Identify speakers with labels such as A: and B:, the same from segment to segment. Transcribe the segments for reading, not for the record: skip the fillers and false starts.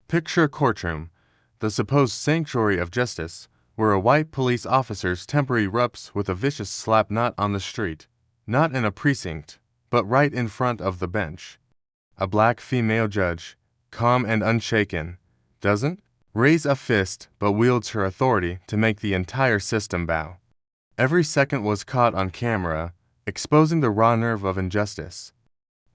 A: Picture a courtroom, the supposed sanctuary of justice, where a white police officer's temper erupts with a vicious slap not on the street, not in a precinct, but right in front of the bench. A black female judge, calm and unshaken, doesn't raise a fist but wields her authority to make the entire system bow. Every second was caught on camera, exposing the raw nerve of injustice.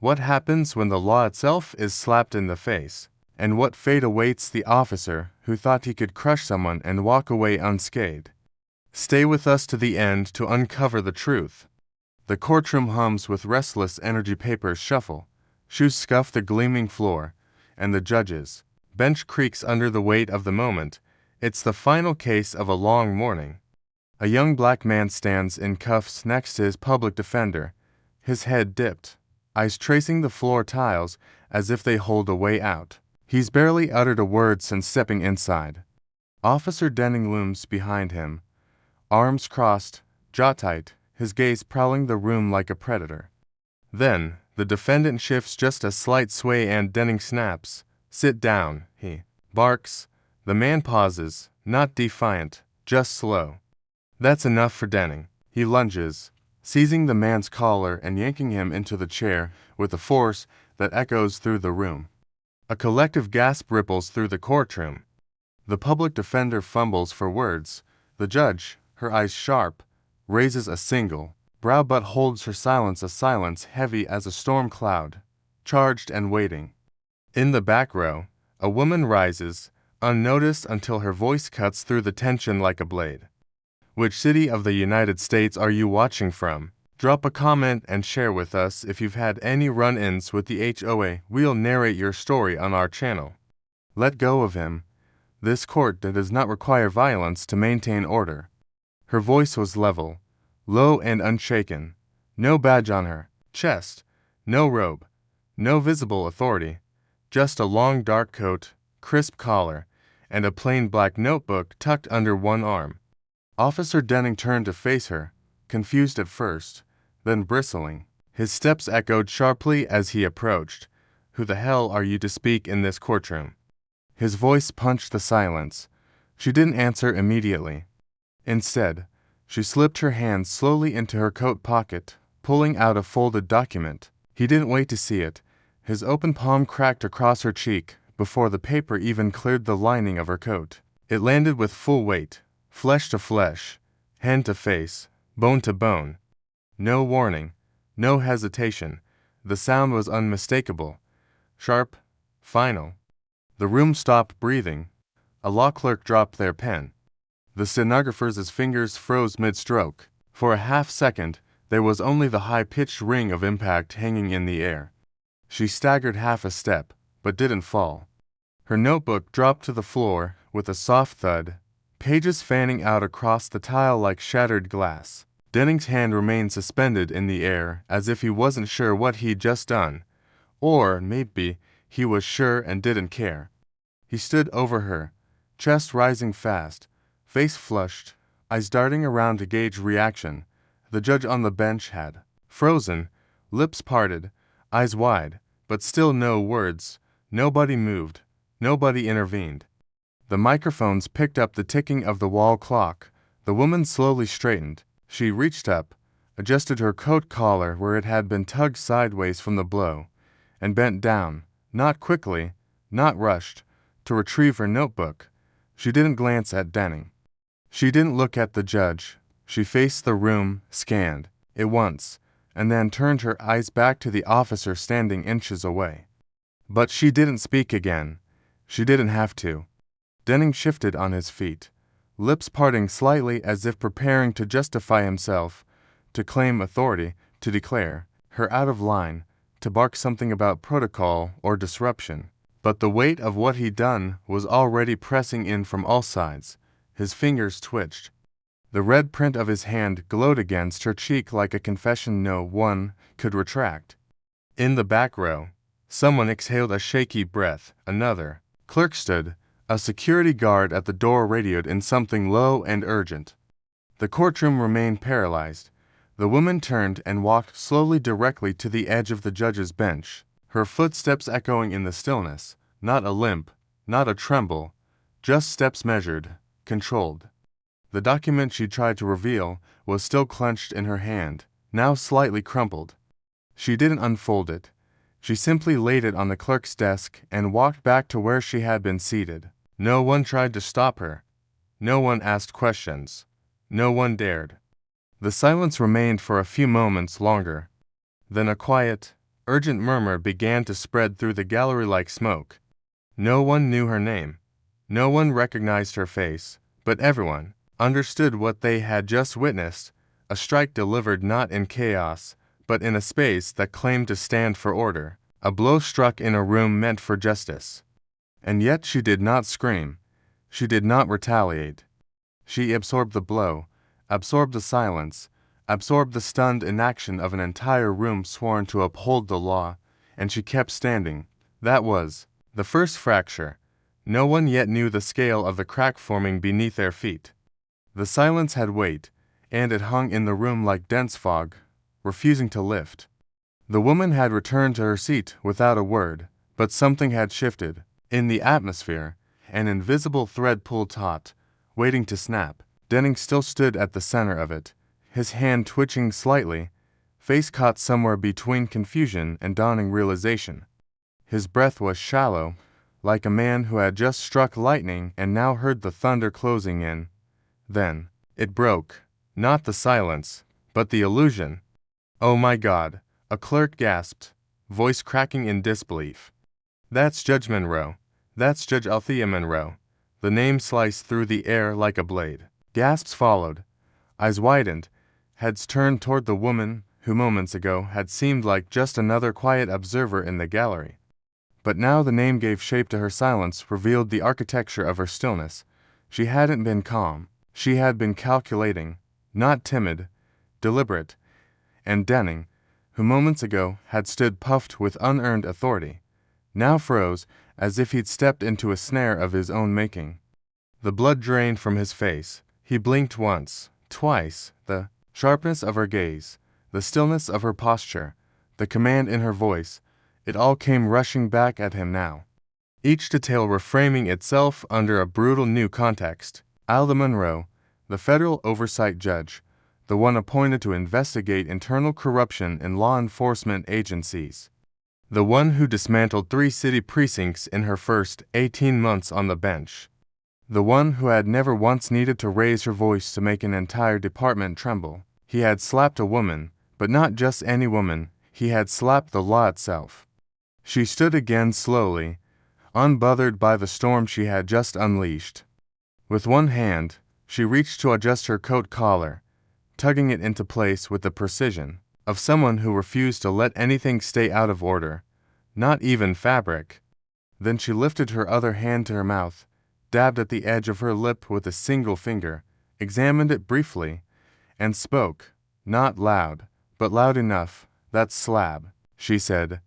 A: What happens when the law itself is slapped in the face? And what fate awaits the officer who thought he could crush someone and walk away unscathed? Stay with us to the end to uncover the truth. The courtroom hums with restless energy, papers shuffle, shoes scuff the gleaming floor, and the judge's bench creaks under the weight of the moment. It's the final case of a long morning. A young black man stands in cuffs next to his public defender, his head dipped, eyes tracing the floor tiles as if they hold a way out. He's barely uttered a word since stepping inside. Officer Denning looms behind him, arms crossed, jaw tight, his gaze prowling the room like a predator. Then, the defendant shifts just a slight sway and Denning snaps. "Sit down," he barks. The man pauses, not defiant, just slow. That's enough for Denning. He lunges, seizing the man's collar and yanking him into the chair with a force that echoes through the room. A collective gasp ripples through the courtroom. The public defender fumbles for words. The judge, her eyes sharp, raises a single brow but holds her silence, a silence heavy as a storm cloud, charged and waiting. In the back row, a woman rises, unnoticed until her voice cuts through the tension like a blade. Which city of the United States are you watching from? Drop a comment and share with us if you've had any run-ins with the HOA. We'll narrate your story on our channel. Let go of him. This court does not require violence to maintain order. Her voice was level, low and unshaken. No badge on her chest, no robe, no visible authority, just a long dark coat, crisp collar, and a plain black notebook tucked under one arm. Officer Denning turned to face her, confused at first, then bristling. His steps echoed sharply as he approached. "Who the hell are you to speak in this courtroom?" His voice punched the silence. She didn't answer immediately. Instead, she slipped her hand slowly into her coat pocket, pulling out a folded document. He didn't wait to see it. His open palm cracked across her cheek before the paper even cleared the lining of her coat. It landed with full weight, flesh to flesh, hand to face, bone to bone. No warning, no hesitation. The sound was unmistakable, sharp, final. The room stopped breathing. A law clerk dropped their pen. The stenographer's fingers froze mid-stroke. For a half-second, there was only the high-pitched ring of impact hanging in the air. She staggered half a step, but didn't fall. Her notebook dropped to the floor with a soft thud, pages fanning out across the tile like shattered glass. Denning's hand remained suspended in the air as if he wasn't sure what he'd just done. Or maybe he was sure and didn't care. He stood over her, chest rising fast, face flushed, eyes darting around to gauge reaction. The judge on the bench had frozen, lips parted, eyes wide, but still no words. Nobody moved. Nobody intervened. The microphones picked up the ticking of the wall clock. The woman slowly straightened. She reached up, adjusted her coat collar where it had been tugged sideways from the blow, and bent down, not quickly, not rushed, to retrieve her notebook. She didn't glance at Denning. She didn't look at the judge. She faced the room, scanned it once, and then turned her eyes back to the officer standing inches away. But she didn't speak again. She didn't have to. Denning shifted on his feet, lips parting slightly as if preparing to justify himself, to claim authority, to declare her out of line, to bark something about protocol or disruption. But the weight of what he'd done was already pressing in from all sides. His fingers twitched. The red print of his hand glowed against her cheek like a confession no one could retract. In the back row, someone exhaled a shaky breath. Another clerk stood. A security guard at the door radioed in something low and urgent. The courtroom remained paralyzed. The woman turned and walked slowly directly to the edge of the judge's bench, her footsteps echoing in the stillness. Not a limp, not a tremble, just steps measured, controlled. The document she tried to reveal was still clenched in her hand, now slightly crumpled. She didn't unfold it. She simply laid it on the clerk's desk and walked back to where she had been seated. No one tried to stop her. No one asked questions. No one dared. The silence remained for a few moments longer. Then a quiet, urgent murmur began to spread through the gallery like smoke. No one knew her name. No one recognized her face, but everyone understood what they had just witnessed, a strike delivered not in chaos, but in a space that claimed to stand for order, a blow struck in a room meant for justice. And yet she did not scream. She did not retaliate. She absorbed the blow, absorbed the silence, absorbed the stunned inaction of an entire room sworn to uphold the law, and she kept standing. That was the first fracture. No one yet knew the scale of the crack forming beneath their feet. The silence had weight, and it hung in the room like dense fog, refusing to lift. The woman had returned to her seat without a word, but something had shifted. In the atmosphere, an invisible thread pulled taut, waiting to snap. Denning still stood at the center of it, his hand twitching slightly, face caught somewhere between confusion and dawning realization. His breath was shallow, like a man who had just struck lightning and now heard the thunder closing in. Then, it broke, not the silence, but the illusion. "Oh my God," a clerk gasped, voice cracking in disbelief. "That's Judge Monroe. That's Judge Althea Monroe." The name sliced through the air like a blade. Gasps followed. Eyes widened, heads turned toward the woman who moments ago had seemed like just another quiet observer in the gallery. But now the name gave shape to her silence, revealed the architecture of her stillness. She hadn't been calm. She had been calculating, not timid, deliberate. And Denning, who moments ago had stood puffed with unearned authority, now froze as if he'd stepped into a snare of his own making. The blood drained from his face. He blinked once, twice. The sharpness of her gaze, the stillness of her posture, the command in her voice, it all came rushing back at him now. Each detail reframing itself under a brutal new context. Alda Monroe, the federal oversight judge, the one appointed to investigate internal corruption in law enforcement agencies. The one who dismantled 3 city precincts in her first 18 months on the bench. The one who had never once needed to raise her voice to make an entire department tremble. He had slapped a woman, but not just any woman, he had slapped the law itself. She stood again slowly, unbothered by the storm she had just unleashed. With one hand, she reached to adjust her coat collar, tugging it into place with the precision of someone who refused to let anything stay out of order, not even fabric. Then she lifted her other hand to her mouth, dabbed at the edge of her lip with a single finger, examined it briefly, and spoke, not loud, but loud enough. "That slab," she said,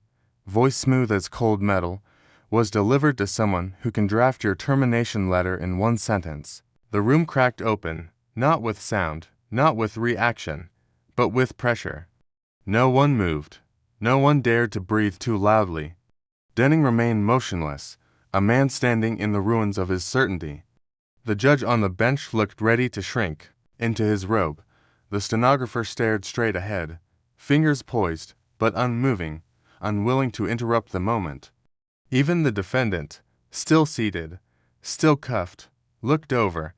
A: voice smooth as cold metal, "was delivered to someone who can draft your termination letter in 1 sentence. The room cracked open, not with sound, not with reaction, but with pressure. No one moved. No one dared to breathe too loudly. Denning remained motionless, a man standing in the ruins of his certainty. The judge on the bench looked ready to shrink into his robe. The stenographer stared straight ahead, fingers poised, but unmoving, unwilling to interrupt the moment. Even the defendant, still seated, still cuffed, looked over,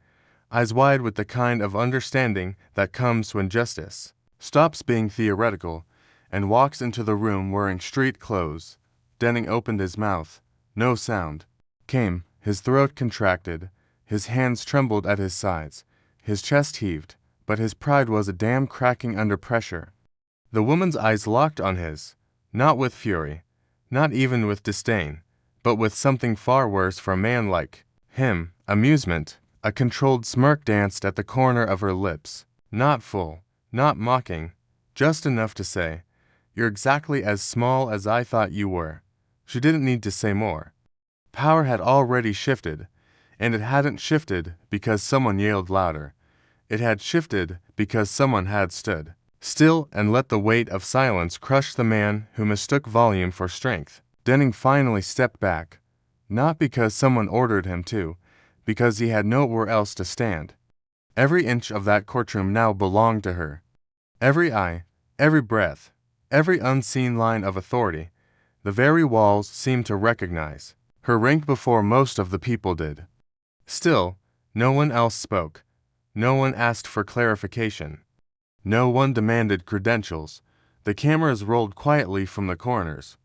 A: eyes wide with the kind of understanding that comes when justice stops being theoretical and walks into the room wearing street clothes. Denning opened his mouth. No sound came. His throat contracted. His hands trembled at his sides. His chest heaved, but his pride was a dam cracking under pressure. The woman's eyes locked on his, not with fury, not even with disdain, but with something far worse for a man like him, amusement. A controlled smirk danced at the corner of her lips, not full, not mocking, just enough to say, "You're exactly as small as I thought you were." She didn't need to say more. Power had already shifted, and it hadn't shifted because someone yelled louder. It had shifted because someone had stood still and let the weight of silence crush the man who mistook volume for strength. Denning finally stepped back, Not because someone ordered him to, because he had nowhere else to stand. Every inch of that courtroom now belonged to her. Every eye, every breath, every unseen line of authority, the very walls seemed to recognize her rank before most of the people did. Still, no one else spoke. No one asked for clarification. No one demanded credentials. The cameras rolled quietly from the corners.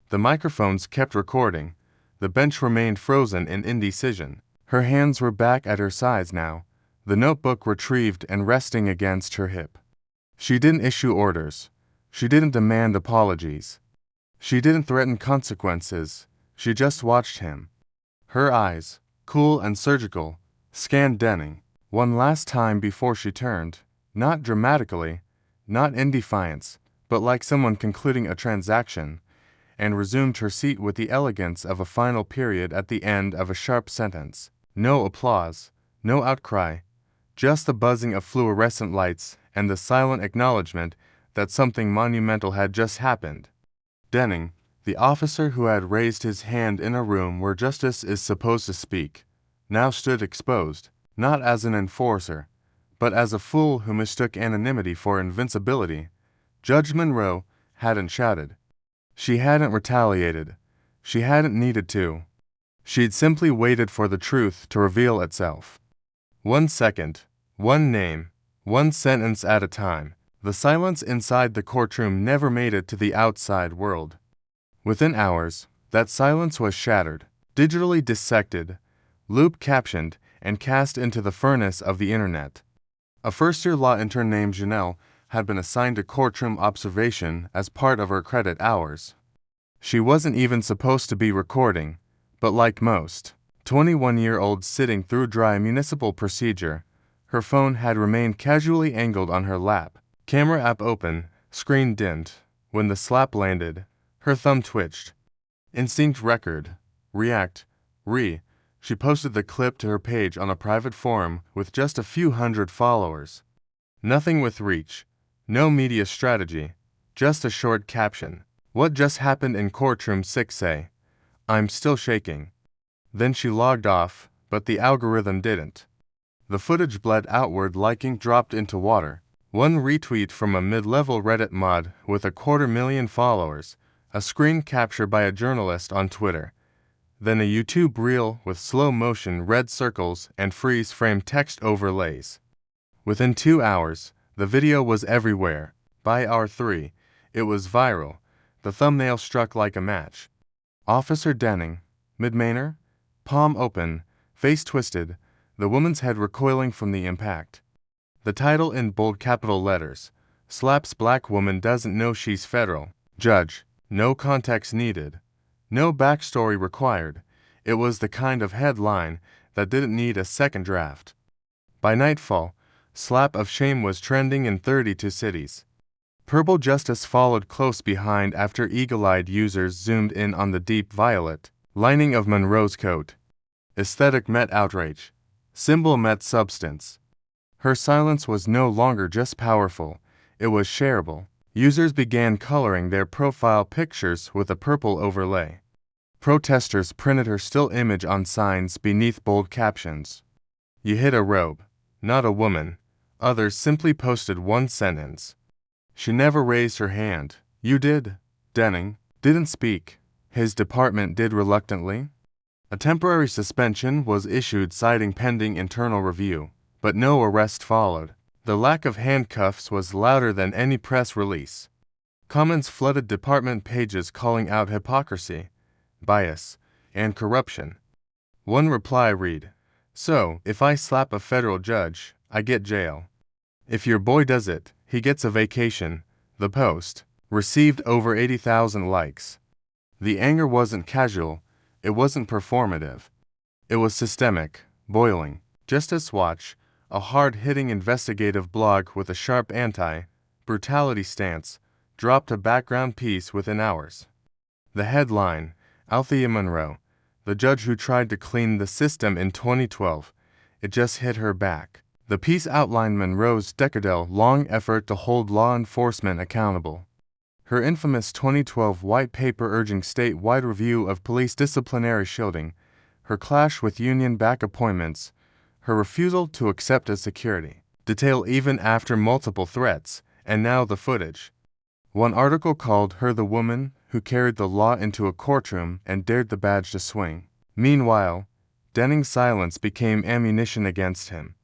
A: The microphones kept recording. The bench remained frozen in indecision. Her hands were back at her sides now, the notebook retrieved and resting against her hip. She didn't issue orders. She didn't demand apologies. She didn't threaten consequences. She just watched him. Her eyes, cool and surgical, scanned Denning one last time before she turned, not dramatically, not in defiance, but like someone concluding a transaction, and resumed her seat with the elegance of a final period at the end of a sharp sentence. No applause, no outcry, just the buzzing of fluorescent lights and the silent acknowledgement that something monumental had just happened. Denning, the officer who had raised his hand in a room where justice is supposed to speak, now stood exposed, not as an enforcer, but as a fool who mistook anonymity for invincibility. Judge Monroe hadn't shouted. She hadn't retaliated. She hadn't needed to. She'd simply waited for the truth to reveal itself. 1 second, one name, one sentence at a time. The silence inside the courtroom never made it to the outside world. Within hours, that silence was shattered, digitally dissected, loop-captioned, and cast into the furnace of the internet. A first-year law intern named Janelle had been assigned to courtroom observation as part of her credit hours. She wasn't even supposed to be recording, but like most 21-year-olds sitting through dry municipal procedure, her phone had remained casually angled on her lap. Camera app open, screen dimmed. When the slap landed, her thumb twitched. Instinct record. React. She posted the clip to her page on a private forum with just a few hundred followers. Nothing with reach. No media strategy. Just a short caption. What just happened in courtroom 6A? I'm still shaking. Then she logged off, but the algorithm didn't. The footage bled outward like ink dropped into water. One retweet from a mid-level Reddit mod with 250,000 followers, a screen capture by a journalist on Twitter, then a YouTube reel with slow-motion red circles and freeze-frame text overlays. Within 2 hours, the video was everywhere. By hour 3, it was viral. The thumbnail struck like a match. Officer Denning, mid-manner, palm open, face twisted, the woman's head recoiling from the impact. The title in bold capital letters, Slaps Black Woman Doesn't Know She's Federal Judge. No context needed. No backstory required. It was the kind of headline that didn't need a second draft. By nightfall, Slap of Shame was trending in 32 cities. Purple Justice followed close behind after eagle-eyed users zoomed in on the deep violet lining of Monroe's coat. Aesthetic met outrage. Symbol met substance. Her silence was no longer just powerful, it was shareable. Users began coloring their profile pictures with a purple overlay. Protesters printed her still image on signs beneath bold captions. You hit a robe, not a woman. Others simply posted one sentence. She never raised her hand. You did. Denning didn't speak. His department did reluctantly. A temporary suspension was issued citing pending internal review, but no arrest followed. The lack of handcuffs was louder than any press release. Comments flooded department pages calling out hypocrisy, bias, and corruption. One reply read, "So, if I slap a federal judge, I get jail. If your boy does it, he gets a vacation." The post received over 80,000 likes. The anger wasn't casual, it wasn't performative. It was systemic, boiling. Justice Watch, a hard-hitting investigative blog with a sharp anti-brutality stance, dropped a background piece within hours. The headline, Althea Monroe, the judge who tried to clean the system in 2012, it just hit her back. The piece outlined Monroe's decade-long effort to hold law enforcement accountable. Her infamous 2012 white paper urging statewide review of police disciplinary shielding, her clash with union-backed appointments, her refusal to accept as security detail even after multiple threats, and now the footage. One article called her the woman who carried the law into a courtroom and dared the badge to swing. Meanwhile, Denning's silence became ammunition against him.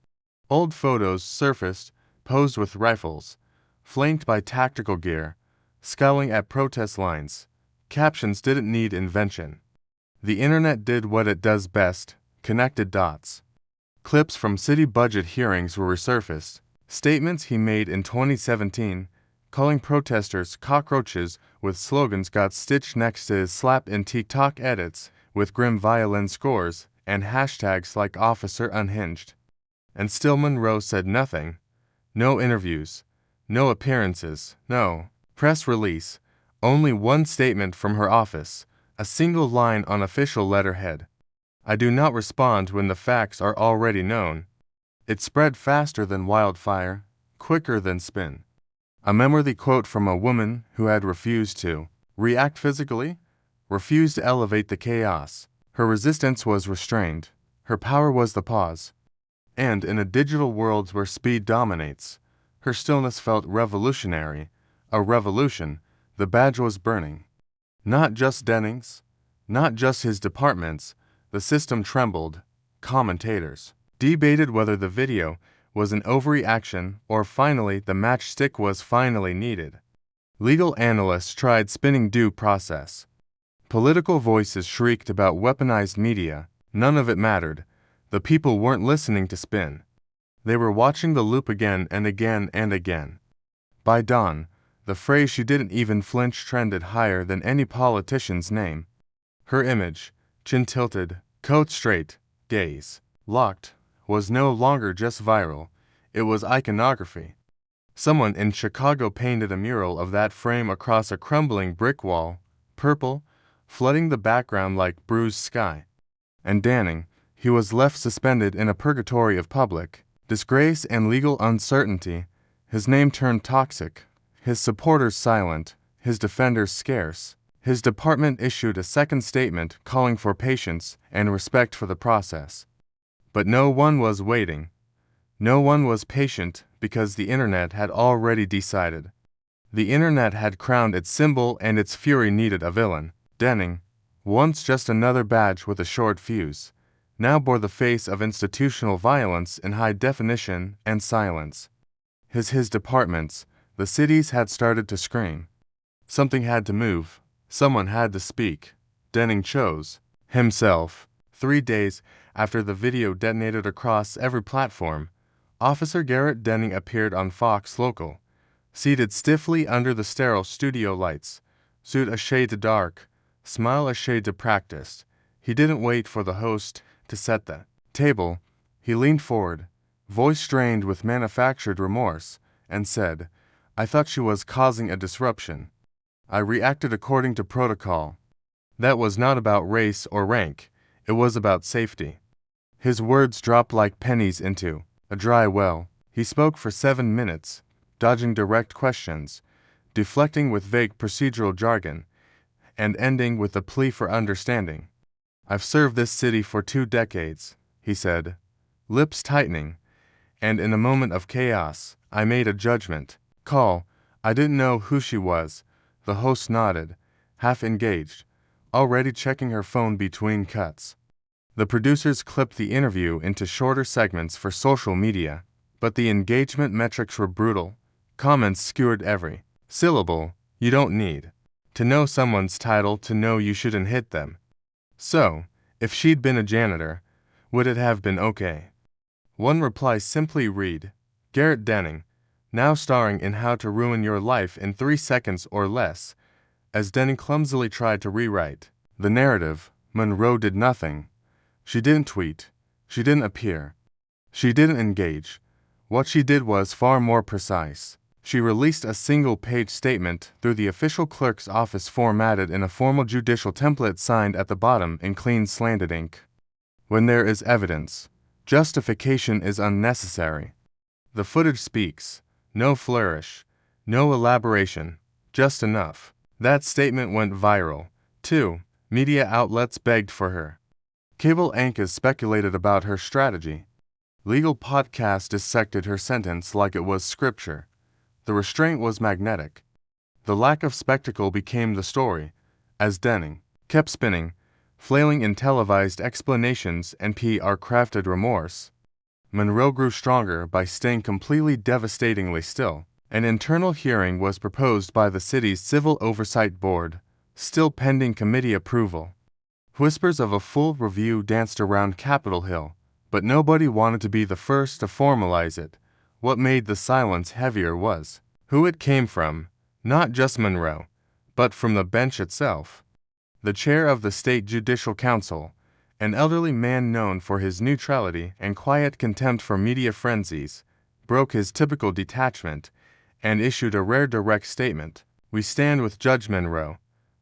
A: Old photos surfaced, posed with rifles, flanked by tactical gear, scowling at protest lines. Captions didn't need invention. The internet did what it does best, connected dots. Clips from city budget hearings were resurfaced. Statements he made in 2017, calling protesters cockroaches with slogans, got stitched next to his slap in TikTok edits with grim violin scores and hashtags like Officer Unhinged. And still Monroe said nothing. No interviews, no appearances, no press release, only one statement from her office, a single line on official letterhead. I do not respond when the facts are already known. It spread faster than wildfire, quicker than spin. A memory quote from a woman who had refused to react physically, refused to elevate the chaos. Her resistance was restrained. Her power was the pause. And in a digital world where speed dominates, her stillness felt revolutionary. A revolution. The badge was burning. Not just Denning's, not just his department's. The system trembled. Commentators debated whether the video was an overreaction or finally the matchstick was finally needed. Legal analysts tried spinning due process. Political voices shrieked about weaponized media. None of it mattered. The people weren't listening to spin. They were watching the loop again and again and again. By dawn, the phrase "she didn't even flinch" trended higher than any politician's name. Her image, chin tilted, coat straight, gaze locked, was no longer just viral, it was iconography. Someone in Chicago painted a mural of that frame across a crumbling brick wall, purple, flooding the background like bruised sky. And Denning, he was left suspended in a purgatory of public disgrace and legal uncertainty. His name turned toxic, his supporters silent, his defenders scarce. His department issued a second statement calling for patience and respect for the process. But no one was waiting. No one was patient because the internet had already decided. The internet had crowned its symbol and its fury needed a villain. Denning, once just another badge with a short fuse, now bore the face of institutional violence in high definition and silence. His departments, the cities had started to scream. Something had to move. Someone had to speak. Denning chose himself. 3 days after the video detonated across every platform, Officer Garrett Denning appeared on Fox Local, seated stiffly under the sterile studio lights, suit a shade too dark, smile a shade too practiced. He didn't wait for the host to set the table. He leaned forward, voice strained with manufactured remorse, and said, "I thought she was causing a disruption. I reacted according to protocol. That was not about race or rank. It was about safety." His words dropped like pennies into a dry well. He spoke for 7 minutes, dodging direct questions, deflecting with vague procedural jargon, and ending with a plea for understanding. "I've served this city for 2 decades, he said, lips tightening, and in a moment of chaos, I made a judgment call. I didn't know who she was. The host nodded, half engaged, already checking her phone between cuts. The producers clipped the interview into shorter segments for social media, but the engagement metrics were brutal. Comments skewered every syllable. You don't need to know someone's title to know you shouldn't hit them. So, if she'd been a janitor, would it have been okay? One reply simply read, "Garrett Denning, now starring in How to Ruin Your Life in 3 Seconds or Less." As Denning clumsily tried to rewrite the narrative, Monroe did nothing. She didn't tweet. She didn't appear. She didn't engage. What she did was far more precise. She released a single-page statement through the official clerk's office formatted in a formal judicial template signed at the bottom in clean slanted ink. When there is evidence, justification is unnecessary. The footage speaks. No flourish. No elaboration. Just enough. That statement went viral. 2. Media outlets begged for her. Cable anchors speculated about her strategy. Legal podcasts dissected her sentence like it was scripture. The restraint was magnetic. The lack of spectacle became the story, as Denning kept spinning, flailing in televised explanations and PR-crafted remorse. Monroe grew stronger by staying completely devastatingly still. An internal hearing was proposed by the city's Civil Oversight Board, still pending committee approval. Whispers of a full review danced around Capitol Hill, but nobody wanted to be the first to formalize it. What made the silence heavier was who it came from, not just Monroe, but from the bench itself. The chair of the State Judicial Council, an elderly man known for his neutrality and quiet contempt for media frenzies, broke his typical detachment and issued a rare direct statement. We stand with Judge Monroe.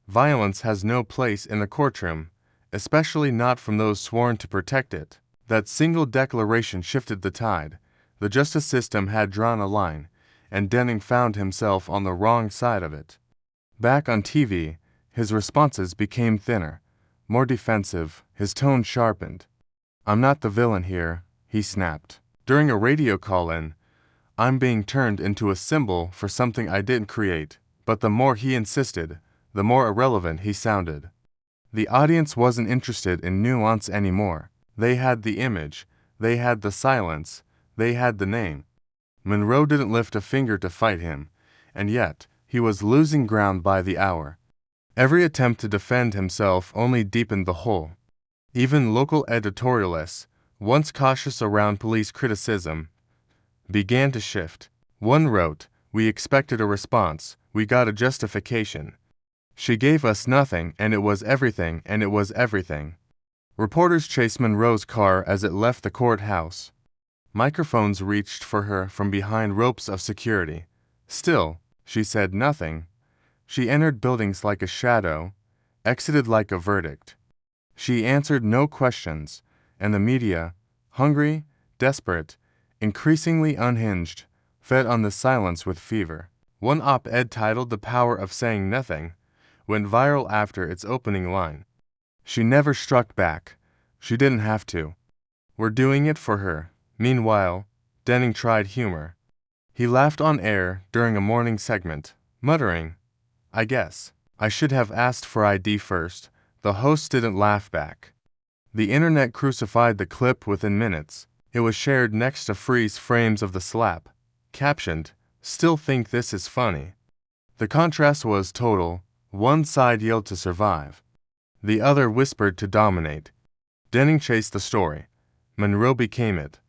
A: Violence has no place in the courtroom, especially not from those sworn to protect it. That single declaration shifted the tide. The justice system had drawn a line, and Denning found himself on the wrong side of it. Back on TV, his responses became thinner, more defensive, his tone sharpened. I'm not the villain here, he snapped. During a radio call-in, I'm being turned into a symbol for something I didn't create, but the more he insisted, the more irrelevant he sounded. The audience wasn't interested in nuance anymore. They had the image, they had the silence, they had the name. Monroe didn't lift a finger to fight him, and yet he was losing ground by the hour. Every attempt to defend himself only deepened the hole. Even local editorialists, once cautious around police criticism, began to shift. One wrote, "We expected a response, we got a justification. She gave us nothing and it was everything and it was everything." Reporters chased Monroe's car as it left the courthouse. Microphones reached for her from behind ropes of security. Still, she said nothing. She entered buildings like a shadow, exited like a verdict. She answered no questions, and the media, hungry, desperate, increasingly unhinged, fed on the silence with fever. One op-ed titled "The Power of Saying Nothing" went viral after its opening line. She never struck back. She didn't have to. We're doing it for her. Meanwhile, Denning tried humor. He laughed on air during a morning segment, muttering, "I guess I should have asked for ID first." The host didn't laugh back. The internet crucified the clip within minutes. It was shared next to freeze frames of the slap, captioned, "Still think this is funny." The contrast was total. One side yelled to survive. The other whispered to dominate. Denning chased the story. Monroe became it.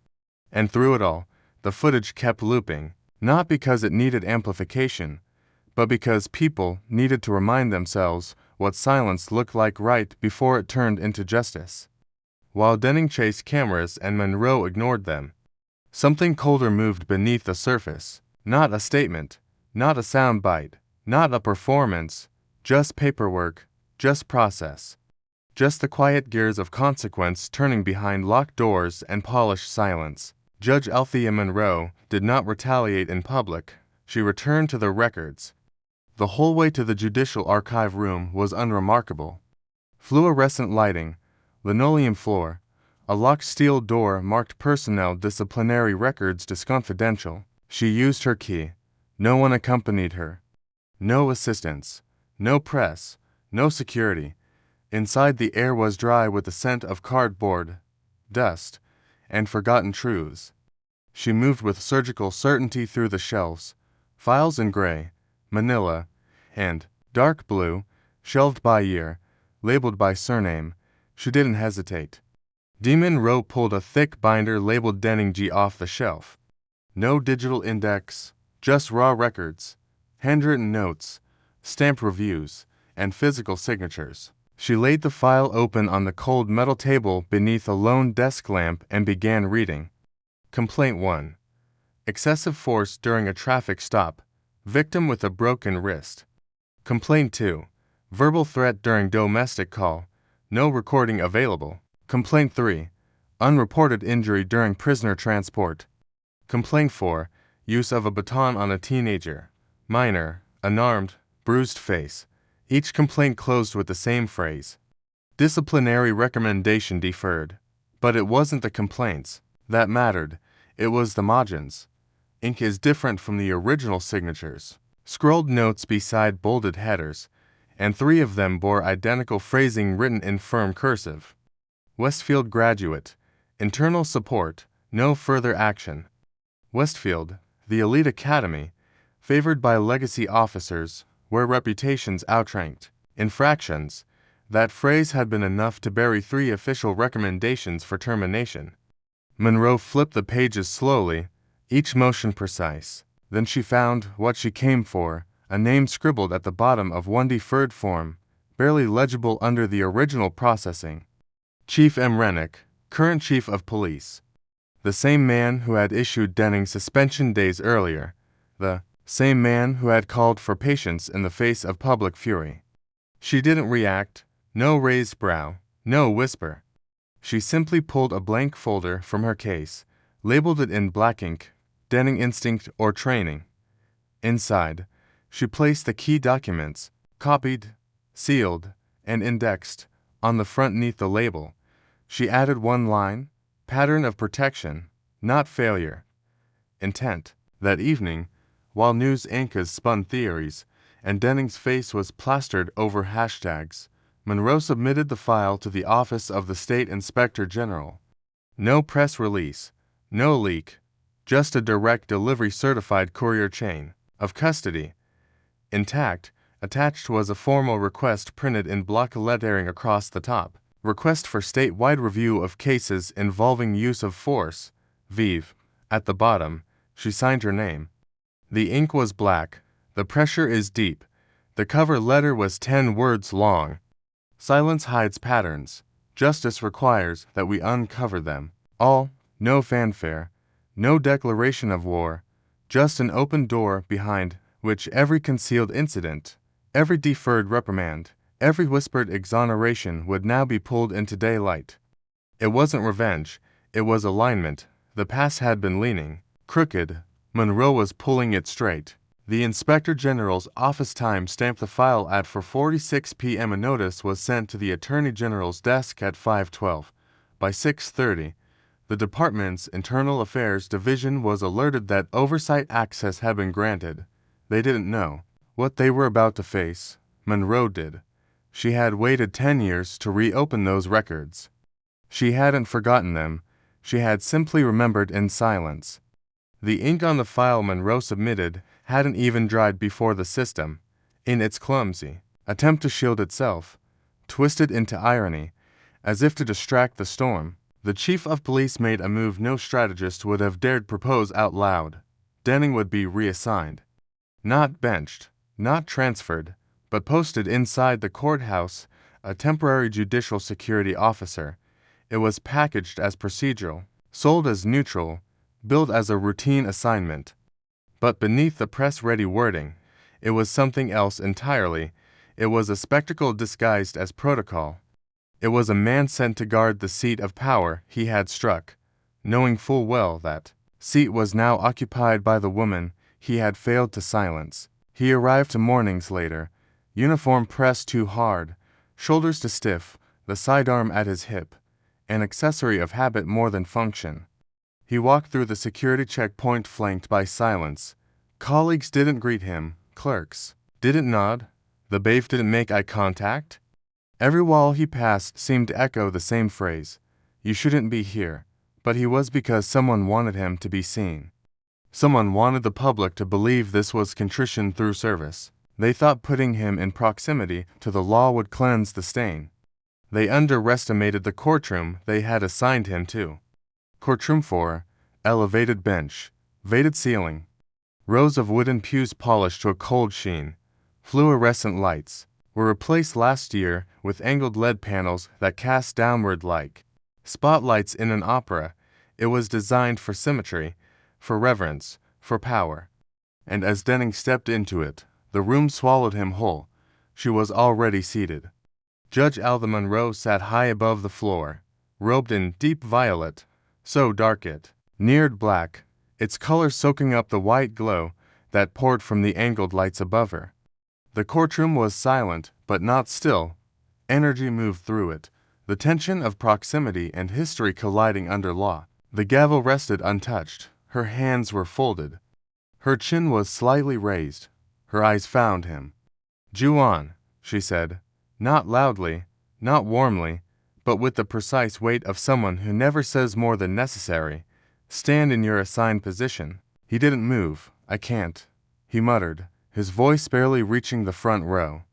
A: And through it all, the footage kept looping, not because it needed amplification, but because people needed to remind themselves what silence looked like right before it turned into justice. While Denning chased cameras and Monroe ignored them, something colder moved beneath the surface. Not a statement, not a soundbite, not a performance, just paperwork, just process. Just the quiet gears of consequence turning behind locked doors and polished silence. Judge Althea Monroe did not retaliate in public. She returned to the records. The whole way to the Judicial Archive room was unremarkable. Fluorescent lighting, linoleum floor, a locked steel door marked personnel disciplinary records disconfidential. She used her key. No one accompanied her. No assistants. No press. No security. Inside, the air was dry with the scent of cardboard, dust, and forgotten truths. She moved with surgical certainty through the shelves, files in gray, manila, and dark blue, shelved by year, labeled by surname. She didn't hesitate. Monroe pulled a thick binder labeled Denning G off the shelf. No digital index, just raw records, handwritten notes, stamped reviews, and physical signatures. She laid the file open on the cold metal table beneath a lone desk lamp and began reading. Complaint 1. Excessive force during a traffic stop. Victim with a broken wrist. Complaint 2. Verbal threat during domestic call. No recording available. Complaint 3. Unreported injury during prisoner transport. Complaint 4. Use of a baton on a teenager. Minor, unarmed, bruised face. Each complaint closed with the same phrase: disciplinary recommendation deferred. But it wasn't the complaints that mattered, it was the margins. Ink is different from the original signatures. Scrolled notes beside bolded headers, and 3 of them bore identical phrasing written in firm cursive. Westfield graduate. Internal support. No further action. Westfield, the elite academy, favored by legacy officers, where reputations outranked infractions. That phrase had been enough to bury 3 official recommendations for termination. Monroe flipped the pages slowly, each motion precise. Then she found what she came for, a name scribbled at the bottom of one deferred form, barely legible under the original processing. Chief M. Rennick, current chief of police. The same man who had issued Denning suspension days earlier. The same man who had called for patience in the face of public fury. She didn't react, no raised brow, no whisper. She simply pulled a blank folder from her case, labeled it in black ink, Denning instinct or training. Inside, she placed the key documents, copied, sealed, and indexed, on the front neath the label. She added one line: pattern of protection, not failure. Intent. That evening, while news anchors spun theories, and Denning's face was plastered over hashtags, Monroe submitted the file to the Office of the State Inspector General. No press release, no leak, just a direct delivery certified courier chain of custody. Intact, attached was a formal request printed in block lettering across the top. Request for statewide review of cases involving use of force, Vive. At the bottom, she signed her name. The ink was black, the pressure is deep. The cover letter was 10 words long. Silence hides patterns. Justice requires that we uncover them. All, no fanfare, no declaration of war, just an open door behind which every concealed incident, every deferred reprimand, every whispered exoneration would now be pulled into daylight. It wasn't revenge, it was alignment. The past had been leaning crooked. Monroe was pulling it straight. The Inspector General's office time stamped the file at 4:46 p.m. A notice was sent to the Attorney General's desk at 5:12. By 6:30, the department's Internal Affairs Division was alerted that oversight access had been granted. They didn't know what they were about to face. Monroe did. She had waited 10 years to reopen those records. She hadn't forgotten them. She had simply remembered in silence. The ink on the file Monroe submitted hadn't even dried before the system, in its clumsy attempt to shield itself, twisted into irony, as if to distract the storm. The chief of police made a move no strategist would have dared propose out loud. Denning would be reassigned. Not benched, not transferred, but posted inside the courthouse, a temporary judicial security officer. It was packaged as procedural, sold as neutral, billed as a routine assignment. But beneath the press-ready wording, it was something else entirely. It was a spectacle disguised as protocol. It was a man sent to guard the seat of power he had struck, knowing full well that seat was now occupied by the woman he had failed to silence. He arrived 2 mornings later, uniform pressed too hard, shoulders too stiff, the sidearm at his hip, an accessory of habit more than function. He walked through the security checkpoint flanked by silence. Colleagues didn't greet him, clerks didn't nod, the bailiff didn't make eye contact. Every wall he passed seemed to echo the same phrase: you shouldn't be here. But he was, because someone wanted him to be seen. Someone wanted the public to believe this was contrition through service. They thought putting him in proximity to the law would cleanse the stain. They underestimated the courtroom they had assigned him to. Courtroom 4, elevated bench, weighted ceiling, rows of wooden pews polished to a cold sheen, fluorescent lights, were replaced last year with angled LED panels that cast downward like spotlights in an opera. It was designed for symmetry, for reverence, for power. And as Denning stepped into it, the room swallowed him whole. She was already seated. Judge Alva Monroe sat high above the floor, robed in deep violet, so dark it neared black, its color soaking up the white glow that poured from the angled lights above her. The courtroom was silent, but not still. Energy moved through it, the tension of proximity and history colliding under law. The gavel rested untouched. Her hands were folded. Her chin was slightly raised. Her eyes found him. "Juan," she said, not loudly, not warmly, but with the precise weight of someone who never says more than necessary. "Stand in your assigned position." He didn't move. "I can't," he muttered, his voice barely reaching the front row.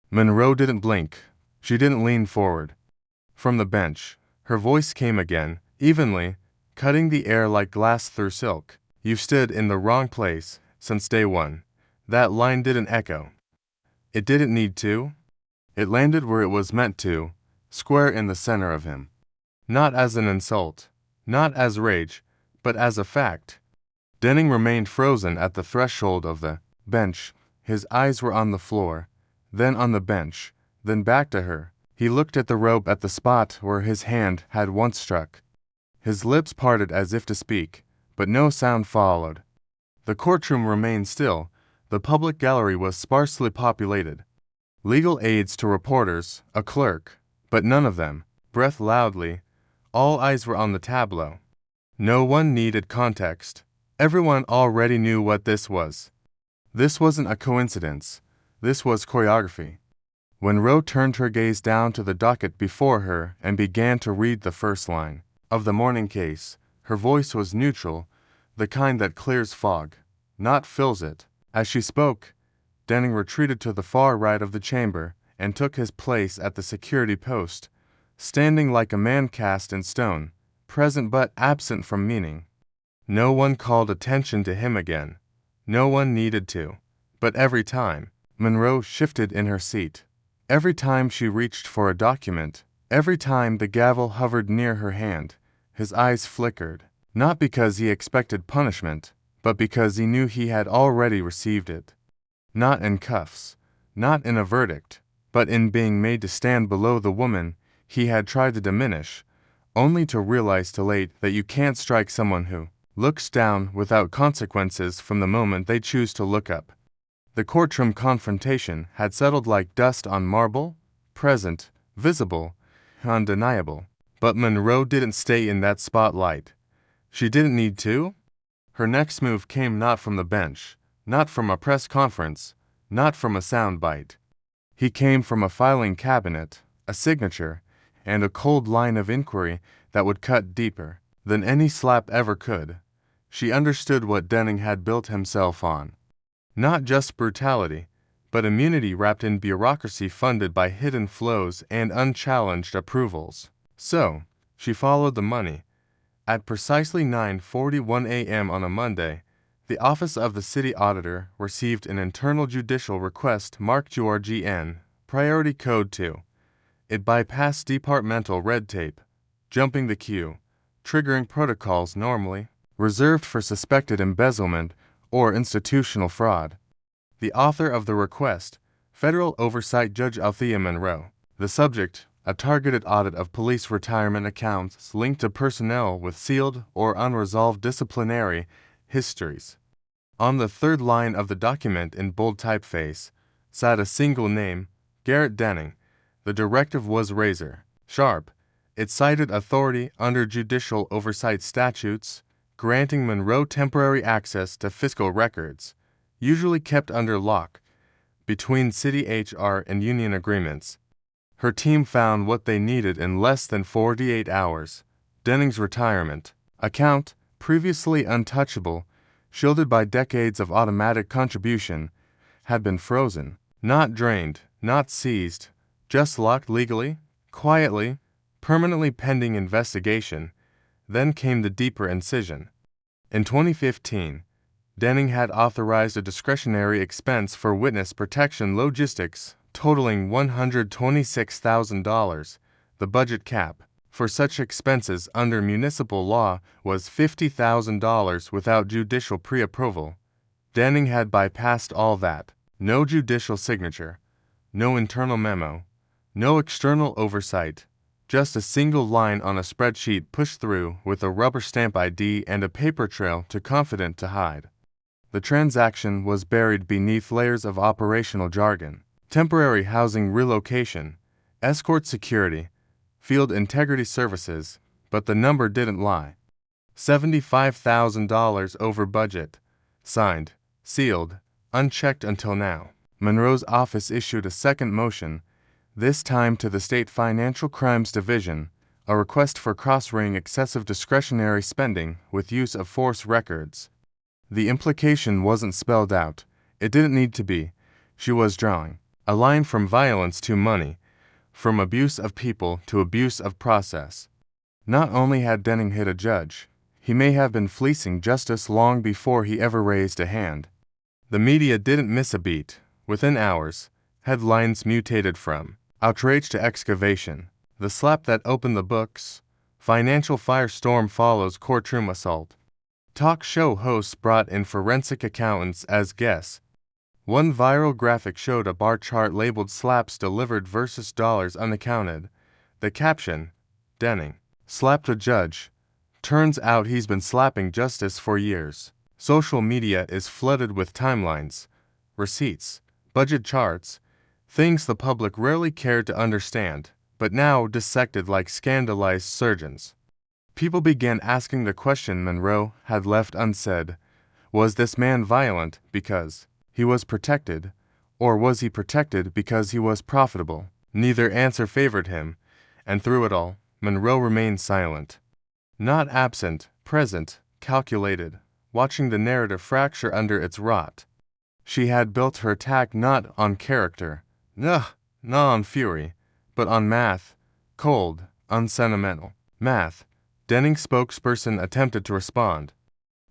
A: Monroe didn't blink. She didn't lean forward. From the bench, her voice came again, evenly, cutting the air like glass through silk. "You've stood in the wrong place since day one." That line didn't echo. It didn't need to. It landed where it was meant to, square in the center of him. Not as an insult, not as rage, but as a fact. Denning remained frozen at the threshold of the bench. His eyes were on the floor, then on the bench, then back to her. He looked at the rope at the spot where his hand had once struck. His lips parted as if to speak, but no sound followed. The courtroom remained still. The public gallery was sparsely populated. Legal aides to reporters, a clerk, but none of them breathed loudly. All eyes were on the tableau. No one needed context. Everyone already knew what this was. This wasn't a coincidence. This was choreography. When Roe turned her gaze down to the docket before her and began to read the first line of the morning case, her voice was neutral, the kind that clears fog, not fills it. As she spoke, Denning retreated to the far right of the chamber and took his place at the security post, standing like a man cast in stone, present but absent from meaning. No one called attention to him again. No one needed to. But every time, Monroe shifted in her seat. Every time she reached for a document, every time the gavel hovered near her hand, his eyes flickered, not because he expected punishment, but because he knew he had already received it. Not in cuffs, not in a verdict, but in being made to stand below the woman he had tried to diminish, only to realize too late that you can't strike someone who looks down without consequences from the moment they choose to look up. The courtroom confrontation had settled like dust on marble, present, visible, undeniable. But Monroe didn't stay in that spotlight. She didn't need to. Her next move came not from the bench, not from a press conference, not from a soundbite. He came from a filing cabinet, a signature, and a cold line of inquiry that would cut deeper than any slap ever could. She understood what Denning had built himself on. Not just brutality, but immunity wrapped in bureaucracy funded by hidden flows and unchallenged approvals. So, she followed the money. At precisely 9:41 a.m. on a Monday, the Office of the City Auditor received an internal judicial request marked URGN, Priority Code 2. It bypassed departmental red tape, jumping the queue, triggering protocols normally reserved for suspected embezzlement or institutional fraud. The author of the request, Federal Oversight Judge Althea Monroe. The subject, a targeted audit of police retirement accounts linked to personnel with sealed or unresolved disciplinary histories. On the third line of the document in bold typeface sat a single name, Garrett Denning. The directive was razor sharp. It cited authority under judicial oversight statutes, granting Monroe temporary access to fiscal records, usually kept under lock, between city HR and union agreements. Her team found what they needed in less than 48 hours. Denning's retirement account, previously untouchable, shielded by decades of automatic contribution, had been frozen, not drained, not seized, just locked legally, quietly, permanently pending investigation. Then came the deeper incision. In 2015, Denning had authorized a discretionary expense for witness protection logistics totaling $126,000. The budget cap for such expenses under municipal law was $50,000 without judicial pre-approval. Denning had bypassed all that. No judicial signature, no internal memo, no external oversight. Just a single line on a spreadsheet pushed through with a rubber stamp ID and a paper trail too confident to hide. The transaction was buried beneath layers of operational jargon. Temporary housing relocation, escort security, field integrity services, but the number didn't lie. $75,000 over budget. Signed, sealed, unchecked until now. Monroe's office issued a second motion, this time to the State Financial Crimes Division, a request for cross-referring excessive discretionary spending with use of force records. The implication wasn't spelled out. It didn't need to be. She was drawing a line from violence to money, from abuse of people to abuse of process. Not only had Denning hit a judge, he may have been fleecing justice long before he ever raised a hand. The media didn't miss a beat. Within hours, headlines mutated from outrage to excavation. The slap that opened the books. Financial firestorm follows courtroom assault. Talk show hosts brought in forensic accountants as guests. One viral graphic showed a bar chart labeled slaps delivered versus dollars unaccounted. The caption, Denning slapped a judge. Turns out he's been slapping justice for years. Social media is flooded with timelines, receipts, budget charts, things the public rarely cared to understand, but now dissected like scandalized surgeons. People began asking the question Monroe had left unsaid. Was this man violent because he was protected, or was he protected because he was profitable? Neither answer favored him, and through it all, Monroe remained silent. Not absent, present, calculated, watching the narrative fracture under its rot. She had built her attack not on character, not on fury, but on math, cold, unsentimental. Math. Denning's spokesperson attempted to respond.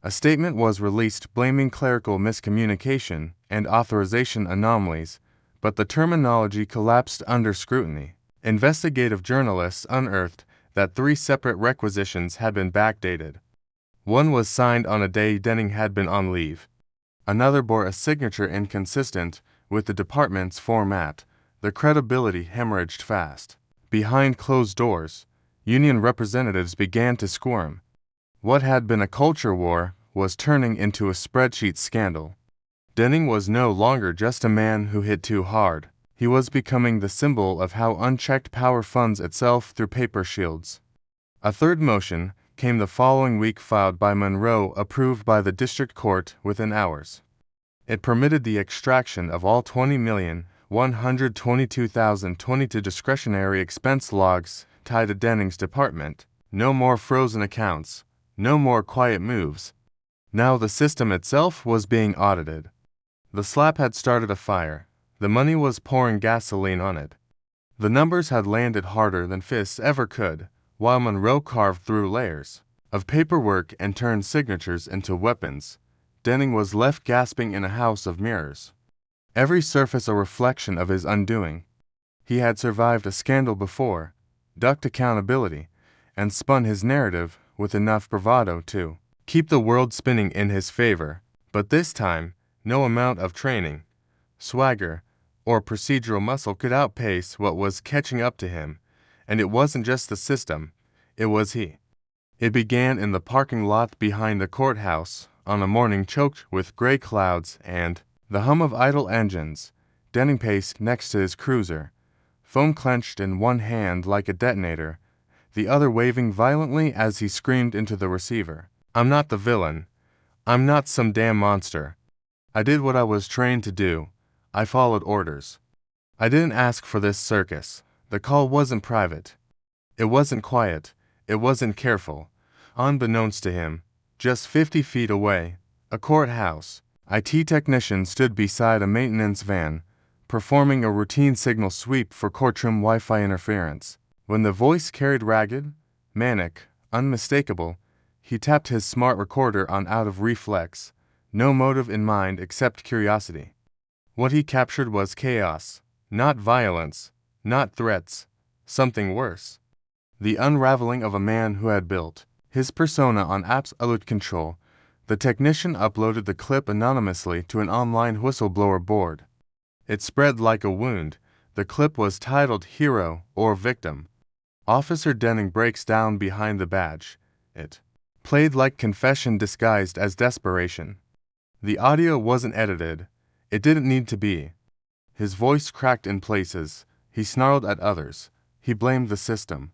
A: A statement was released blaming clerical miscommunication and authorization anomalies, but the terminology collapsed under scrutiny. Investigative journalists unearthed that 3 separate requisitions had been backdated. One was signed on a day Denning had been on leave. Another bore a signature inconsistent with the department's format. The credibility hemorrhaged fast. Behind closed doors, union representatives began to squirm. What had been a culture war was turning into a spreadsheet scandal. Denning was no longer just a man who hit too hard. He was becoming the symbol of how unchecked power funds itself through paper shields. A third motion came the following week, filed by Monroe, approved by the district court within hours. It permitted the extraction of all $20,122,022 discretionary expense logs tied to Denning's department. No more frozen accounts, no more quiet moves. Now the system itself was being audited. The slap had started a fire. The money was pouring gasoline on it. The numbers had landed harder than fists ever could, while Monroe carved through layers of paperwork and turned signatures into weapons. Denning was left gasping in a house of mirrors. Every surface a reflection of his undoing. He had survived a scandal before, ducked accountability, and spun his narrative with enough bravado to keep the world spinning in his favor. But this time, no amount of training, swagger, or procedural muscle could outpace what was catching up to him, and it wasn't just the system, it was he. It began in the parking lot behind the courthouse, on a morning choked with gray clouds and the hum of idle engines. Denning paced next to his cruiser, phone clenched in one hand like a detonator, the other waving violently as he screamed into the receiver. I'm not the villain. I'm not some damn monster. I did what I was trained to do. I followed orders. I didn't ask for this circus. The call wasn't private. It wasn't quiet. It wasn't careful. Unbeknownst to him, just 50 feet away, a courthouse, IT technician stood beside a maintenance van, performing a routine signal sweep for courtroom Wi-Fi interference. When the voice carried ragged, manic, unmistakable, he tapped his smart recorder on out of reflex, no motive in mind except curiosity. What he captured was chaos, not violence, not threats, something worse. The unraveling of a man who had built his persona on absolute control. The technician uploaded the clip anonymously to an online whistleblower board. It spread like a wound. The clip was titled Hero or Victim. Officer Denning breaks down behind the badge. It played like confession disguised as desperation. The audio wasn't edited. It didn't need to be. His voice cracked in places. He snarled at others. He blamed the system.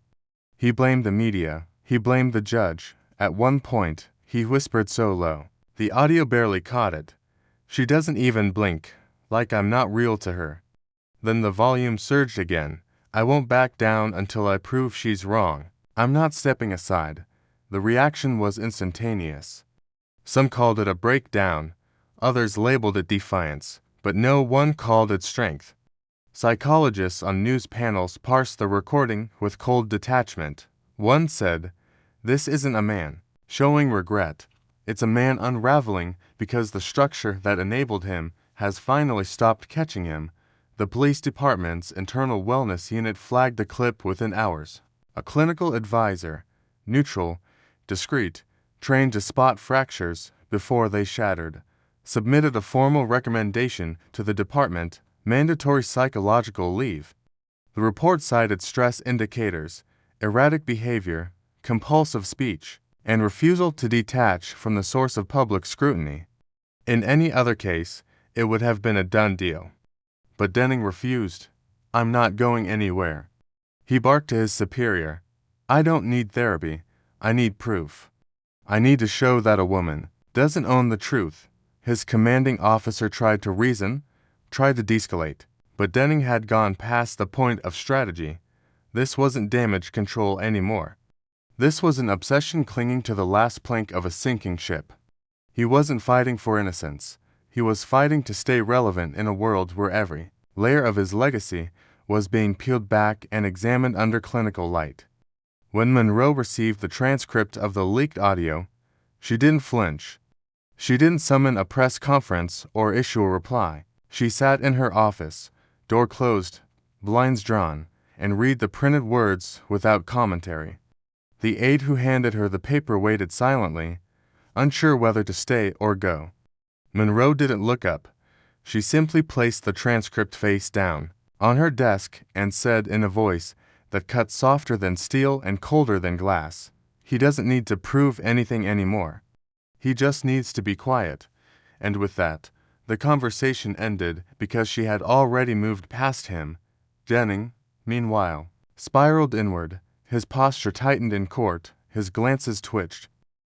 A: He blamed the media. He blamed the judge. At one point, he whispered so low, the audio barely caught it. "She doesn't even blink, like I'm not real to her." Then the volume surged again. "I won't back down until I prove she's wrong. I'm not stepping aside." The reaction was instantaneous. Some called it a breakdown. Others labeled it defiance, but no one called it strength. Psychologists on news panels parsed the recording with cold detachment. One said, "This isn't a man showing regret. It's a man unraveling because the structure that enabled him has finally stopped catching him." The police department's internal wellness unit flagged the clip within hours. A clinical advisor, neutral, discreet, trained to spot fractures before they shattered, submitted a formal recommendation to the department: mandatory psychological leave. The report cited stress indicators, erratic behavior, compulsive speech, and refusal to detach from the source of public scrutiny. In any other case, it would have been a done deal. But Denning refused. "I'm not going anywhere." He barked to his superior, "I don't need therapy. I need proof. I need to show that a woman doesn't own the truth." His commanding officer tried to reason, tried to de-escalate, but Denning had gone past the point of strategy. This wasn't damage control anymore. This was an obsession clinging to the last plank of a sinking ship. He wasn't fighting for innocence. He was fighting to stay relevant in a world where every layer of his legacy was being peeled back and examined under clinical light. When Monroe received the transcript of the leaked audio, she didn't flinch. She didn't summon a press conference or issue a reply. She sat in her office, door closed, blinds drawn, and read the printed words without commentary. The aide who handed her the paper waited silently, unsure whether to stay or go. Monroe didn't look up. She simply placed the transcript face down on her desk and said in a voice that cut softer than steel and colder than glass, "He doesn't need to prove anything anymore. He just needs to be quiet." And with that, the conversation ended because she had already moved past him. Denning, meanwhile, spiraled inward. His posture tightened in court, his glances twitched.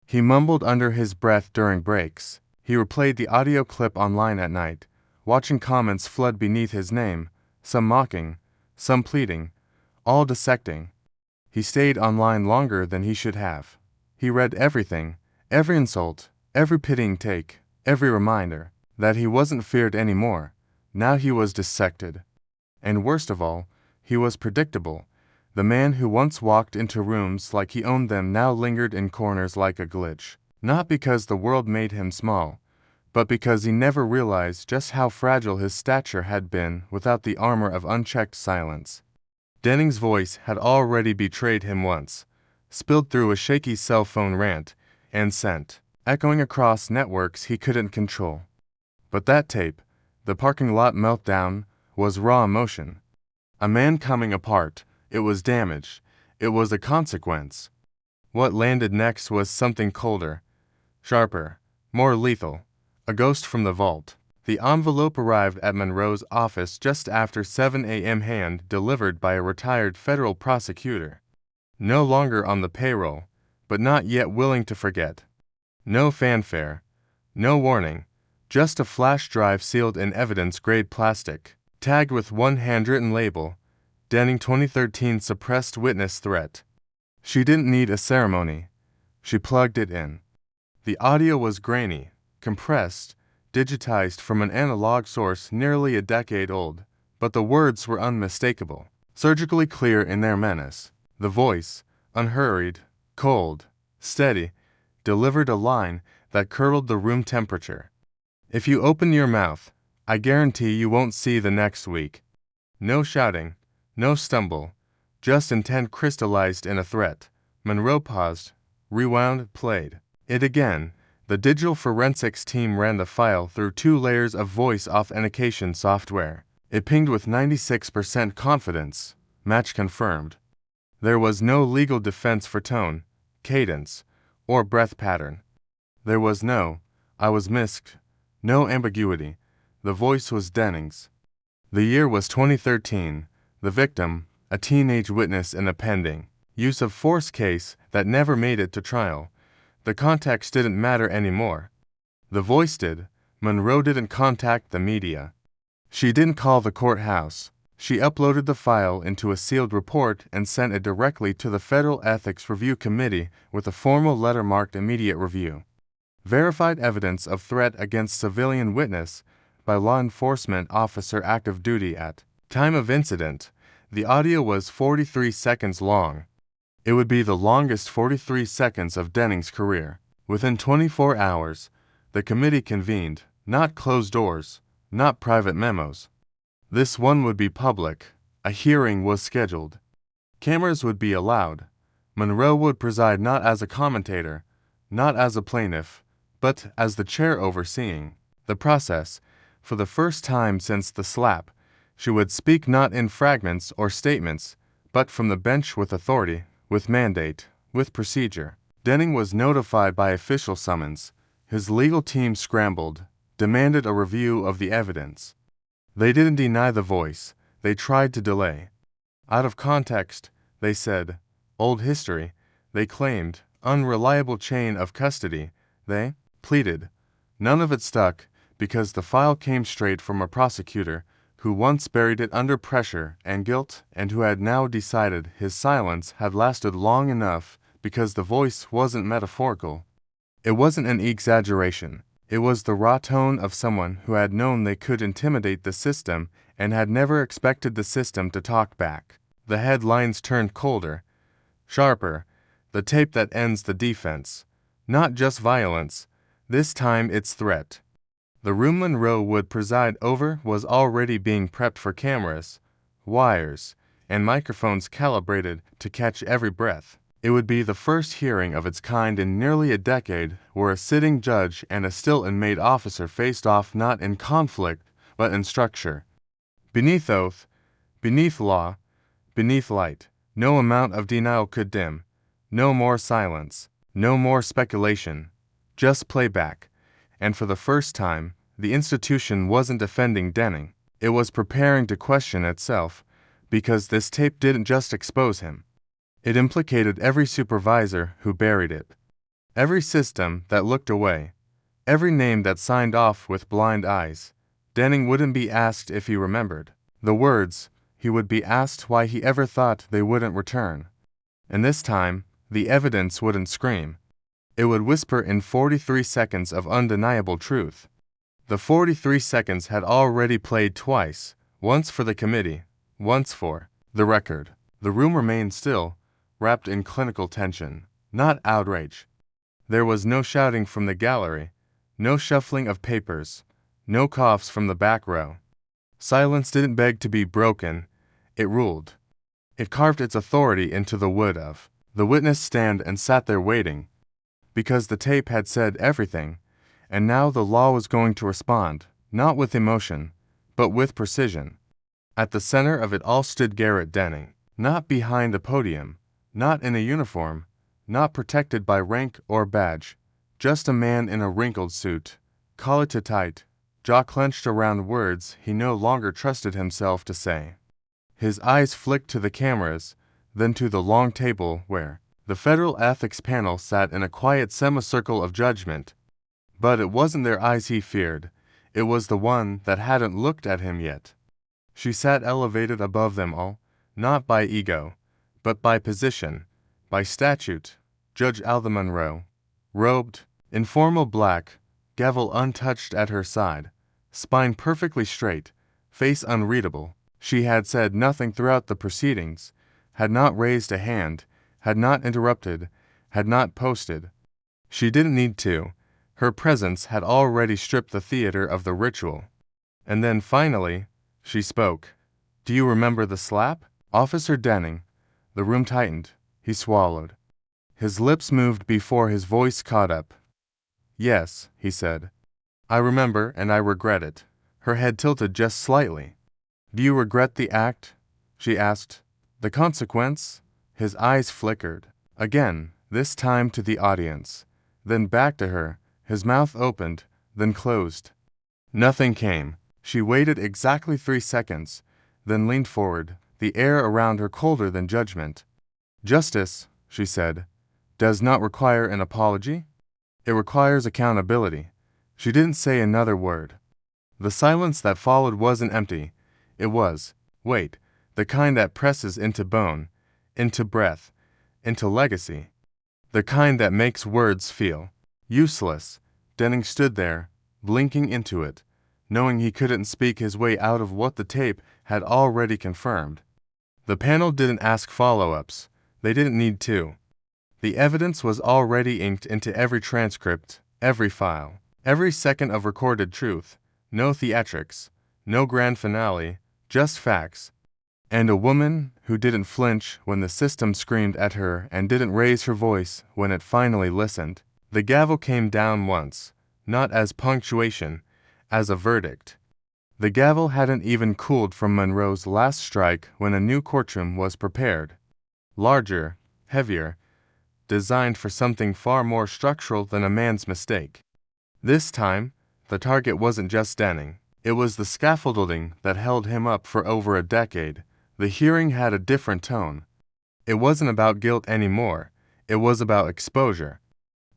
A: He mumbled under his breath during breaks. He replayed the audio clip online at night, watching comments flood beneath his name, some mocking, some pleading, all dissecting. He stayed online longer than he should have. He read everything, every insult, every pitying take, every reminder that he wasn't feared anymore. Now he was dissected. And worst of all, he was predictable. The man who once walked into rooms like he owned them now lingered in corners like a glitch. Not because the world made him small, but because he never realized just how fragile his stature had been without the armor of unchecked silence. Denning's voice had already betrayed him once, spilled through a shaky cell phone rant, and sent, echoing across networks he couldn't control. But that tape, the parking lot meltdown, was raw emotion. A man coming apart. It was damage. It was a consequence. What landed next was something colder, sharper, more lethal. A ghost from the vault. The envelope arrived at Monroe's office just after 7 a.m. hand-delivered by a retired federal prosecutor. No longer on the payroll, but not yet willing to forget. No fanfare. No warning. Just a flash drive sealed in evidence-grade plastic, tagged with one handwritten label: Denning 2013 suppressed witness threat. She didn't need a ceremony. She plugged it in. The audio was grainy, compressed, digitized from an analog source nearly a decade old, but the words were unmistakable, surgically clear in their menace. The voice, unhurried, cold, steady, delivered a line that curdled the room temperature. "If you open your mouth, I guarantee you won't see the next week." No shouting, no stumble, just intent crystallized in a threat. Monroe paused, rewound, played it again. The digital forensics team ran the file through 2 layers of voice authentication software. It pinged with 96% confidence. Match confirmed. There was no legal defense for tone, cadence, or breath pattern. There was no, "I was missed," No ambiguity. The voice was Denning's. The year was 2013. The victim, a teenage witness in a pending use of force case that never made it to trial. The context didn't matter anymore. The voice did. Monroe didn't contact the media. She didn't call the courthouse. She uploaded the file into a sealed report and sent it directly to the Federal Ethics Review Committee with a formal letter marked immediate review. Verified evidence of threat against civilian witness by law enforcement officer active duty at time of incident. The audio was 43 seconds long. It would be the longest 43 seconds of Denning's career. Within 24 hours, the committee convened, not closed doors, not private memos. This one would be public. A hearing was scheduled. Cameras would be allowed. Monroe would preside not as a commentator, not as a plaintiff, but as the chair overseeing the process. For the first time since the slap, she would speak not in fragments or statements, but from the bench with authority, with mandate, with procedure. Denning was notified by official summons. His legal team scrambled, demanded a review of the evidence. They didn't deny the voice, they tried to delay. Out of context, they said, old history, they claimed, unreliable chain of custody, they pleaded. None of it stuck, because the file came straight from a prosecutor who once buried it under pressure and guilt and who had now decided his silence had lasted long enough because the voice wasn't metaphorical. It wasn't an exaggeration. It was the raw tone of someone who had known they could intimidate the system and had never expected the system to talk back. The headlines turned colder, sharper, the tape that ends the defense. Not just violence, this time it's threat. The room Monroe would preside over was already being prepped for cameras, wires, and microphones calibrated to catch every breath. It would be the first hearing of its kind in nearly a decade where a sitting judge and a still inmate officer faced off not in conflict, but in structure. Beneath oath, beneath law, beneath light, no amount of denial could dim. No more silence, no more speculation, just playback. And for the first time, the institution wasn't defending Denning. It was preparing to question itself, because this tape didn't just expose him. It implicated every supervisor who buried it, every system that looked away, every name that signed off with blind eyes. Denning wouldn't be asked if he remembered the words, he would be asked why he ever thought they wouldn't return. And this time, the evidence wouldn't scream. It would whisper in 43 seconds of undeniable truth. The 43 seconds had already played twice, once for the committee, once for the record. The room remained still, wrapped in clinical tension, not outrage. There was no shouting from the gallery, no shuffling of papers, no coughs from the back row. Silence didn't beg to be broken, it ruled. It carved its authority into the wood of the witness stand and sat there waiting. Because the tape had said everything, and now the law was going to respond, not with emotion, but with precision. At the center of it all stood Garrett Denning, not behind a podium, not in a uniform, not protected by rank or badge, just a man in a wrinkled suit, collar too tight, jaw clenched around words he no longer trusted himself to say. His eyes flicked to the cameras, then to the long table where the Federal Ethics Panel sat in a quiet semicircle of judgment. But it wasn't their eyes he feared, it was the one that hadn't looked at him yet. She sat elevated above them all, not by ego, but by position, by statute. Judge Alva Monroe, robed, in formal black, gavel untouched at her side, spine perfectly straight, face unreadable. She had said nothing throughout the proceedings, had not raised a hand, had not interrupted, had not posted. She didn't need to. Her presence had already stripped the theater of the ritual. And then finally, she spoke. "Do you remember the slap?" Officer Denning. The room tightened. He swallowed. His lips moved before his voice caught up. "Yes," he said. "I remember and I regret it." Her head tilted just slightly. "Do you regret the act?" she asked. "The consequence?" His eyes flickered. Again, this time to the audience. Then back to her. His mouth opened, then closed. Nothing came. She waited exactly 3 seconds, then leaned forward, the air around her colder than judgment. Justice, she said, does not require an apology. It requires accountability. She didn't say another word. The silence that followed wasn't empty. It was, wait, the kind that presses into bone, into breath, into legacy. The kind that makes words feel useless. Denning stood there, blinking into it, knowing he couldn't speak his way out of what the tape had already confirmed. The panel didn't ask follow-ups. They didn't need to. The evidence was already inked into every transcript, every file, every second of recorded truth. No theatrics, no grand finale, just facts. And a woman who didn't flinch when the system screamed at her and didn't raise her voice when it finally listened. The gavel came down once, not as punctuation, as a verdict. The gavel hadn't even cooled from Monroe's last strike when a new courtroom was prepared. Larger, heavier, designed for something far more structural than a man's mistake. This time, the target wasn't just Denning. It was the scaffolding that held him up for over a decade. The hearing had a different tone. It wasn't about guilt anymore. It was about exposure.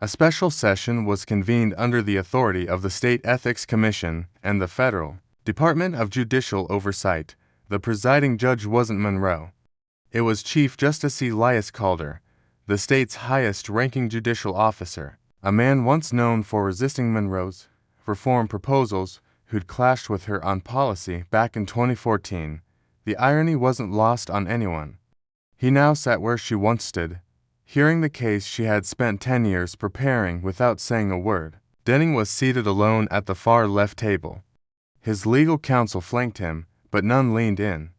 A: A special session was convened under the authority of the State Ethics Commission and the Federal Department of Judicial Oversight. The presiding judge wasn't Monroe. It was Chief Justice Elias Calder, the state's highest-ranking judicial officer, a man once known for resisting Monroe's reform proposals who'd clashed with her on policy back in 2014. The irony wasn't lost on anyone. He now sat where she once stood, hearing the case she had spent 10 years preparing without saying a word. Denning was seated alone at the far left table. His legal counsel flanked him, but none leaned in.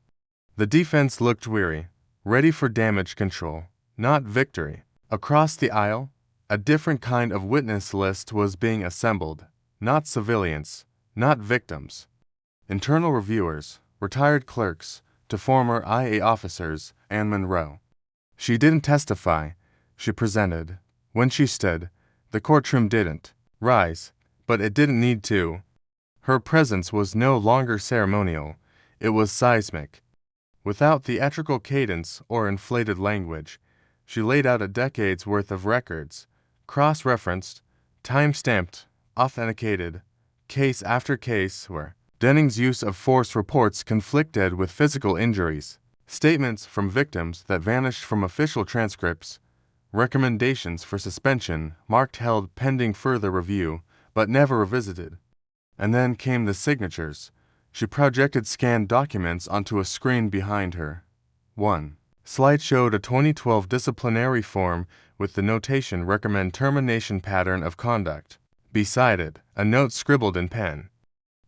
A: The defense looked weary, ready for damage control, not victory. Across the aisle, a different kind of witness list was being assembled. Not civilians, not victims. Internal reviewers, retired clerks, to former IA officers, and Monroe. She didn't testify, she presented. When she stood, the courtroom didn't rise, but it didn't need to. Her presence was no longer ceremonial, it was seismic. Without theatrical cadence or inflated language, she laid out a decade's worth of records, cross-referenced, time-stamped, authenticated, case after case where Denning's use of force reports conflicted with physical injuries, statements from victims that vanished from official transcripts, recommendations for suspension marked held pending further review, but never revisited. And then came the signatures. She projected scanned documents onto a screen behind her. One slide showed a 2012 disciplinary form with the notation recommend termination pattern of conduct. Beside it, a note scribbled in pen.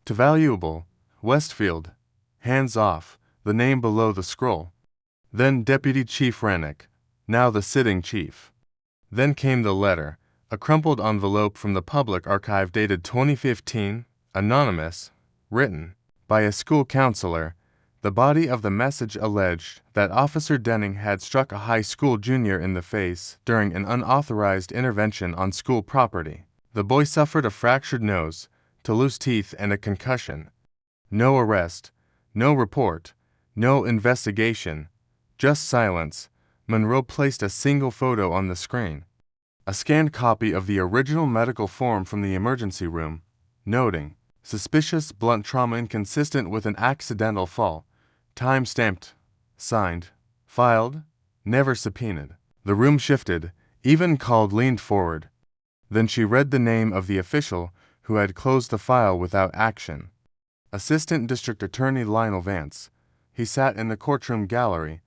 A: To valuable, Westfield, hands off, the name below the scroll. Then Deputy Chief Rennick, now the sitting chief. Then came the letter, a crumpled envelope from the public archive dated 2015, anonymous, written by a school counselor. The body of the message alleged that Officer Denning had struck a high school junior in the face during an unauthorized intervention on school property. The boy suffered a fractured nose, to loose teeth and a concussion. No arrest, no report, no investigation, just silence. Monroe placed a single photo on the screen. A scanned copy of the original medical form from the emergency room, noting, suspicious blunt trauma inconsistent with an accidental fall, time-stamped, signed, filed, never subpoenaed. The room shifted, even Cald leaned forward. Then she read the name of the official who had closed the file without action. Assistant District Attorney Lionel Vance. He sat in the courtroom gallery,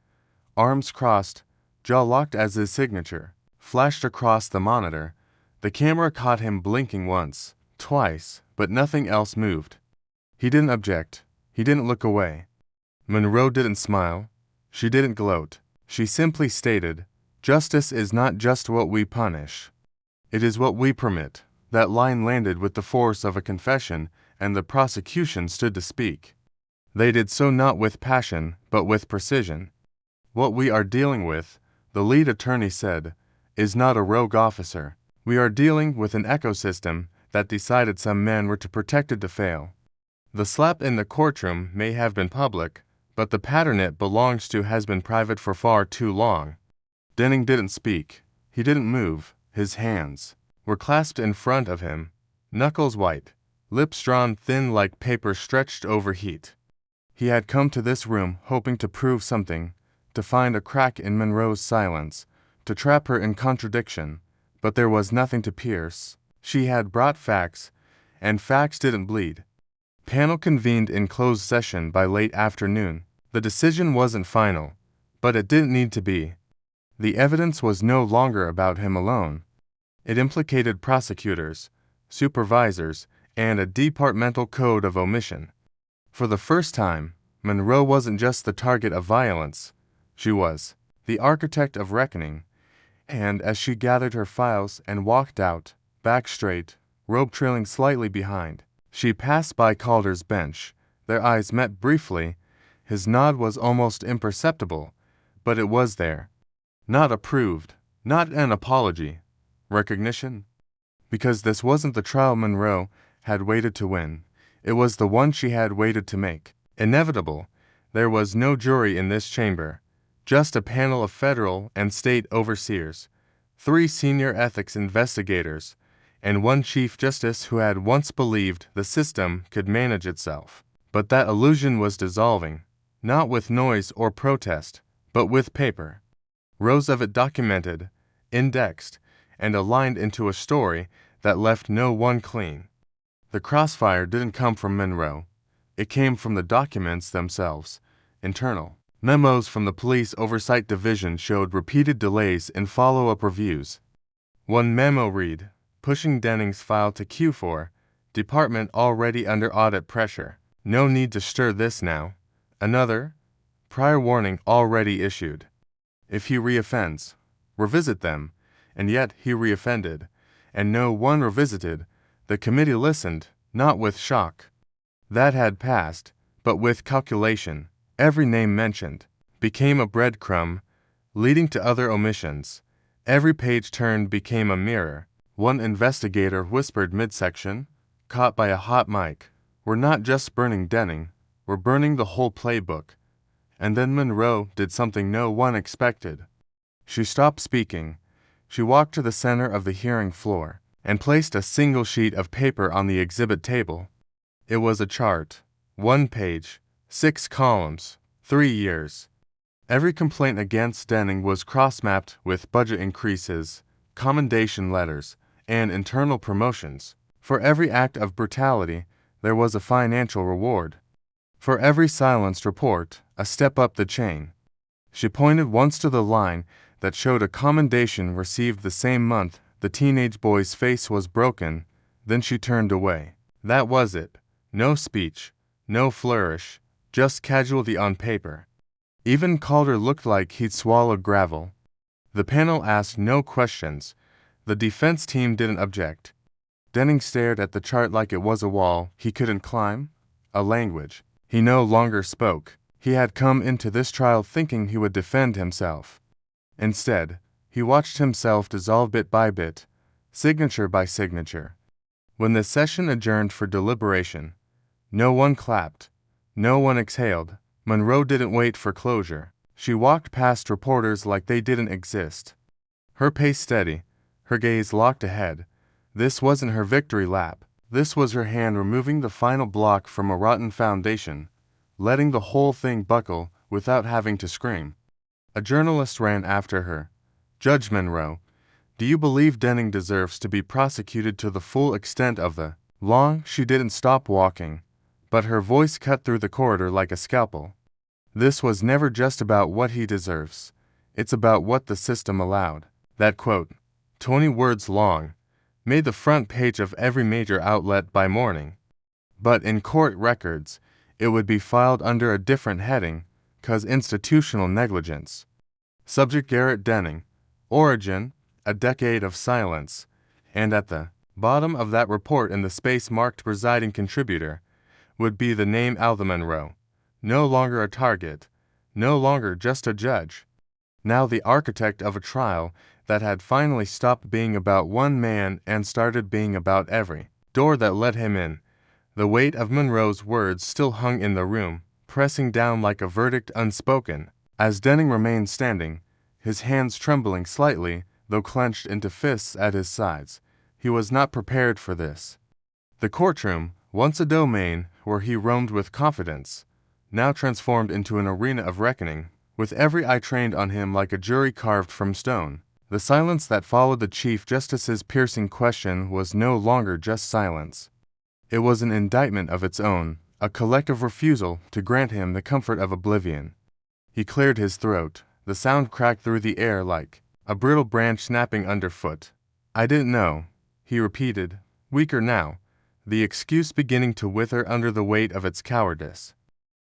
A: arms crossed, jaw locked as his signature flashed across the monitor. The camera caught him blinking once, twice, but nothing else moved. He didn't object. He didn't look away. Monroe didn't smile. She didn't gloat. She simply stated, "Justice is not just what we punish. It is what we permit." That line landed with the force of a confession, and the prosecution stood to speak. They did so not with passion, but with precision. "What we are dealing with," the lead attorney said, "is not a rogue officer. We are dealing with an ecosystem that decided some men were too protected to fail. The slap in the courtroom may have been public, but the pattern it belongs to has been private for far too long. Denning didn't speak. He didn't move. His hands were clasped in front of him, knuckles white, lips drawn thin like paper stretched over heat. He had come to this room hoping to prove something, to find a crack in Monroe's silence, to trap her in contradiction, but there was nothing to pierce. She had brought facts, and facts didn't bleed. Panel convened in closed session by late afternoon. The decision wasn't final, but it didn't need to be. The evidence was no longer about him alone. It implicated prosecutors, supervisors, and a departmental code of omission. For the first time, Monroe wasn't just the target of violence. She was the architect of reckoning. And as she gathered her files and walked out, back straight, robe trailing slightly behind, she passed by Calder's bench. Their eyes met briefly. His nod was almost imperceptible, but it was there. Not approved, not an apology. Recognition? Because this wasn't the trial Monroe had waited to win. It was the one she had waited to make. Inevitable. There was no jury in this chamber, just a panel of federal and state overseers, 3 senior ethics investigators, and 1 chief justice who had once believed the system could manage itself. But that illusion was dissolving, not with noise or protest, but with paper. Rows of it documented, indexed, and aligned into a story that left no one clean. The crossfire didn't come from Monroe. It came from the documents themselves, internal. Memos from the Police Oversight Division showed repeated delays in follow-up reviews. One memo read, pushing Denning's file to Q4, department already under audit pressure. No need to stir this now. Another, prior warning already issued. If he reoffends, revisit them, and yet he reoffended, and no one revisited. The committee listened, not with shock. That had passed, but with calculation. Every name mentioned became a breadcrumb, leading to other omissions. Every page turned became a mirror. One investigator whispered midsection, caught by a hot mic, "We're not just burning Denning, we're burning the whole playbook." And then Monroe did something no one expected. She stopped speaking. She walked to the center of the hearing floor and placed a single sheet of paper on the exhibit table. It was a chart, 1 page, 6 columns, 3 years. Every complaint against Denning was cross-mapped with budget increases, commendation letters, and internal promotions. For every act of brutality, there was a financial reward. For every silenced report, a step up the chain. She pointed once to the line that showed a commendation received the same month the teenage boy's face was broken, then she turned away. That was it. No speech, no flourish, just casualty on paper. Even Calder looked like he'd swallowed gravel. The panel asked no questions. The defense team didn't object. Denning stared at the chart like it was a wall he couldn't climb, a language he no longer spoke. He had come into this trial thinking he would defend himself. Instead, he watched himself dissolve bit by bit, signature by signature. When the session adjourned for deliberation, no one clapped, no one exhaled. Monroe didn't wait for closure. She walked past reporters like they didn't exist. Her pace steady, her gaze locked ahead. This wasn't her victory lap. This was her hand removing the final block from a rotten foundation, letting the whole thing buckle without having to scream. A journalist ran after her. "Judge Monroe, do you believe Denning deserves to be prosecuted to the full extent of the law?" She didn't stop walking, but her voice cut through the corridor like a scalpel. This was never just about what he deserves. It's about what the system allowed. That quote, 20 words long, made the front page of every major outlet by morning. But in court records, it would be filed under a different heading, 'cause institutional negligence. Subject Garrett Denning. Origin, a decade of silence. And at the bottom of that report in the space marked presiding contributor would be the name Alva Monroe. No longer a target, no longer just a judge. Now the architect of a trial that had finally stopped being about one man and started being about every door that let him in. The weight of Monroe's words still hung in the room, pressing down like a verdict unspoken. As Denning remained standing, his hands trembling slightly, though clenched into fists at his sides, he was not prepared for this. The courtroom, once a domain where he roamed with confidence, now transformed into an arena of reckoning, with every eye trained on him like a jury carved from stone. The silence that followed the Chief Justice's piercing question was no longer just silence. It was an indictment of its own, a collective refusal to grant him the comfort of oblivion. He cleared his throat. The sound cracked through the air like a brittle branch snapping underfoot. "I didn't know," he repeated, weaker now, the excuse beginning to wither under the weight of its cowardice.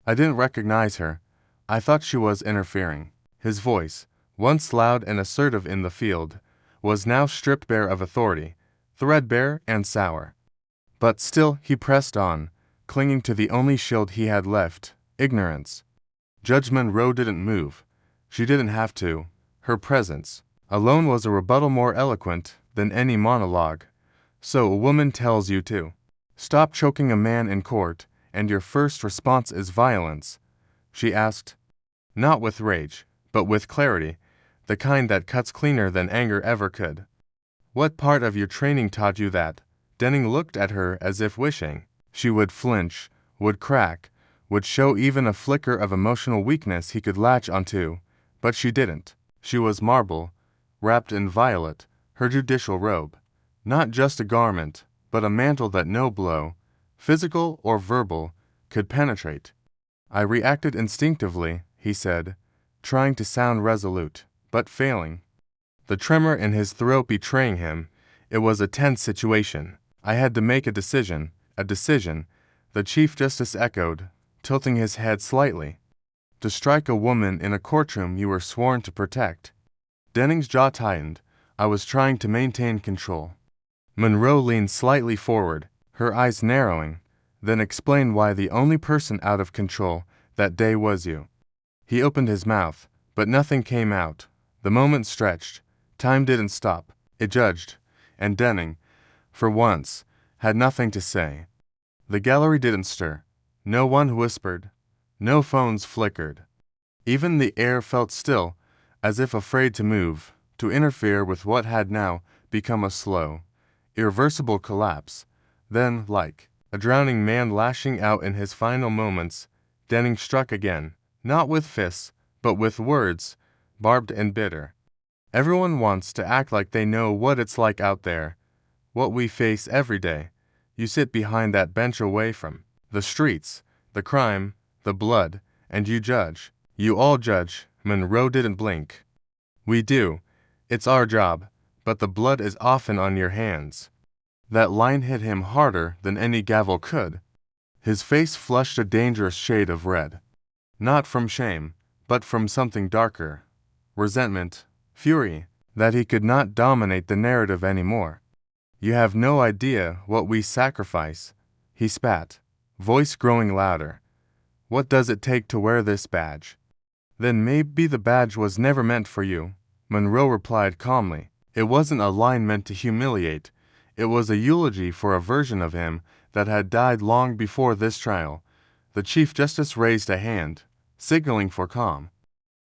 A: "I didn't recognize her. I thought she was interfering." His voice, once loud and assertive in the field, was now stripped bare of authority, threadbare and sour. But still he pressed on, clinging to the only shield he had left, ignorance. Judge Monroe didn't move. She didn't have to. Her presence alone was a rebuttal more eloquent than any monologue. "So a woman tells you to stop choking a man in court, and your first response is violence?" she asked. Not with rage, but with clarity, the kind that cuts cleaner than anger ever could. "What part of your training taught you that?" Denning looked at her as if wishing she would flinch, would crack, would show even a flicker of emotional weakness he could latch onto, but she didn't. She was marble, wrapped in violet, her judicial robe. Not just a garment, but a mantle that no blow, physical or verbal, could penetrate. "I reacted instinctively," he said, trying to sound resolute, but failing. The tremor in his throat betraying him. It was a tense situation. "I had to make a decision," the Chief Justice echoed, tilting his head slightly. "To strike a woman in a courtroom you were sworn to protect." Denning's jaw tightened. "I was trying to maintain control." Monroe leaned slightly forward, her eyes narrowing, then explained why the only person out of control that day was you. He opened his mouth, but nothing came out. The moment stretched. Time didn't stop. It judged, and Denning, for once, had nothing to say. The gallery didn't stir. No one whispered. No phones flickered. Even the air felt still, as if afraid to move, to interfere with what had now become a slow, irreversible collapse. Then, like a drowning man lashing out in his final moments, Denning struck again, not with fists, but with words, barbed and bitter. "Everyone wants to act like they know what it's like out there, what we face every day. You sit behind that bench away from the streets, the crime, the blood, and you judge. You all judge." Monroe didn't blink. "We do. It's our job, but the blood is often on your hands." That line hit him harder than any gavel could. His face flushed a dangerous shade of red. Not from shame, but from something darker. Resentment, fury, that he could not dominate the narrative anymore. "You have no idea what we sacrifice," he spat, voice growing louder. "What does it take to wear this badge?" "Then maybe the badge was never meant for you," Monroe replied calmly. It wasn't a line meant to humiliate. It was a eulogy for a version of him that had died long before this trial. The Chief Justice raised a hand, signaling for calm.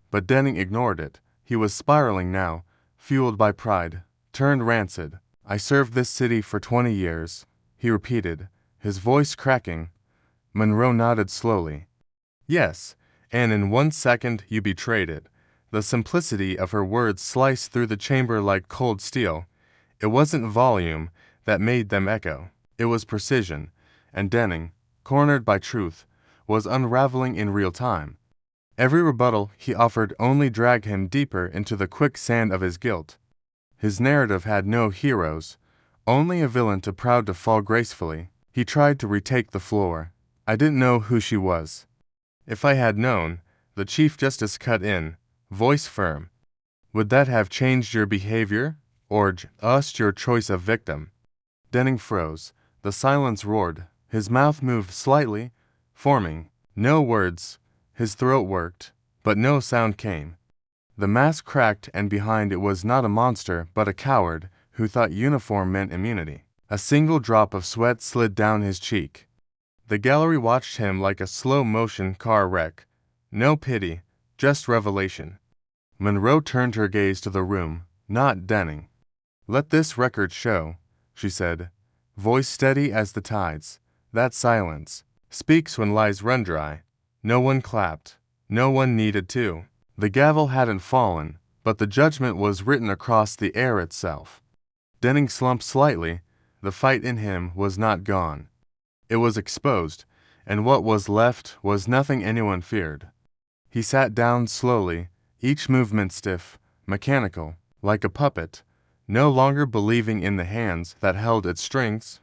A: But Denning ignored it. He was spiraling now, fueled by pride, turned rancid. "I served this city for 20 years, he repeated, his voice cracking. Monroe nodded slowly. "Yes, and in 1 second you betrayed it." The simplicity of her words sliced through the chamber like cold steel. It wasn't volume that made them echo. It was precision, and Denning, cornered by truth, was unraveling in real time. Every rebuttal he offered only dragged him deeper into the quicksand of his guilt. His narrative had no heroes, only a villain too proud to fall gracefully. He tried to retake the floor. "I didn't know who she was." "If I had known," the Chief Justice cut in, voice firm. "Would that have changed your behavior, or just your choice of victim?" Denning froze. The silence roared. His mouth moved slightly, forming no words. His throat worked, but no sound came. The mask cracked, and behind it was not a monster but a coward who thought uniform meant immunity. A single drop of sweat slid down his cheek. The gallery watched him like a slow-motion car wreck. No pity, just revelation. Monroe turned her gaze to the room, not Denning. "Let this record show," she said, voice steady as the tides, "that silence speaks when lies run dry." No one clapped. No one needed to. The gavel hadn't fallen, but the judgment was written across the air itself. Denning slumped slightly. The fight in him was not gone. It was exposed, and what was left was nothing anyone feared. He sat down slowly, each movement stiff, mechanical, like a puppet, no longer believing in the hands that held its strings.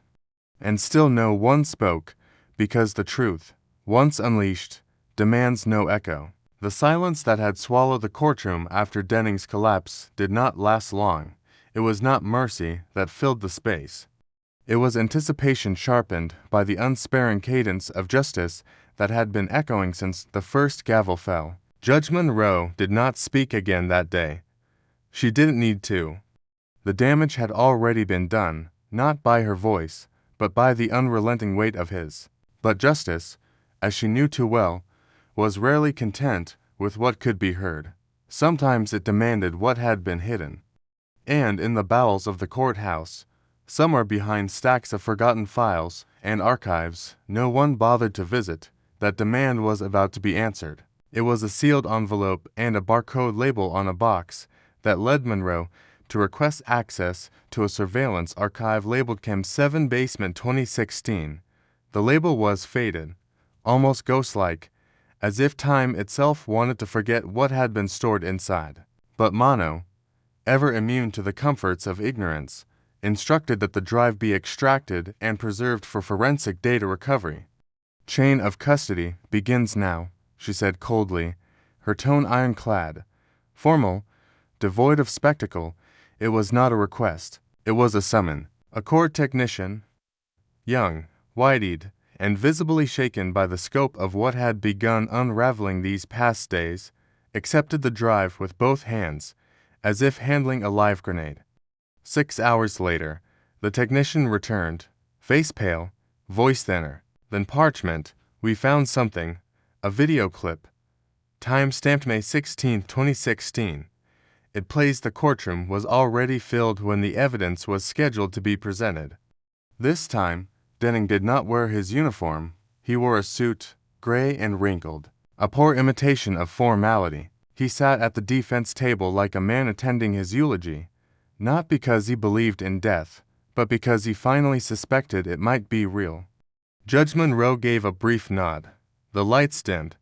A: And still no one spoke, because the truth, once unleashed, demands no echo. The silence that had swallowed the courtroom after Denning's collapse did not last long. It was not mercy that filled the space. It was anticipation sharpened by the unsparing cadence of justice that had been echoing since the first gavel fell. Judge Monroe did not speak again that day. She didn't need to. The damage had already been done, not by her voice, but by the unrelenting weight of his. But justice, as she knew too well, was rarely content with what could be heard. Sometimes it demanded what had been hidden. And in the bowels of the courthouse, somewhere behind stacks of forgotten files and archives no one bothered to visit, that demand was about to be answered. It was a sealed envelope and a barcode label on a box that led Monroe to request access to a surveillance archive labeled Chem 7 Basement 2016. The label was faded, almost ghost-like, as if time itself wanted to forget what had been stored inside. But Mono, ever immune to the comforts of ignorance, instructed that the drive be extracted and preserved for forensic data recovery. "Chain of custody begins now," she said coldly, her tone ironclad. Formal, devoid of spectacle, it was not a request. It was a summon. A court technician, young, wide-eyed, and visibly shaken by the scope of what had begun unraveling these past days, accepted the drive with both hands, as if handling a live grenade. 6 hours later, the technician returned, face pale, voice thinner than parchment. "We found something, a video clip. Time stamped May 16, 2016. It plays the courtroom was already filled when the evidence was scheduled to be presented." This time, Denning did not wear his uniform. He wore a suit, gray and wrinkled, a poor imitation of formality. He sat at the defense table like a man attending his eulogy, not because he believed in death, but because he finally suspected it might be real. Judge Monroe gave a brief nod. The lights dimmed.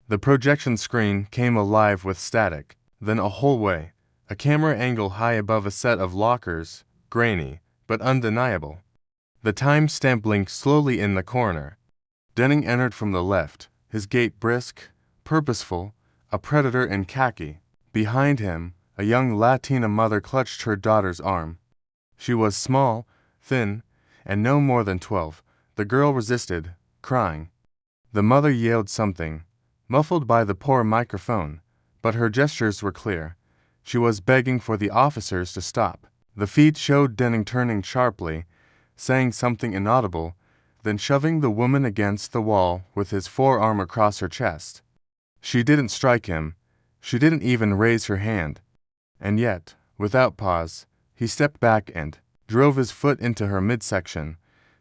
A: The projection screen came alive with static. Then a hallway, a camera angle high above a set of lockers, grainy, but undeniable. The time-stamp blinked slowly in the corner. Denning entered from the left, his gait brisk, purposeful, a predator in khaki. Behind him, a young Latina mother clutched her daughter's arm. She was small, thin, and no more than 12. The girl resisted, crying. The mother yelled something, muffled by the poor microphone, but her gestures were clear. She was begging for the officers to stop. The feed showed Denning turning sharply, saying something inaudible, then shoving the woman against the wall with his forearm across her chest. She didn't strike him. She didn't even raise her hand. And yet, without pause, he stepped back and drove his foot into her midsection.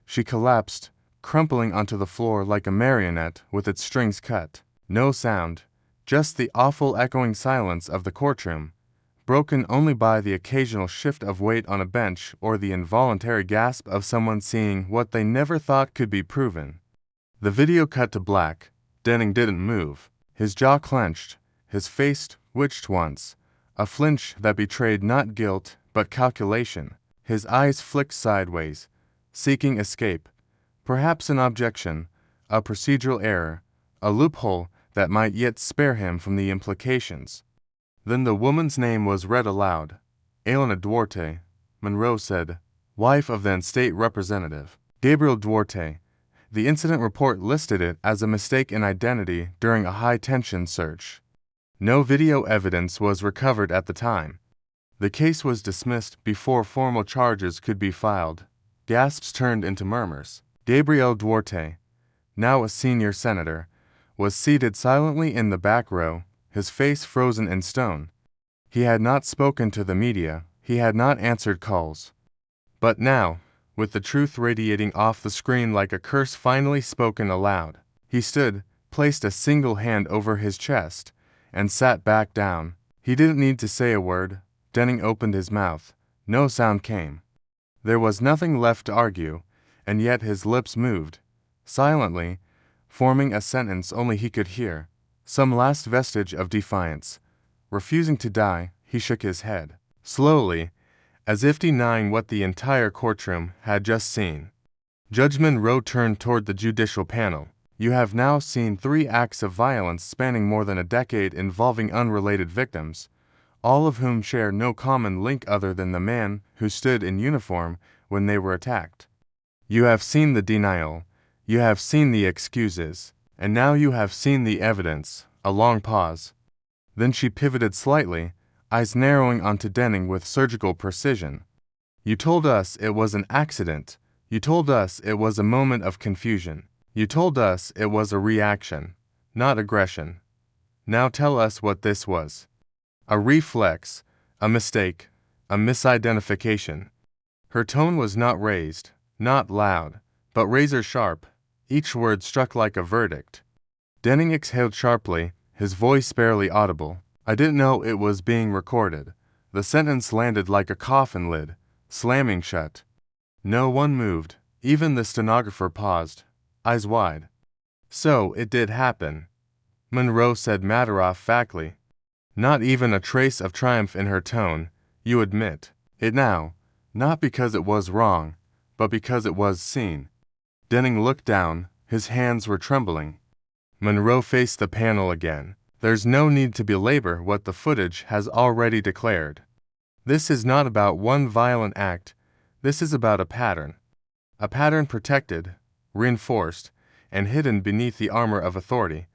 A: She collapsed, crumpling onto the floor like a marionette with its strings cut. No sound, just the awful echoing silence of the courtroom, broken only by the occasional shift of weight on a bench or the involuntary gasp of someone seeing what they never thought could be proven. The video cut to black. Denning didn't move. His jaw clenched, his face twitched once, a flinch that betrayed not guilt but calculation. His eyes flicked sideways, seeking escape, perhaps an objection, a procedural error, a loophole that might yet spare him from the implications. Then the woman's name was read aloud. Elena Duarte, Monroe said, wife of then state representative Gabriel Duarte. The incident report listed it as a mistake in identity during a high-tension search. No video evidence was recovered at the time. The case was dismissed before formal charges could be filed. Gasps turned into murmurs. Gabriel Duarte, now a senior senator, was seated silently in the back row, his face frozen in stone. He had not spoken to the media, he had not answered calls. But now, with the truth radiating off the screen like a curse finally spoken aloud, he stood, placed a single hand over his chest, and sat back down. He didn't need to say a word. Denning opened his mouth. No sound came. There was nothing left to argue, and yet his lips moved, silently, forming a sentence only he could hear, some last vestige of defiance. Refusing to die, he shook his head, slowly, as if denying what the entire courtroom had just seen. Judge Monroe turned toward the judicial panel. You have now seen 3 acts of violence spanning more than a decade involving unrelated victims, all of whom share no common link other than the man who stood in uniform when they were attacked. You have seen the denial, you have seen the excuses, and now you have seen the evidence. A long pause. Then she pivoted slightly, eyes narrowing onto Denning with surgical precision. You told us it was an accident. You told us it was a moment of confusion. You told us it was a reaction, not aggression. Now tell us what this was. A reflex, a mistake, a misidentification. Her tone was not raised, not loud, but razor sharp. Each word struck like a verdict. Denning exhaled sharply, his voice barely audible. I didn't know it was being recorded. The sentence landed like a coffin lid, slamming shut. No one moved. Even the stenographer paused, eyes wide. So it did happen, Monroe said matter-of-factly. Not even a trace of triumph in her tone. You admit it now, not because it was wrong, but because it was seen. Denning looked down, his hands were trembling. Monroe faced the panel again. There's no need to belabor what the footage has already declared. This is not about one violent act, this is about a pattern. A pattern protected, reinforced, and hidden beneath the armor of authority.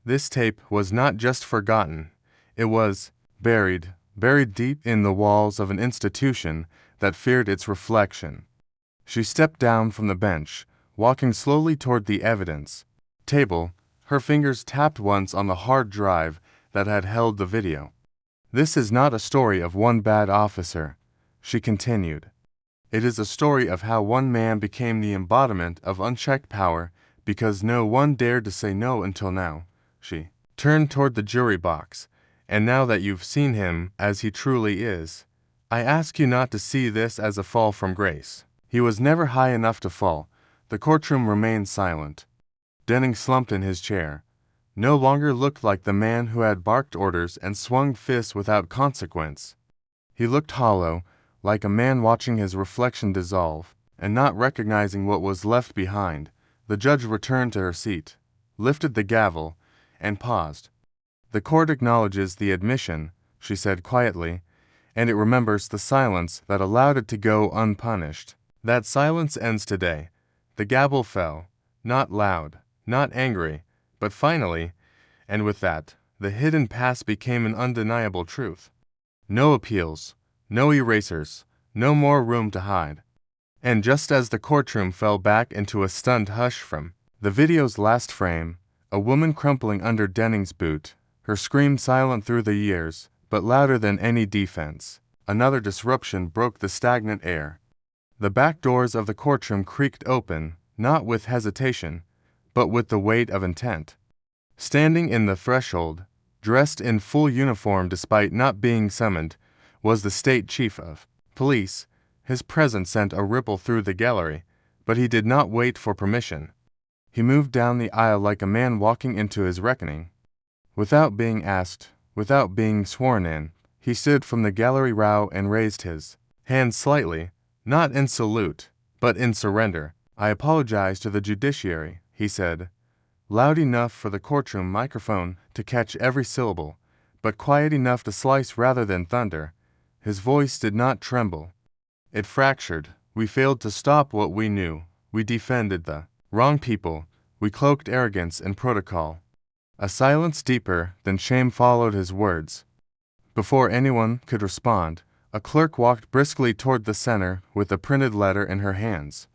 A: This tape was not just forgotten. It was buried deep in the walls of an institution that feared its reflection. She stepped down from the bench, walking slowly toward the evidence table. Her fingers tapped once on the hard drive that had held the video. This is not a story of one bad officer, she continued. It is a story of how one man became the embodiment of unchecked power because no one dared to say no until now. She turned toward the jury box. And now that you've seen him as he truly is, I ask you not to see this as a fall from grace. He was never high enough to fall. The courtroom remained silent. Denning slumped in his chair. No longer looked like the man who had barked orders and swung fists without consequence. He looked hollow, like a man watching his reflection dissolve, and not recognizing what was left behind. The judge returned to her seat, lifted the gavel, and paused. The court acknowledges the admission, she said quietly, and it remembers the silence that allowed it to go unpunished. That silence ends today. The gavel fell, not loud, not angry, but finally, and with that, the hidden past became an undeniable truth. No appeals, no erasers, no more room to hide. And just as the courtroom fell back into a stunned hush from the video's last frame, a woman crumpling under Denning's boot, her scream silent through the years, but louder than any defense. Another disruption broke the stagnant air. The back doors of the courtroom creaked open, not with hesitation, but with the weight of intent. Standing in the threshold, dressed in full uniform despite not being summoned, was the state chief of police. His presence sent a ripple through the gallery, but he did not wait for permission. He moved down the aisle like a man walking into his reckoning. Without being asked, without being sworn in, he stood from the gallery rail and raised his hand slightly, not in salute, but in surrender. I apologize to the judiciary, he said, loud enough for the courtroom microphone to catch every syllable, but quiet enough to slice rather than thunder. His voice did not tremble. It fractured. We failed to stop what we knew. We defended the wrong people. We cloaked arrogance and protocol. A silence deeper than shame followed his words. Before anyone could respond, A clerk walked briskly toward the center with a printed letter in her hands.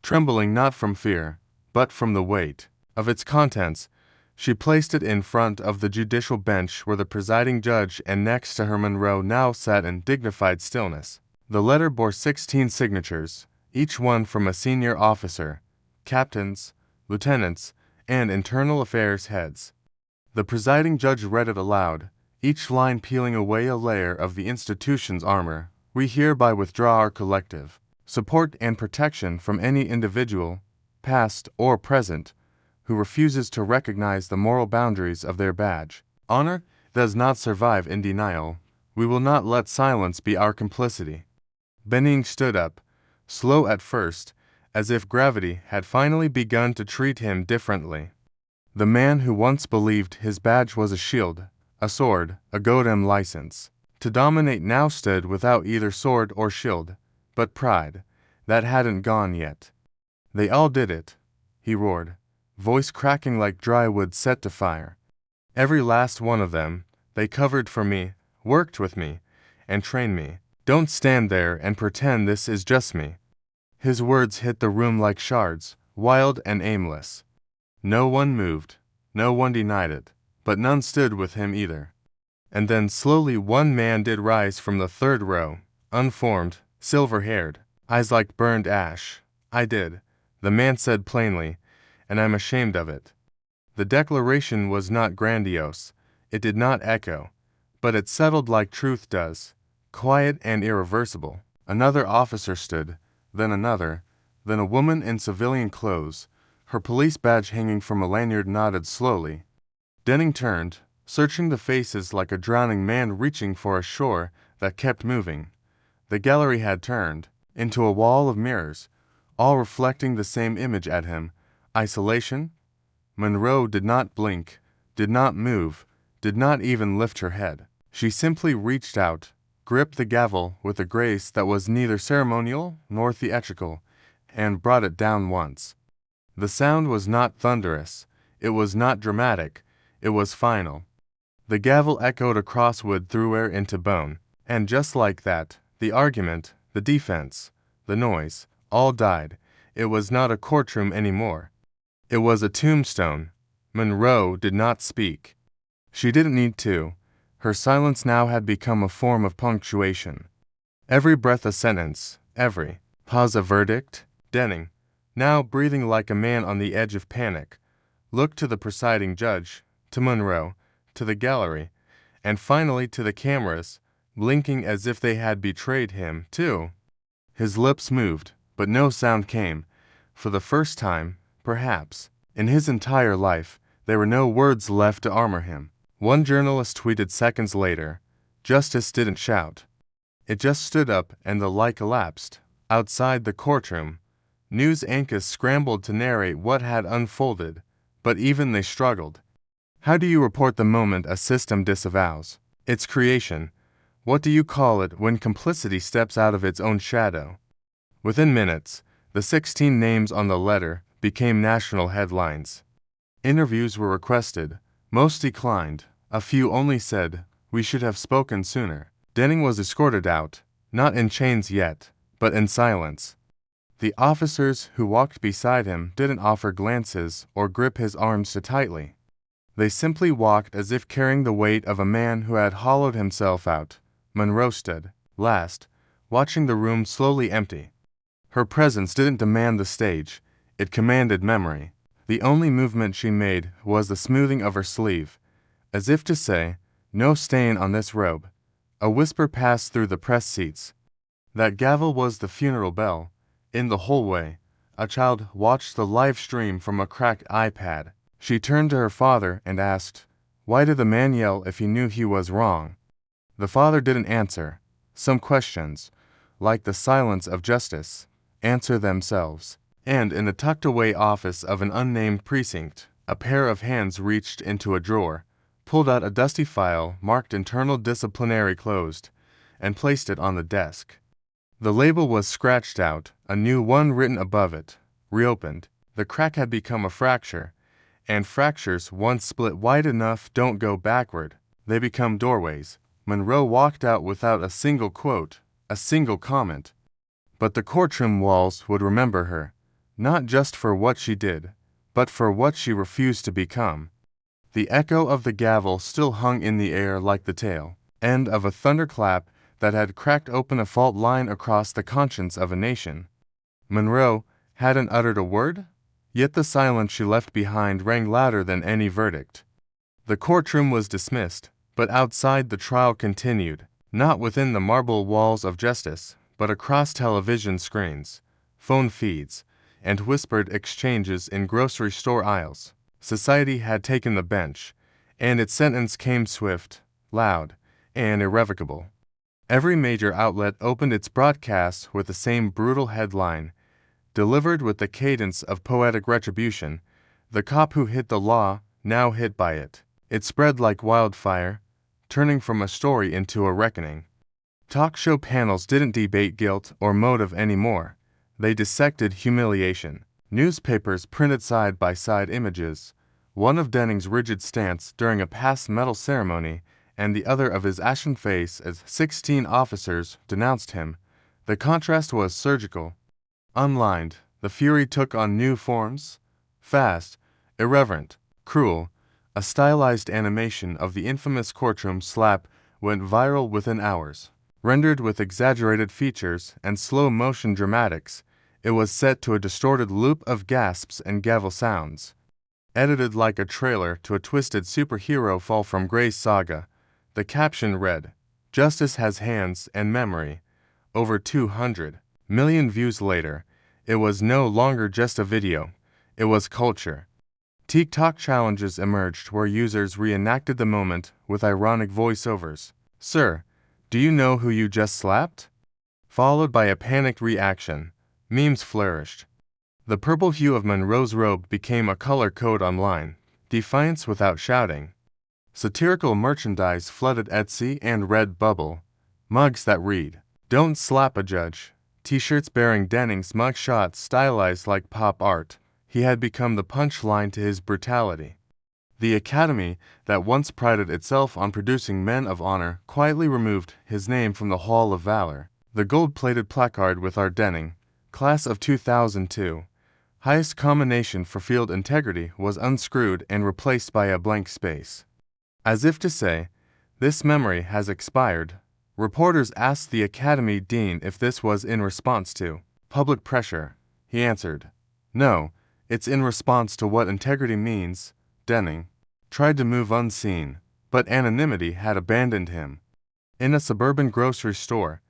A: Trembling not from fear, but from the weight of its contents, she placed it in front of the judicial bench where the presiding judge and next to her Monroe now sat in dignified stillness. The letter bore 16 signatures, each one from a senior officer, captains, lieutenants, and internal affairs heads. The presiding judge read it aloud, each line peeling away a layer of the institution's armor. We hereby withdraw our collective support and protection from any individual, past or present, who refuses to recognize the moral boundaries of their badge. Honor does not survive in denial. We will not let silence be our complicity. Benning stood up, slow at first, as if gravity had finally begun to treat him differently. The man who once believed his badge was a shield, a sword, a godam license to dominate now stood without either sword or shield, but pride, that hadn't gone yet. They all did it, he roared, voice cracking like dry wood set to fire. Every last one of them. They covered for me, worked with me, and trained me. Don't stand there and pretend this is just me. His words hit the room like shards, wild and aimless. No one moved, no one denied it, but none stood with him either. And then slowly one man did rise from the third row, unformed, silver-haired, eyes like burned ash. I did, the man said plainly, and I'm ashamed of it. The declaration was not grandiose, it did not echo, but it settled like truth does, quiet and irreversible. Another officer stood, then another, then a woman in civilian clothes, her police badge hanging from a lanyard nodded slowly. Denning turned, searching the faces like a drowning man reaching for a shore that kept moving. The gallery had turned into a wall of mirrors, all reflecting the same image at him: isolation. Monroe did not blink, did not move, did not even lift her head. She simply reached out, gripped the gavel with a grace that was neither ceremonial nor theatrical, and brought it down once. The sound was not thunderous, it was not dramatic, it was final. The gavel echoed across wood through air into bone, and just like that, the argument, the defense, the noise, all died. It was not a courtroom anymore. It was a tombstone. Monroe did not speak. She didn't need to. Her silence now had become a form of punctuation. Every breath a sentence, every pause a verdict. Denning, now breathing like a man on the edge of panic, looked to the presiding judge, to Monroe, to the gallery, and finally to the cameras, blinking as if they had betrayed him, too. His lips moved, but no sound came. For the first time, perhaps, in his entire life, there were no words left to armor him. One journalist tweeted seconds later, "Justice didn't shout. It just stood up and the light collapsed." Outside the courtroom, news anchors scrambled to narrate what had unfolded, but even they struggled. How do you report the moment a system disavows its creation? What do you call it when complicity steps out of its own shadow? Within minutes, the 16 names on the letter became national headlines. Interviews were requested, most declined, a few only said, "We should have spoken sooner." Denning was escorted out, not in chains yet, but in silence. The officers who walked beside him didn't offer glances or grip his arms too tightly. They simply walked as if carrying the weight of a man who had hollowed himself out. Monroe stood, last, watching the room slowly empty. Her presence didn't demand the stage, it commanded memory. The only movement she made was the smoothing of her sleeve, as if to say, "No stain on this robe." A whisper passed through the press seats. That gavel was the funeral bell. In the hallway, a child watched the live stream from a cracked iPad. She turned to her father and asked, "Why did the man yell if he knew he was wrong?" The father didn't answer. Some questions, like the silence of justice, answer themselves. And in the tucked-away office of an unnamed precinct, a pair of hands reached into a drawer, pulled out a dusty file marked Internal Disciplinary Closed, and placed it on the desk. The label was scratched out, a new one written above it, reopened. The crack had become a fracture, and fractures once split wide enough don't go backward, they become doorways. Monroe walked out without a single quote, a single comment. But the courtroom walls would remember her, not just for what she did, but for what she refused to become. The echo of the gavel still hung in the air like the tail end of a thunderclap that had cracked open a fault line across the conscience of a nation. Monroe hadn't uttered a word, yet the silence she left behind rang louder than any verdict. The courtroom was dismissed, but outside the trial continued, not within the marble walls of justice, but across television screens, phone feeds, and whispered exchanges in grocery store aisles. Society had taken the bench, and its sentence came swift, loud, and irrevocable. Every major outlet opened its broadcasts with the same brutal headline, delivered with the cadence of poetic retribution: "The cop who hit the law, now hit by it." It spread like wildfire, turning from a story into a reckoning. Talk show panels didn't debate guilt or motive anymore. They dissected humiliation. Newspapers printed side-by-side images, one of Denning's rigid stance during a past medal ceremony and the other of his ashen face as 16 officers denounced him. The contrast was surgical. Unlined, the fury took on new forms: fast, irreverent, cruel. A stylized animation of the infamous courtroom slap went viral within hours. Rendered with exaggerated features and slow-motion dramatics, it was set to a distorted loop of gasps and gavel sounds. Edited like a trailer to a twisted superhero fall from grace saga, the caption read, "Justice has hands and memory." Over 200 million views later, it was no longer just a video, it was culture. TikTok challenges emerged where users reenacted the moment with ironic voiceovers. "Sir, do you know who you just slapped?" Followed by a panicked reaction. Memes flourished. The purple hue of Monroe's robe became a color code online, defiance without shouting. Satirical merchandise flooded Etsy and Redbubble. Mugs that read, "Don't slap a judge." T-shirts bearing Denning's mugshot stylized like pop art. He had become the punchline to his brutality. The academy that once prided itself on producing men of honor quietly removed his name from the Hall of Valor. The gold-plated placard with "R. Denning, Class of 2002, highest combination for field integrity," was unscrewed and replaced by a blank space. As if to say, "This memory has expired." Reporters asked the academy dean if this was in response to public pressure. He answered, "No, it's in response to what integrity means." Denning tried to move unseen, but anonymity had abandoned him. In a suburban grocery store,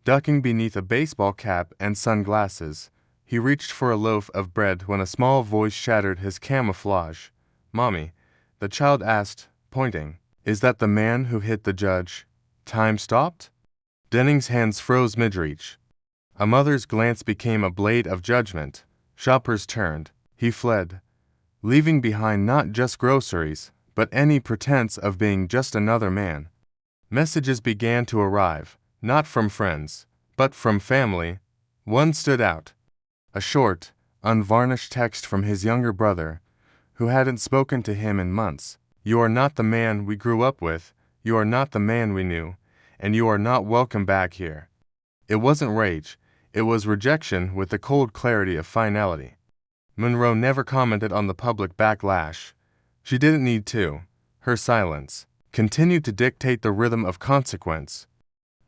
A: ducking beneath a baseball cap and sunglasses, he reached for a loaf of bread when a small voice shattered his camouflage. "Mommy," the child asked, pointing, "is that the man who hit the judge?" Time stopped? Denning's hands froze mid-reach. A mother's glance became a blade of judgment. Shoppers turned. He fled, leaving behind not just groceries, but any pretense of being just another man. Messages began to arrive, not from friends, but from family. One stood out. A short, unvarnished text from his younger brother, who hadn't spoken to him in months. "You are not the man we grew up with. You are not the man we knew, and you are not welcome back here." It wasn't rage, it was rejection with the cold clarity of finality. Monroe never commented on the public backlash. She didn't need to. Her silence continued to dictate the rhythm of consequence.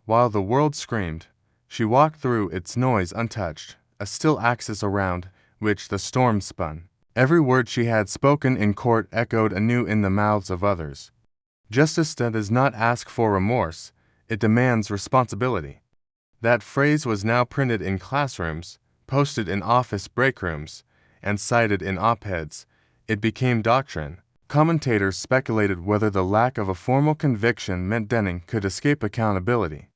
A: While the world screamed, she walked through its noise untouched, a still axis around which the storm spun. Every word she had spoken in court echoed anew in the mouths of others. Justice does not ask for remorse, it demands responsibility. That phrase was now printed in classrooms, posted in office breakrooms, and cited in op-eds. It became doctrine. Commentators speculated whether the lack of a formal conviction meant Denning could escape accountability.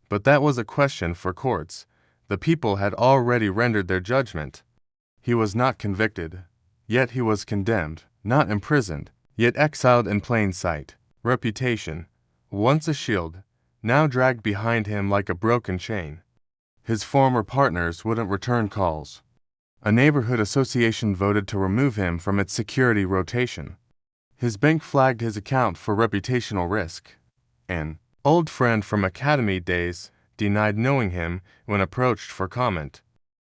A: But that was a question for courts. The people had already rendered their judgment. He was not convicted, yet he was condemned, not imprisoned, yet exiled in plain sight. Reputation, once a shield, now dragged behind him like a broken chain. His former partners wouldn't return calls. A neighborhood association voted to remove him from its security rotation. His bank flagged his account for reputational risk. And Old friend from academy days denied knowing him when approached for comment.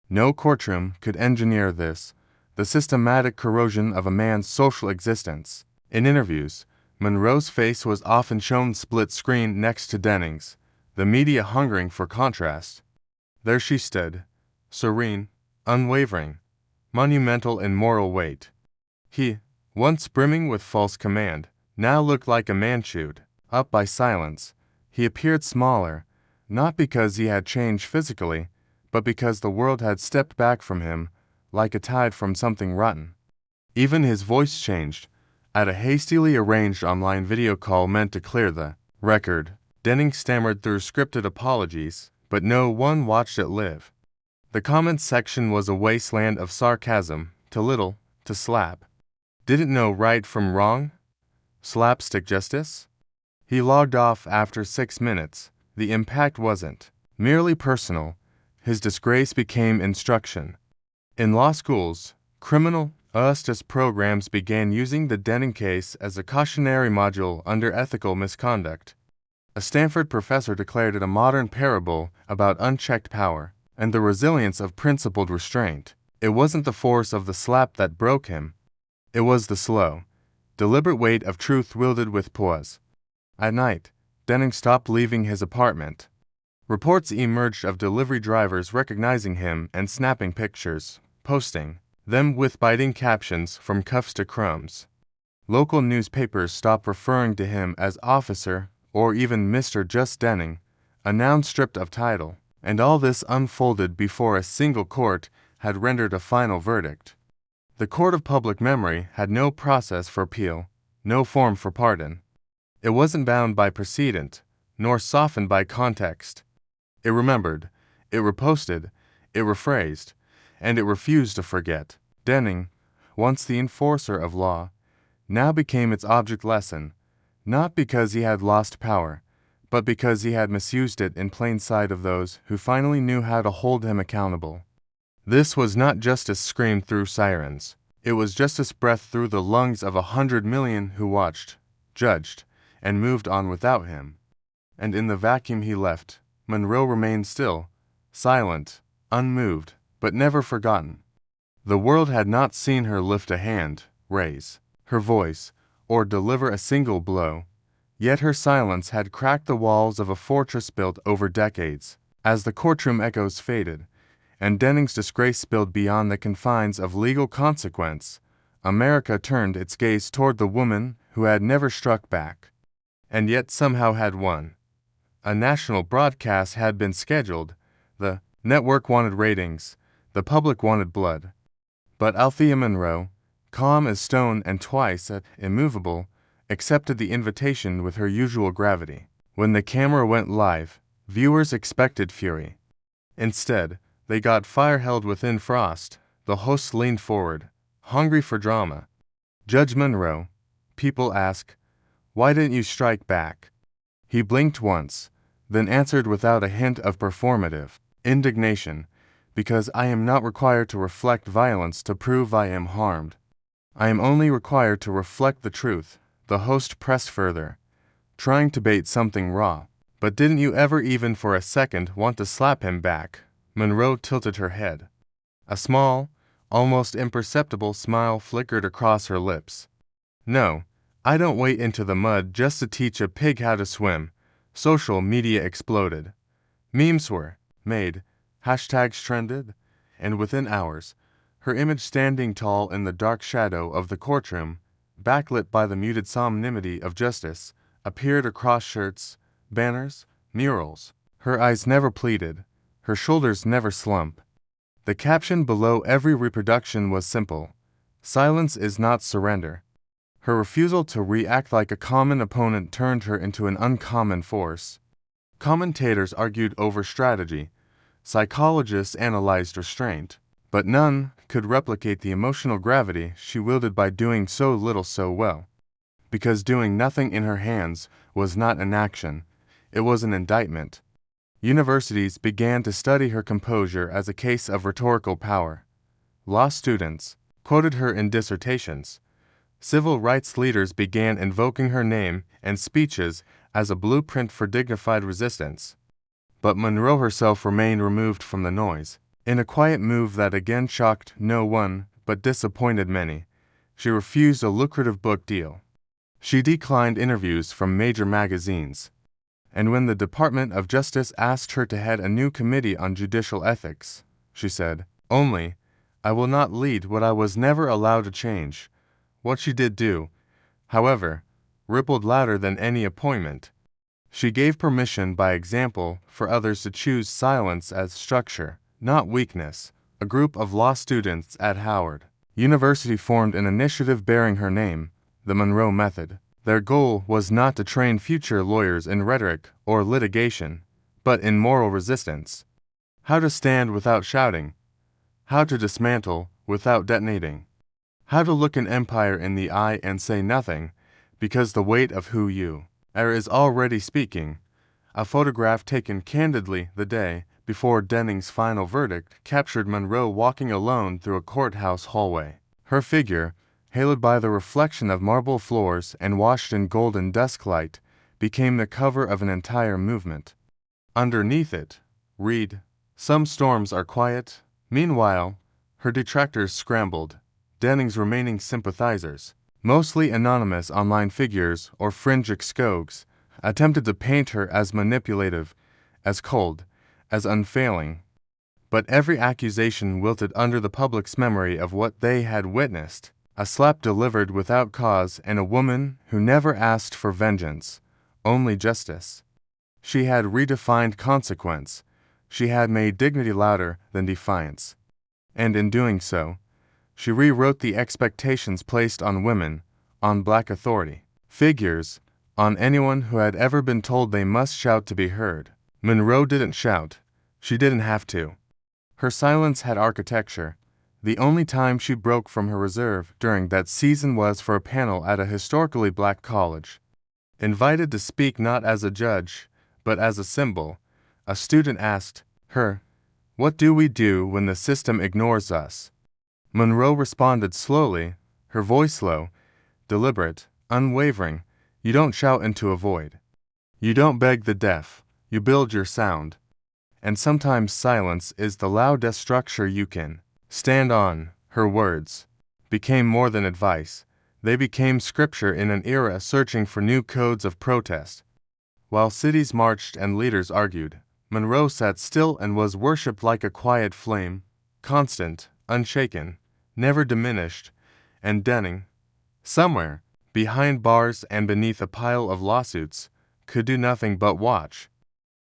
A: No courtroom could engineer this, the systematic corrosion of a man's social existence. In interviews, Monroe's face was often shown split screen next to Denning's, the media hungering for contrast. There she stood, serene, unwavering, monumental in moral weight. He, once brimming with false command, now looked like a man chewed up by silence. He appeared smaller, not because he had changed physically, but because the world had stepped back from him, like a tide from something rotten. Even his voice changed. At a hastily arranged online video call meant to clear the record, Denning stammered through scripted apologies, but no one watched it live. The comments section was a wasteland of sarcasm, to little, to slap. Didn't know right from wrong? Slapstick justice? He logged off after 6 minutes. The impact wasn't merely personal. His disgrace became instruction. In law schools, criminal justice programs began using the Denning case as a cautionary module under ethical misconduct. A Stanford professor declared it a modern parable about unchecked power and the resilience of principled restraint. It wasn't the force of the slap that broke him. It was the slow, deliberate weight of truth wielded with poise. At night, Denning stopped leaving his apartment. Reports emerged of delivery drivers recognizing him and snapping pictures, posting them with biting captions from cuffs to crumbs. Local newspapers stopped referring to him as Officer or even Mr. Just Denning, a noun stripped of title, and all this unfolded before a single court had rendered a final verdict. The court of public memory had no process for appeal, no form for pardon. It wasn't bound by precedent, nor softened by context. It remembered, it reposted, it rephrased, and it refused to forget. Denning, once the enforcer of law, now became its object lesson, not because he had lost power, but because he had misused it in plain sight of those who finally knew how to hold him accountable. This was not justice screamed through sirens. It was justice breathed through the lungs of 100 million who watched, judged, and moved on without him. And in the vacuum he left, Monroe remained still, silent, unmoved, but never forgotten. The world had not seen her lift a hand, raise her voice, or deliver a single blow, yet her silence had cracked the walls of a fortress built over decades. As the courtroom echoes faded, and Denning's disgrace spilled beyond the confines of legal consequence, America turned its gaze toward the woman who had never struck back, and yet somehow had won. A national broadcast had been scheduled. The network wanted ratings. The public wanted blood. But Althea Monroe, calm as stone and twice immovable, accepted the invitation with her usual gravity. When the camera went live, viewers expected fury. Instead, they got fire held within frost. The host leaned forward, hungry for drama. Judge Monroe, people ask, why didn't you strike back? He blinked once, then answered without a hint of performative indignation, because I am not required to reflect violence to prove I am harmed. I am only required to reflect the truth. The host pressed further, trying to bait something raw. But didn't you ever even for a second want to slap him back? Monroe tilted her head. A small, almost imperceptible smile flickered across her lips. No, I don't wade into the mud just to teach a pig how to swim. Social media exploded. Memes were made, hashtags trended, and within hours, her image standing tall in the dark shadow of the courtroom, backlit by the muted solemnity of justice, appeared across shirts, banners, murals. Her eyes never pleaded, her shoulders never slump. The caption below every reproduction was simple: silence is not surrender. Her refusal to react like a common opponent turned her into an uncommon force. Commentators argued over strategy. Psychologists analyzed restraint. But none could replicate the emotional gravity she wielded by doing so little so well. Because doing nothing in her hands was not an action, it was an indictment. Universities began to study her composure as a case of rhetorical power. Law students quoted her in dissertations. Civil rights leaders began invoking her name and speeches as a blueprint for dignified resistance. But Monroe herself remained removed from the noise. In a quiet move that again shocked no one but disappointed many, she refused a lucrative book deal. She declined interviews from major magazines. And when the Department of Justice asked her to head a new committee on judicial ethics, she said, "Only, I will not lead what I was never allowed to change." What she did do, however, rippled louder than any appointment. She gave permission by example for others to choose silence as structure, not weakness. A group of law students at Howard University formed an initiative bearing her name, the Monroe Method. Their goal was not to train future lawyers in rhetoric or litigation, but in moral resistance. How to stand without shouting. How to dismantle without detonating. How to look an empire in the eye and say nothing, because the weight of who you are is already speaking. A photograph taken candidly the day before Denning's final verdict captured Monroe walking alone through a courthouse hallway. Her figure, haloed by the reflection of marble floors and washed in golden dusk light, became the cover of an entire movement. Underneath it, read, "Some storms are quiet." Meanwhile, her detractors scrambled. Denning's remaining sympathizers, mostly anonymous online figures or fringe excogues, attempted to paint her as manipulative, as cold, as unfailing. But every accusation wilted under the public's memory of what they had witnessed. A slap delivered without cause, and a woman who never asked for vengeance, only justice. She had redefined consequence. She had made dignity louder than defiance. And in doing so, she rewrote the expectations placed on women, on black authority figures, on anyone who had ever been told they must shout to be heard. Monroe didn't shout. She didn't have to. Her silence had architecture. The only time she broke from her reserve during that season was for a panel at a historically black college. Invited to speak not as a judge, but as a symbol, a student asked her, "What do we do when the system ignores us?" Monroe responded slowly, her voice low, deliberate, unwavering, "You don't shout into a void. You don't beg the deaf, you build your sound. And sometimes silence is the loudest structure you can stand on." Her words became more than advice. They became scripture in an era searching for new codes of protest. While cities marched and leaders argued, Monroe sat still and was worshipped like a quiet flame, constant, unshaken, never diminished. And Denning, somewhere, behind bars and beneath a pile of lawsuits, could do nothing but watch.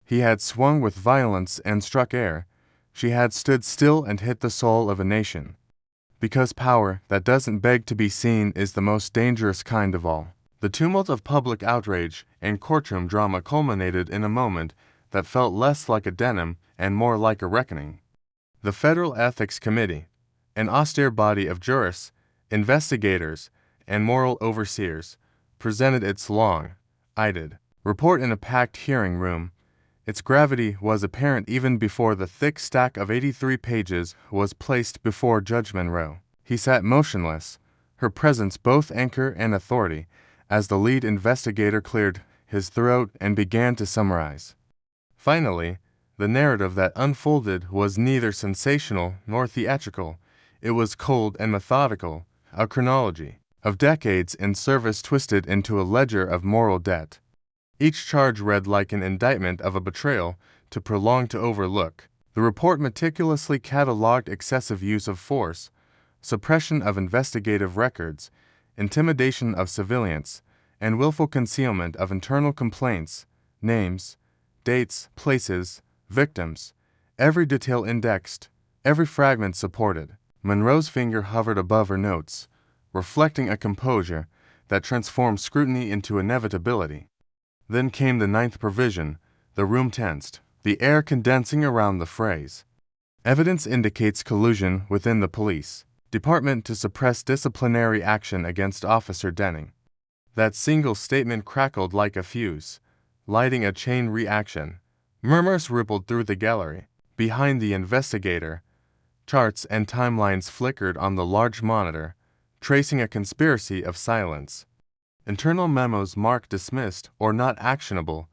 A: He had swung with violence and struck air. She had stood still and hit the soul of a nation. Because power that doesn't beg to be seen is the most dangerous kind of all. The tumult of public outrage and courtroom drama culminated in a moment that felt less like a denim and more like a reckoning. The Federal Ethics Committee, an austere body of jurists, investigators, and moral overseers, presented its long-eyed report in a packed hearing room. Its gravity was apparent even before the thick stack of 83 pages was placed before Judge Monroe. He sat motionless, her presence both anchor and authority, as the lead investigator cleared his throat and began to summarize. Finally, the narrative that unfolded was neither sensational nor theatrical. It was cold and methodical, a chronology of decades in service twisted into a ledger of moral debt. Each charge read like an indictment of a betrayal too prolonged to overlook. The report meticulously catalogued excessive use of force, suppression of investigative records, intimidation of civilians, and willful concealment of internal complaints, names, dates, places, victims, every detail indexed, every fragment supported. Monroe's finger hovered above her notes, reflecting a composure that transformed scrutiny into inevitability. Then came the ninth provision. The room tensed, the air condensing around the phrase. Evidence indicates collusion within the police department to suppress disciplinary action against Officer Denning. That single statement crackled like a fuse, lighting a chain reaction. Murmurs rippled through the gallery. Behind the investigator, charts and timelines flickered on the large monitor, tracing a conspiracy of silence. Internal memos marked dismissed or not actionable,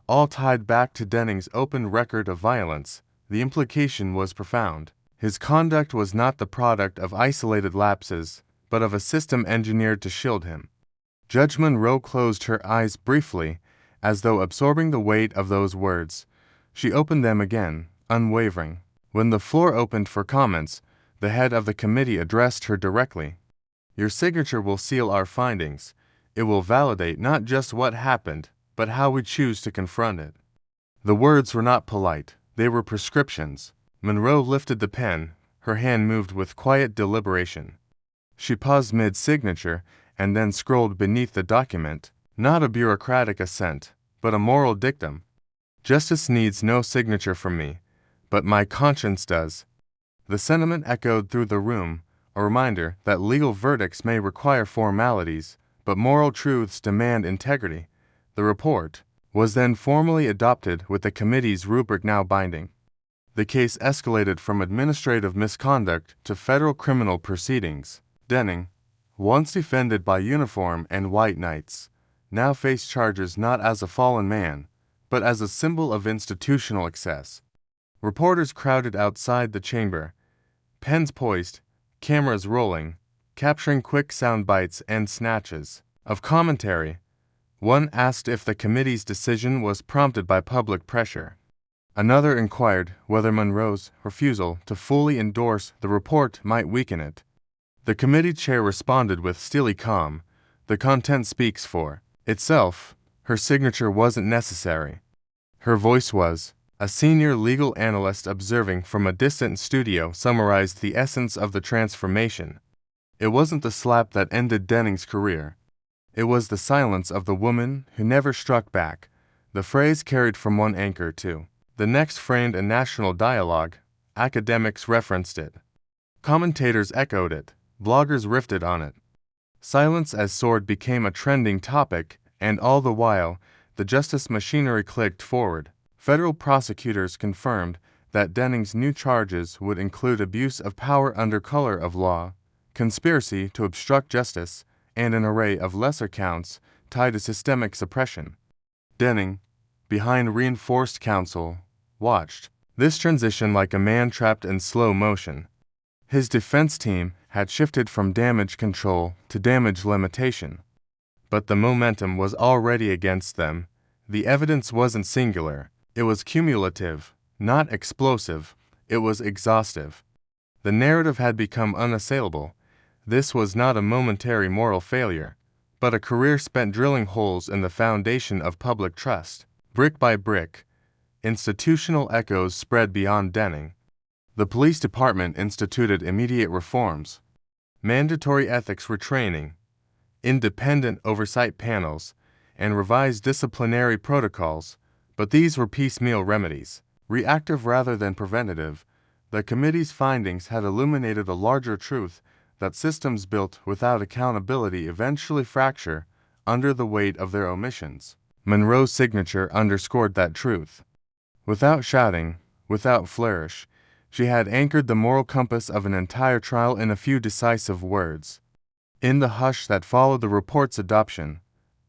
A: all tied back to Denning's open record of violence. The implication was profound. His conduct was not the product of isolated lapses, but of a system engineered to shield him. Judge Monroe closed her eyes briefly, as though absorbing the weight of those words. She opened them again, unwavering. When the floor opened for comments, the head of the committee addressed her directly. Your signature will seal our findings. It will validate not just what happened, but how we choose to confront it. The words were not polite. They were prescriptions. Monroe lifted the pen. Her hand moved with quiet deliberation. She paused mid-signature and then scrolled beneath the document, not a bureaucratic assent, but a moral dictum. Justice needs no signature from me, but my conscience does. The sentiment echoed through the room, a reminder that legal verdicts may require formalities, but moral truths demand integrity. The report was then formally adopted with the committee's rubric now binding. The case escalated from administrative misconduct to federal criminal proceedings. Denning, once defended by uniform and white knights, now faced charges not as a fallen man, but as a symbol of institutional excess. Reporters crowded outside the chamber, pens poised, cameras rolling, capturing quick sound bites and snatches of commentary. One asked if the committee's decision was prompted by public pressure. Another inquired whether Monroe's refusal to fully endorse the report might weaken it. The committee chair responded with steely calm. The content speaks for itself. Her signature wasn't necessary. Her voice was. A senior legal analyst observing from a distant studio summarized the essence of the transformation. It wasn't the slap that ended Denning's career. It was the silence of the woman who never struck back. The phrase carried from one anchor to the next framed a national dialogue. Academics referenced it. Commentators echoed it. Bloggers riffed on it. Silence as sword became a trending topic, and all the while, the justice machinery clicked forward. Federal prosecutors confirmed that Denning's new charges would include abuse of power under color of law, conspiracy to obstruct justice, and an array of lesser counts tied to systemic suppression. Denning, behind reinforced counsel, watched this transition like a man trapped in slow motion. His defense team had shifted from damage control to damage limitation. But the momentum was already against them. The evidence wasn't singular. It was cumulative, not explosive. It was exhaustive. The narrative had become unassailable. This was not a momentary moral failure, but a career spent drilling holes in the foundation of public trust. Brick by brick, institutional echoes spread beyond Denning. The police department instituted immediate reforms. Mandatory ethics retraining, independent oversight panels, and revised disciplinary protocols. But these were piecemeal remedies, reactive rather than preventative. The committee's findings had illuminated a larger truth that systems built without accountability eventually fracture under the weight of their omissions. Monroe's signature underscored that truth. Without shouting, without flourish, she had anchored the moral compass of an entire trial in a few decisive words. In the hush that followed the report's adoption,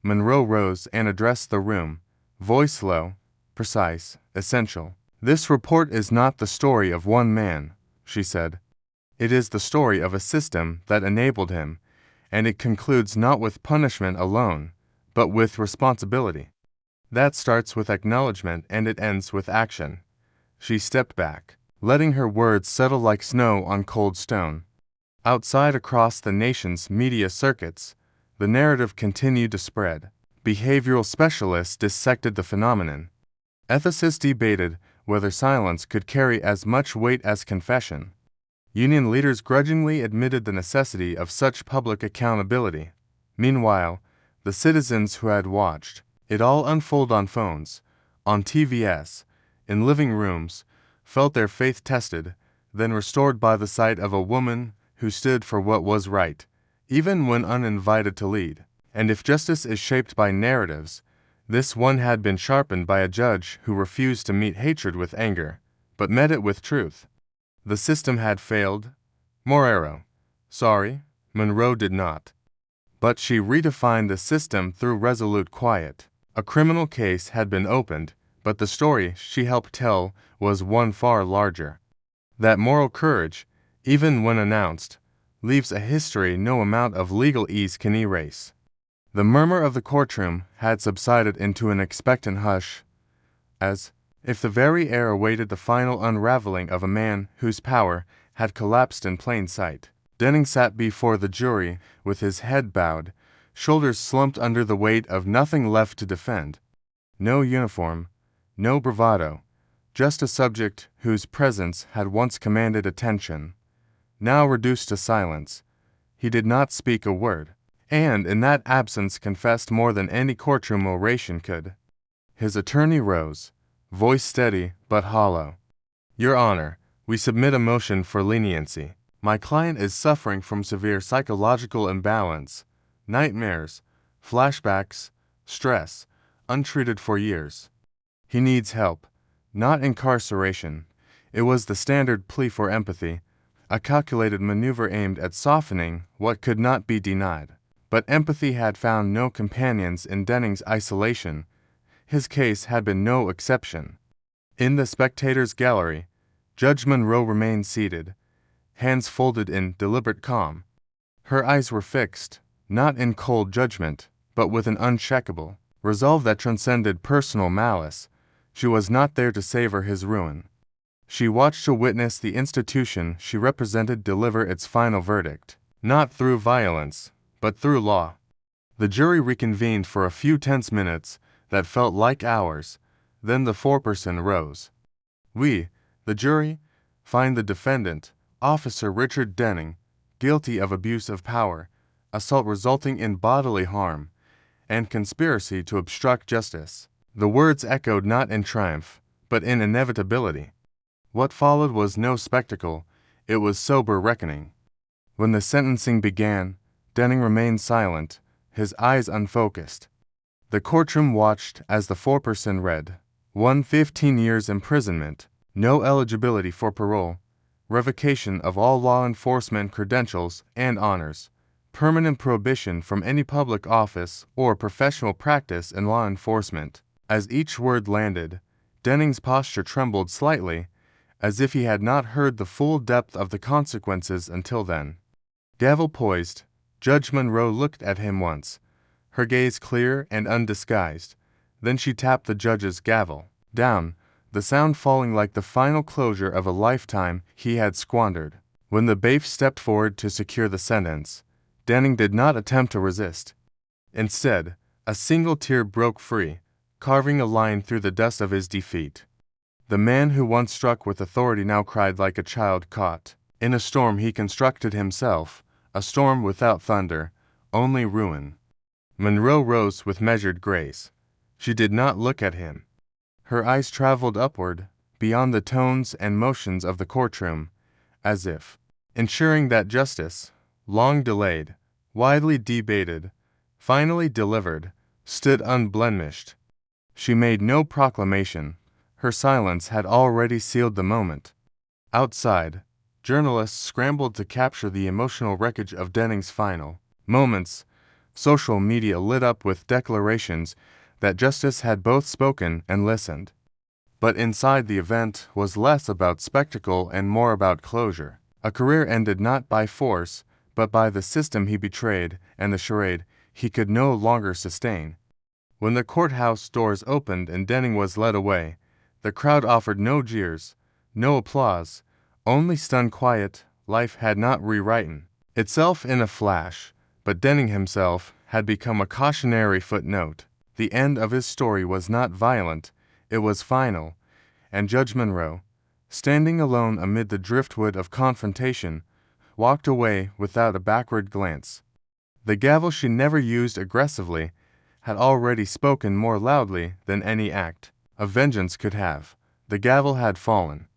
A: Monroe rose and addressed the room, voice low, precise, essential. This report is not the story of one man, she said. It is the story of a system that enabled him, and it concludes not with punishment alone, but with responsibility. That starts with acknowledgement and it ends with action. She stepped back, letting her words settle like snow on cold stone. Outside across the nation's media circuits, the narrative continued to spread. Behavioral specialists dissected the phenomenon. Ethicists debated whether silence could carry as much weight as confession. Union leaders grudgingly admitted the necessity of such public accountability. Meanwhile, the citizens who had watched it all unfold on phones, on TVS, in living rooms, felt their faith tested, then restored by the sight of a woman who stood for what was right, even when uninvited to lead. And if justice is shaped by narratives, this one had been sharpened by a judge who refused to meet hatred with anger, but met it with truth. The system had failed. Morero. Sorry, Monroe did not. But she redefined the system through resolute quiet. A criminal case had been opened, but the story she helped tell was one far larger. That moral courage, even when announced, leaves a history no amount of legal ease can erase. The murmur of the courtroom had subsided into an expectant hush, as if the very air awaited the final unraveling of a man whose power had collapsed in plain sight. Denning sat before the jury with his head bowed, shoulders slumped under the weight of nothing left to defend. No uniform, no bravado, just a subject whose presence had once commanded attention. Now reduced to silence, he did not speak a word, and in that absence confessed more than any courtroom oration could. His attorney rose, voice steady but hollow. "Your Honor, we submit a motion for leniency. My client is suffering from severe psychological imbalance, nightmares, flashbacks, stress, untreated for years. He needs help, not incarceration." It was the standard plea for empathy, a calculated maneuver aimed at softening what could not be denied. But empathy had found no companions in Denning's isolation. His case had been no exception. In the spectators' gallery, Judge Monroe remained seated, hands folded in deliberate calm. Her eyes were fixed, not in cold judgment, but with an unshakable resolve that transcended personal malice. She was not there to savor his ruin. She watched to witness the institution she represented deliver its final verdict, not through violence, but through law. The jury reconvened for a few tense minutes that felt like hours. Then the foreperson rose. "We, the jury, find the defendant, Officer Richard Denning, guilty of abuse of power, assault resulting in bodily harm, and conspiracy to obstruct justice." The words echoed not in triumph, but in inevitability. What followed was no spectacle, it was sober reckoning. When the sentencing began, Denning remained silent, his eyes unfocused. The courtroom watched as the foreperson read, 15 years imprisonment, no eligibility for parole, revocation of all law enforcement credentials and honors, permanent prohibition from any public office or professional practice in law enforcement. As each word landed, Denning's posture trembled slightly, as if he had not heard the full depth of the consequences until then. Gavel poised, Judge Monroe looked at him once, her gaze clear and undisguised. Then she tapped the judge's gavel down, the sound falling like the final closure of a lifetime he had squandered. When the bailiff stepped forward to secure the sentence, Denning did not attempt to resist. Instead, a single tear broke free, carving a line through the dust of his defeat. The man who once struck with authority now cried like a child caught in a storm he constructed himself, a storm without thunder, only ruin. Monroe rose with measured grace. She did not look at him. Her eyes traveled upward, beyond the tones and motions of the courtroom, as if ensuring that justice, long delayed, widely debated, finally delivered, stood unblemished. She made no proclamation. Her silence had already sealed the moment. Outside, journalists scrambled to capture the emotional wreckage of Denning's final moments. Social media lit up with declarations that justice had both spoken and listened. But inside the event was less about spectacle and more about closure. A career ended not by force, but by the system he betrayed and the charade he could no longer sustain. When the courthouse doors opened and Denning was led away, the crowd offered no jeers, no applause, only stunned quiet. Life had not rewritten itself in a flash, but Denning himself had become a cautionary footnote. The end of his story was not violent, it was final, and Judge Monroe, standing alone amid the driftwood of confrontation, walked away without a backward glance. The gavel she never used aggressively had already spoken more loudly than any act of vengeance could have. The gavel had fallen.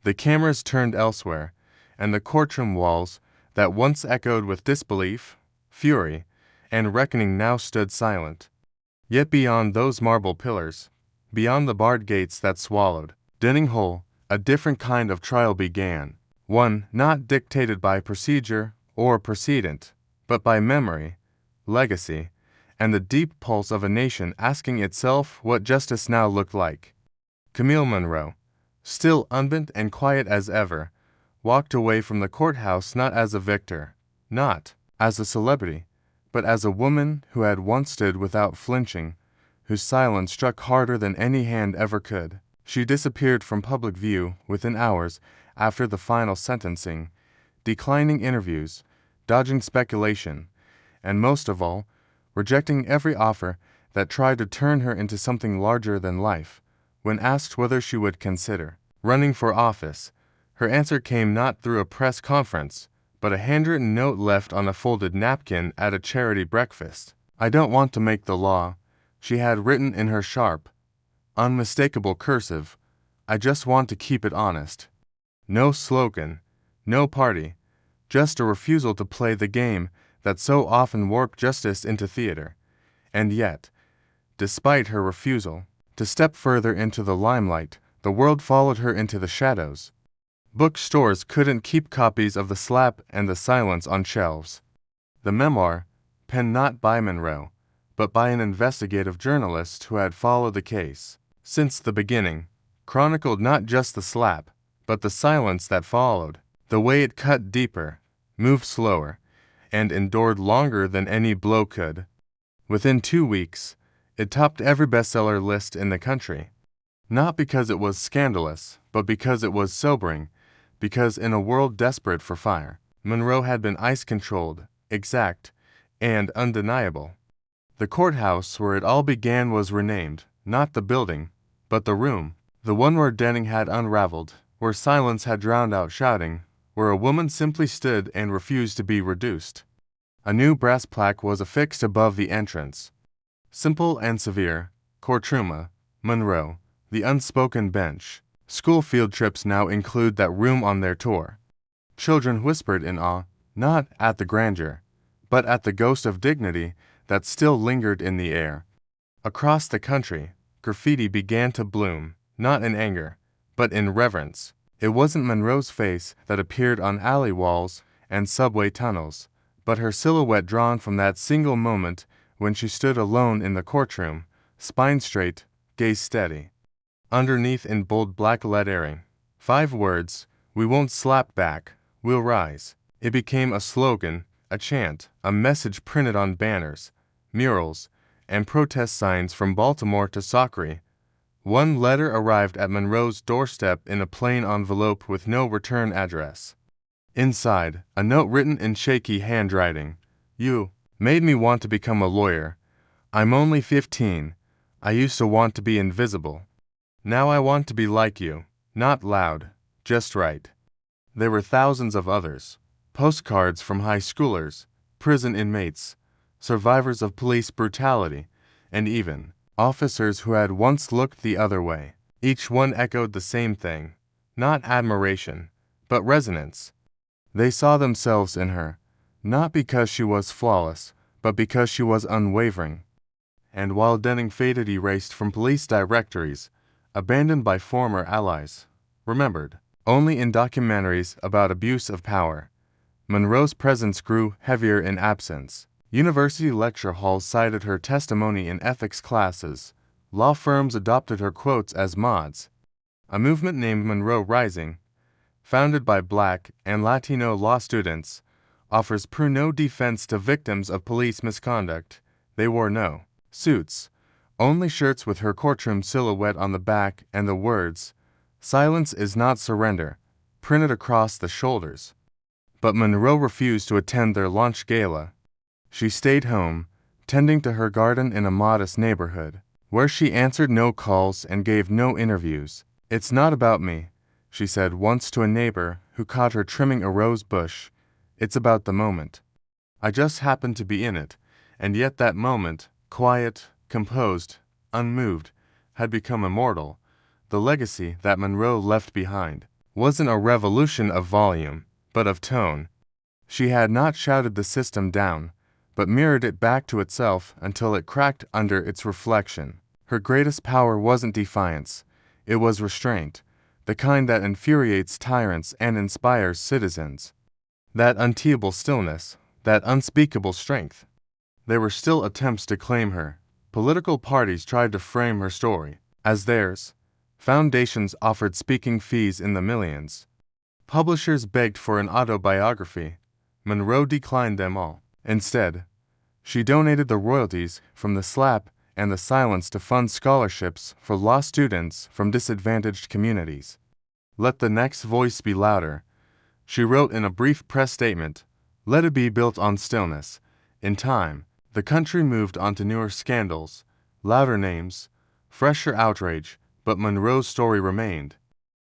A: The cameras turned elsewhere, and the courtroom walls that once echoed with disbelief, fury, and reckoning now stood silent. Yet beyond those marble pillars, beyond the barred gates that swallowed Denning whole, a different kind of trial began, one not dictated by procedure or precedent, but by memory, legacy, and the deep pulse of a nation asking itself what justice now looked like. Camille Monroe, still unbent and quiet as ever, walked away from the courthouse not as a victor, not as a celebrity, but as a woman who had once stood without flinching, whose silence struck harder than any hand ever could. She disappeared from public view within hours after the final sentencing, declining interviews, dodging speculation, and most of all, rejecting every offer that tried to turn her into something larger than life. When asked whether she would consider running for office, her answer came not through a press conference, but a handwritten note left on a folded napkin at a charity breakfast. "I don't want to make the law," she had written in her sharp, unmistakable cursive. "I just want to keep it honest." No slogan, no party, just a refusal to play the game that so often warped justice into theater. And yet, despite her refusal to step further into the limelight, the world followed her into the shadows. Bookstores couldn't keep copies of The Slap and The Silence on shelves. The memoir, penned not by Monroe, but by an investigative journalist who had followed the case since the beginning, chronicled not just the slap, but the silence that followed, the way it cut deeper, moved slower, and endured longer than any blow could. Within 2 weeks, it topped every bestseller list in the country. Not because it was scandalous, but because it was sobering, because in a world desperate for fire, Monroe had been ice-controlled, exact, and undeniable. The courthouse where it all began was renamed, not the building, but the room, the one where Denning had unraveled, where silence had drowned out shouting, where a woman simply stood and refused to be reduced. A new brass plaque was affixed above the entrance. Simple and severe, Courtruma, Monroe, the unspoken bench. School field trips now include that room on their tour. Children whispered in awe, not at the grandeur, but at the ghost of dignity that still lingered in the air. Across the country, graffiti began to bloom, not in anger, but in reverence. It wasn't Monroe's face that appeared on alley walls and subway tunnels, but her silhouette drawn from that single moment when she stood alone in the courtroom, spine straight, gaze steady. Underneath in bold black lettering, 5 words, "We won't slap back, we'll rise." It became a slogan, a chant, a message printed on banners, murals, and protest signs from Baltimore to Sacre. One letter arrived at Monroe's doorstep in a plain envelope with no return address. Inside, a note written in shaky handwriting. "You made me want to become a lawyer. I'm only 15. I used to want to be invisible. Now I want to be like you, not loud, just right." There were thousands of others. Postcards from high schoolers, prison inmates, survivors of police brutality, and even officers who had once looked the other way. Each one echoed the same thing, not admiration, but resonance. They saw themselves in her, not because she was flawless, but because she was unwavering. And while Denning faded erased from police directories, abandoned by former allies, remembered only in documentaries about abuse of power, Monroe's presence grew heavier in absence. University lecture halls cited her testimony in ethics classes. Law firms adopted her quotes as mods. A movement named Monroe Rising, founded by Black and Latino law students, offers no defense to victims of police misconduct. They wore no suits, only shirts with her courtroom silhouette on the back and the words, "Silence is not surrender," printed across the shoulders. But Monroe refused to attend their launch gala. She stayed home, tending to her garden in a modest neighborhood, where she answered no calls and gave no interviews. "It's not about me," she said once to a neighbor who caught her trimming a rose bush. "It's about the moment. I just happened to be in it," and yet that moment, quiet, composed, unmoved, had become immortal. The legacy that Monroe left behind wasn't a revolution of volume, but of tone. She had not shouted the system down, but mirrored it back to itself until it cracked under its reflection. Her greatest power wasn't defiance, it was restraint, the kind that infuriates tyrants and inspires citizens. That unteeable stillness, that unspeakable strength. there were still attempts to claim her. Political parties tried to frame her story as theirs. Foundations offered speaking fees in the millions. Publishers begged for an autobiography. Monroe declined them all. Instead, she donated the royalties from the slap and the silence to fund scholarships for law students from disadvantaged communities. Let the next voice be louder, she wrote in a brief press statement. Let it be built on stillness. In time, the country moved on to newer scandals, louder names, fresher outrage, but Monroe's story remained.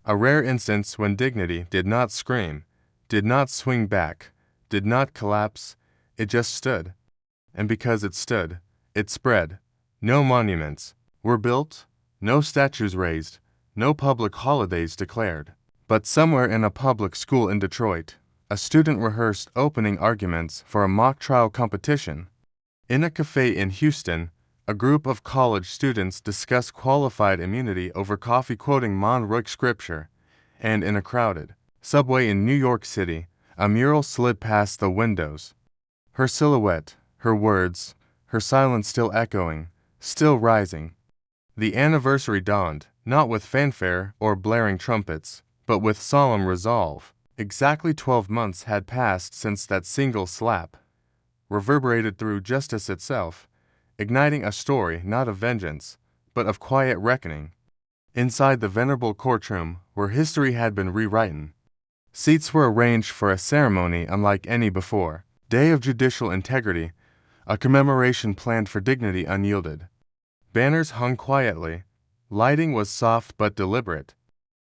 A: A rare instance when dignity did not scream, did not swing back, did not collapse, it just stood. And because it stood, it spread. No monuments were built, no statues raised, no public holidays declared. But somewhere in a public school in Detroit, a student rehearsed opening arguments for a mock trial competition. In a cafe in Houston, a group of college students discussed qualified immunity over coffee quoting Monroe scripture. And in a crowded subway in New York City, a mural slid past the windows. Her silhouette, her words, her silence still echoing, still rising. The anniversary dawned, not with fanfare or blaring trumpets, but with solemn resolve. Exactly 12 months had passed since that single slap reverberated through justice itself, igniting a story not of vengeance, but of quiet reckoning. Inside the venerable courtroom, where history had been rewritten, seats were arranged for a ceremony unlike any before. Day of judicial integrity, a commemoration planned for dignity unyielded. Banners hung quietly. Lighting was soft but deliberate.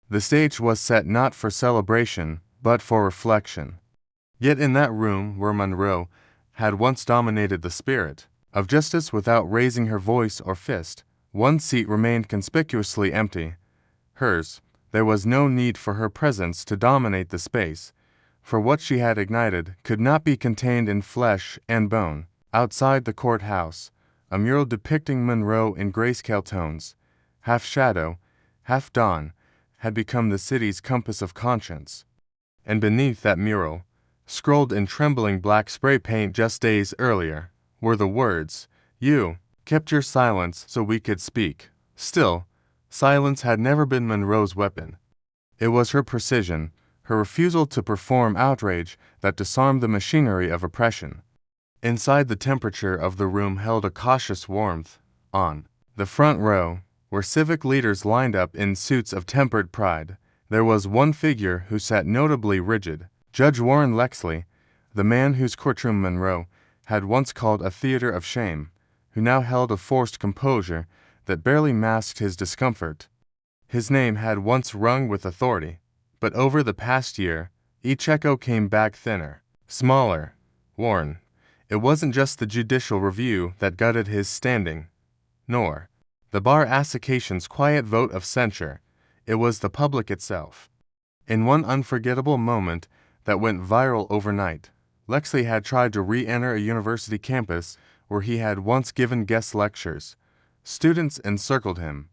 A: The stage was set not for celebration, but for reflection. Yet in that room where Monroe had once dominated the spirit of justice without raising her voice or fist, one seat remained conspicuously empty. Hers. There was no need for her presence to dominate the space, for what she had ignited could not be contained in flesh and bone. Outside the courthouse, a mural depicting Monroe in grayscale tones, half shadow, half dawn, had become the city's compass of conscience. And beneath that mural, scrolled in trembling black spray paint just days earlier, were the words, "You kept your silence so we could speak." Still, silence had never been Monroe's weapon. It was her precision, her refusal to perform outrage, that disarmed the machinery of oppression. Inside, the temperature of the room held a cautious warmth. On the front row, where civic leaders lined up in suits of tempered pride, there was one figure who sat notably rigid, Judge Warren Lexley, the man whose courtroom Monroe had once called a theater of shame, who now held a forced composure that barely masked his discomfort. His name had once rung with authority, but over the past year, each echo came back thinner, smaller, worn. It wasn't just the judicial review that gutted his standing, nor the bar association's quiet vote of censure. It was the public itself. In one unforgettable moment that went viral overnight, Lexley had tried to re-enter a university campus where he had once given guest lectures. Students encircled him,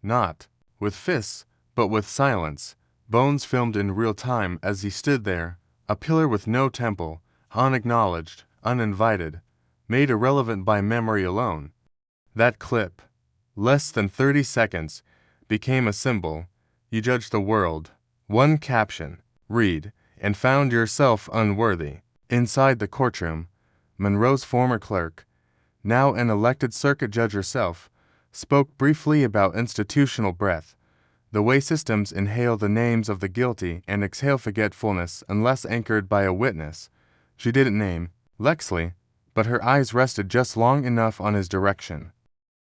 A: not with fists, but with silence. Bones filmed in real time as he stood there, a pillar with no temple, unacknowledged, uninvited, made irrelevant by memory alone. That clip, less than 30 seconds, became a symbol. You judged the world. One caption, read, and found yourself unworthy. Inside the courtroom, Monroe's former clerk, now an elected circuit judge herself, spoke briefly about institutional breath, the way systems inhale the names of the guilty and exhale forgetfulness unless anchored by a witness. She didn't name Lexley, but her eyes rested just long enough on his direction.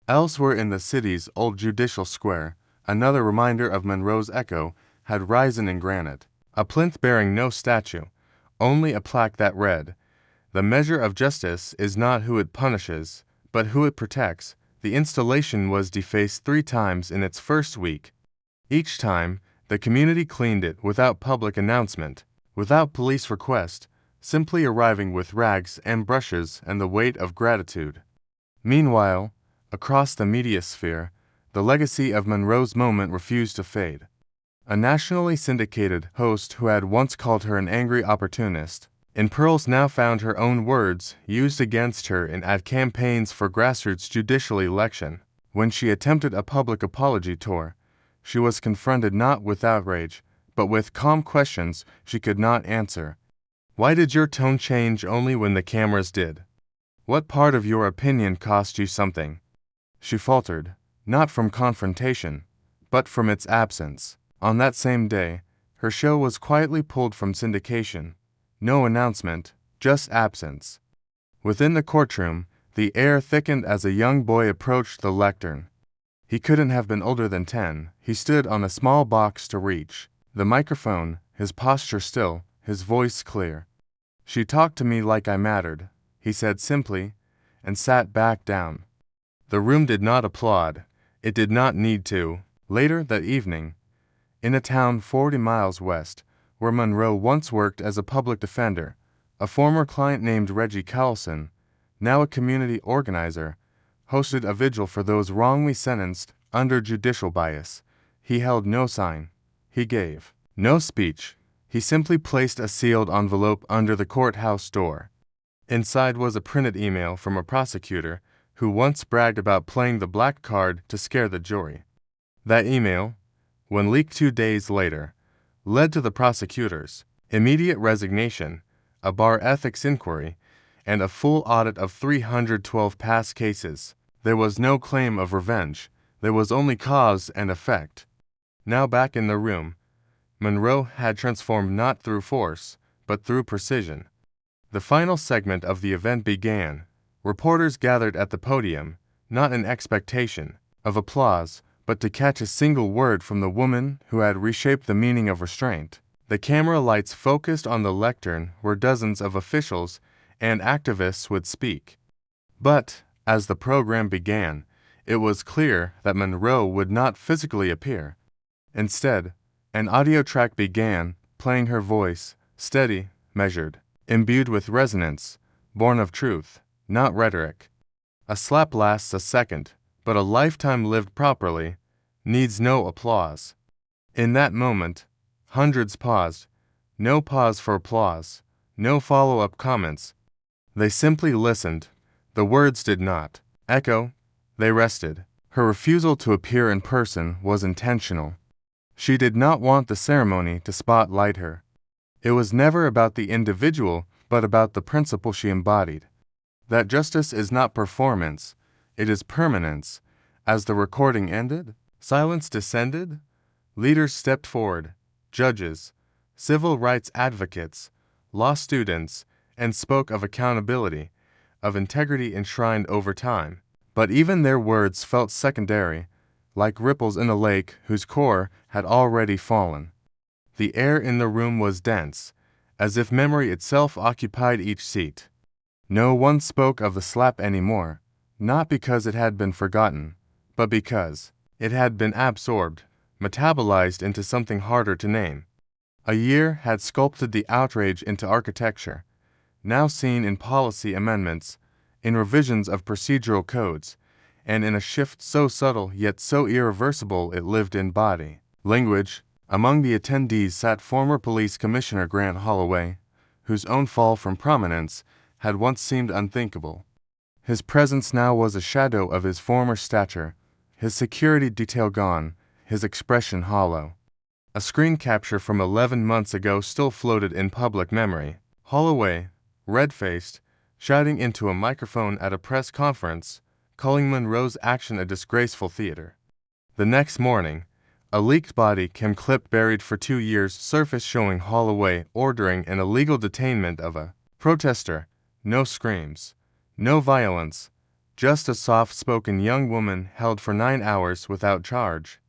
A: Elsewhere in the city's old judicial square, another reminder of Monroe's echo had risen in granite, a plinth bearing no statue, only a plaque that read, "The measure of justice is not who it punishes, but who it protects." The installation was defaced 3 times in its first week. Each time, the community cleaned it without public announcement, without police request, simply arriving with rags and brushes and the weight of gratitude. Meanwhile, across the media sphere, the legacy of Monroe's moment refused to fade. A nationally syndicated host who had once called her an angry opportunist, And Pearls now found her own words used against her in ad campaigns for grassroots judicial election. When she attempted a public apology tour, she was confronted not with outrage, but with calm questions she could not answer. Why did your tone change only when the cameras did? What part of your opinion cost you something? She faltered, not from confrontation, but from its absence. On that same day, her show was quietly pulled from syndication. No announcement, just absence. Within the courtroom, the air thickened as a young boy approached the lectern. He couldn't have been older than 10. He stood on a small box to reach the microphone, his posture still, his voice clear. She talked to me like I mattered, he said simply, and sat back down. The room did not applaud. It did not need to. Later that evening, in a town 40 miles west, where Monroe once worked as a public defender, a former client named Reggie Carlson, now a community organizer, hosted a vigil for those wrongly sentenced under judicial bias. He held no sign. He gave no speech. He simply placed a sealed envelope under the courthouse door. Inside was a printed email from a prosecutor who once bragged about playing the black card to scare the jury. That email, when leaked 2 days later, led to the prosecutor's immediate resignation, a bar ethics inquiry, and a full audit of 312 past cases. There was no claim of revenge. There was only cause and effect. Now back in the room, Monroe had transformed not through force, but through precision. The final segment of the event began. Reporters gathered at the podium, not in expectation of applause, but to catch a single word from the woman who had reshaped the meaning of restraint. The camera lights focused on the lectern where dozens of officials and activists would speak. But, as the program began, it was clear that Monroe would not physically appear. Instead, an audio track began, playing her voice, steady, measured, imbued with resonance, born of truth, not rhetoric. A slap lasts a second, but a lifetime lived properly needs no applause. In that moment, hundreds paused. No pause for applause, no follow-up comments. They simply listened. The words did not echo. They rested. Her refusal to appear in person was intentional. She did not want the ceremony to spotlight her. It was never about the individual, but about the principle she embodied. That justice is not performance, it is permanence. As the recording ended, silence descended. Leaders stepped forward, judges, civil rights advocates, law students, and spoke of accountability, of integrity enshrined over time. But even their words felt secondary, like ripples in a lake whose core had already fallen. The air in the room was dense, as if memory itself occupied each seat. No one spoke of the slap anymore, not because it had been forgotten, but because it had been absorbed, metabolized into something harder to name. A year had sculpted the outrage into architecture, now seen in policy amendments, in revisions of procedural codes, and in a shift so subtle yet so irreversible it lived in body, language. Among the attendees sat former Police Commissioner Grant Holloway, whose own fall from prominence had once seemed unthinkable. His presence now was a shadow of his former stature, his security detail gone, his expression hollow. A screen capture from 11 months ago still floated in public memory. Holloway, red-faced, shouting into a microphone at a press conference, calling Monroe's action a disgraceful theater. The next morning, a leaked body cam clip buried for 2 years surfaced showing Holloway ordering an illegal detainment of a protester. No screams, no violence, just a soft-spoken young woman held for 9 hours without charge.